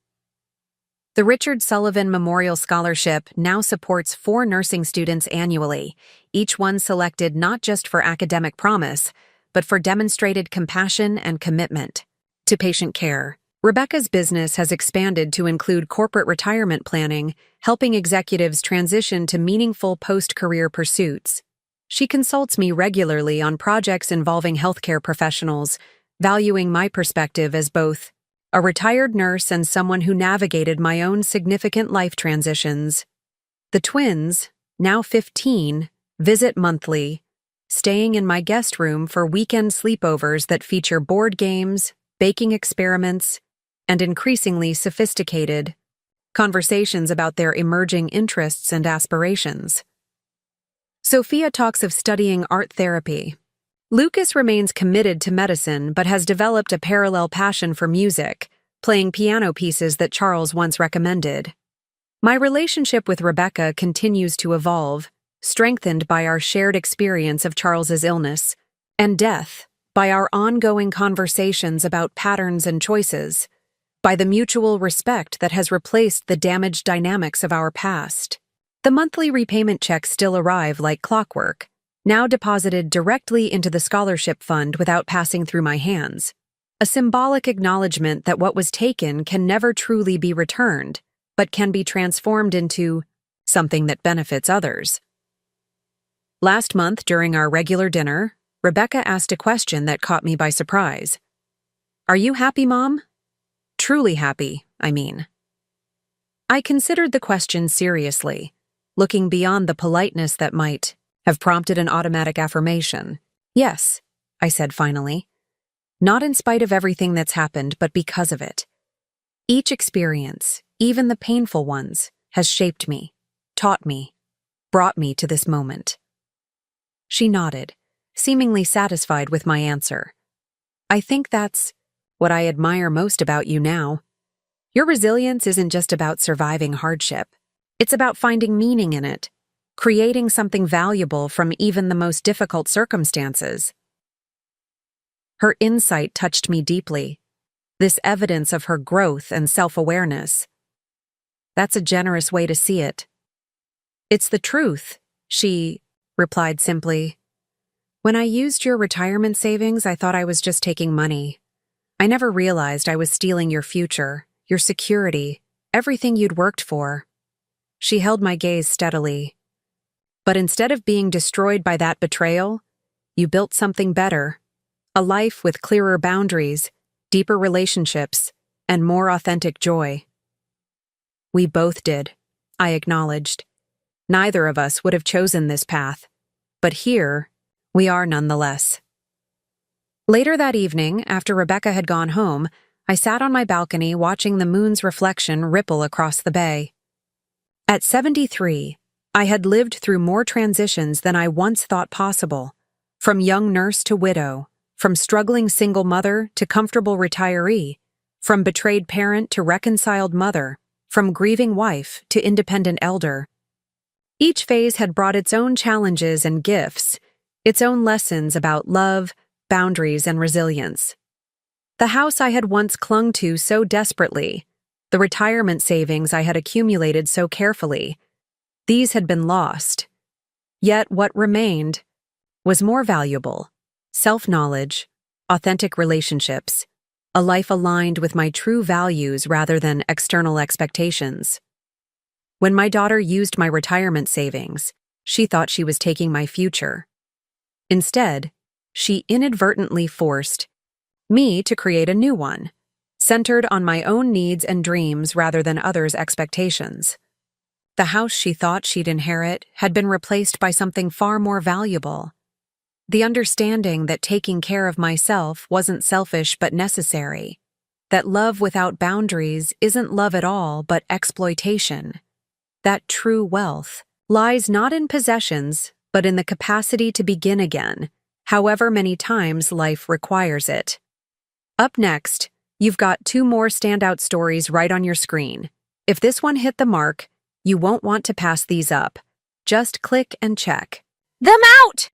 The Richard Sullivan Memorial Scholarship now supports 4 nursing students annually, each one selected not just for academic promise, but for demonstrated compassion and commitment to patient care. Rebecca's business has expanded to include corporate retirement planning, helping executives transition to meaningful post-career pursuits. She consults me regularly on projects involving healthcare professionals, valuing my perspective as both a retired nurse and someone who navigated my own significant life transitions. The twins, now 15, visit monthly, staying in my guest room for weekend sleepovers that feature board games, baking experiments, and increasingly sophisticated conversations about their emerging interests and aspirations. Sophia talks of studying art therapy. Lucas remains committed to medicine but has developed a parallel passion for music, playing piano pieces that Charles once recommended. My relationship with Rebecca continues to evolve, strengthened by our shared experience of Charles's illness and death, by our ongoing conversations about patterns and choices, by the mutual respect that has replaced the damaged dynamics of our past. The monthly repayment checks still arrive like clockwork, now deposited directly into the scholarship fund without passing through my hands, a symbolic acknowledgement that what was taken can never truly be returned, but can be transformed into something that benefits others. Last month, during our regular dinner, Rebecca asked a question that caught me by surprise. "Are you happy, Mom?" Truly happy, I mean. I considered the question seriously, looking beyond the politeness that might have prompted an automatic affirmation. "Yes," I said finally. "Not in spite of everything that's happened, but because of it. Each experience, even the painful ones, has shaped me, taught me, brought me to this moment." She nodded, seemingly satisfied with my answer. "I think that's what I admire most about you now. Your resilience isn't just about surviving hardship. It's about finding meaning in it, creating something valuable from even the most difficult circumstances." Her insight touched me deeply, this evidence of her growth and self-awareness. "That's a generous way to see it." "It's the truth," she replied simply. "When I used your retirement savings, I thought I was just taking money. I never realized I was stealing your future, your security, everything you'd worked for." She held my gaze steadily. "But instead of being destroyed by that betrayal, you built something better, a life with clearer boundaries, deeper relationships, and more authentic joy." "We both did," I acknowledged. "Neither of us would have chosen this path, but here we are nonetheless." Later that evening, after Rebecca had gone home, I sat on my balcony watching the moon's reflection ripple across the bay. At 73, I had lived through more transitions than I once thought possible, from young nurse to widow, from struggling single mother to comfortable retiree, from betrayed parent to reconciled mother, from grieving wife to independent elder. Each phase had brought its own challenges and gifts, its own lessons about love, boundaries, and resilience. The house I had once clung to so desperately, the retirement savings I had accumulated so carefully, these had been lost. Yet what remained was more valuable: self-knowledge, authentic relationships, a life aligned with my true values rather than external expectations. When my daughter used my retirement savings, she thought she was taking my future. Instead, she inadvertently forced me to create a new one, centered on my own needs and dreams rather than others' expectations. The house she thought she'd inherit had been replaced by something far more valuable. The understanding that taking care of myself wasn't selfish but necessary, that love without boundaries isn't love at all but exploitation, that true wealth lies not in possessions but in the capacity to begin again, however many times life requires it. Up next, you've got 2 more standout stories right on your screen. If this one hit the mark, you won't want to pass these up. Just click and check them out!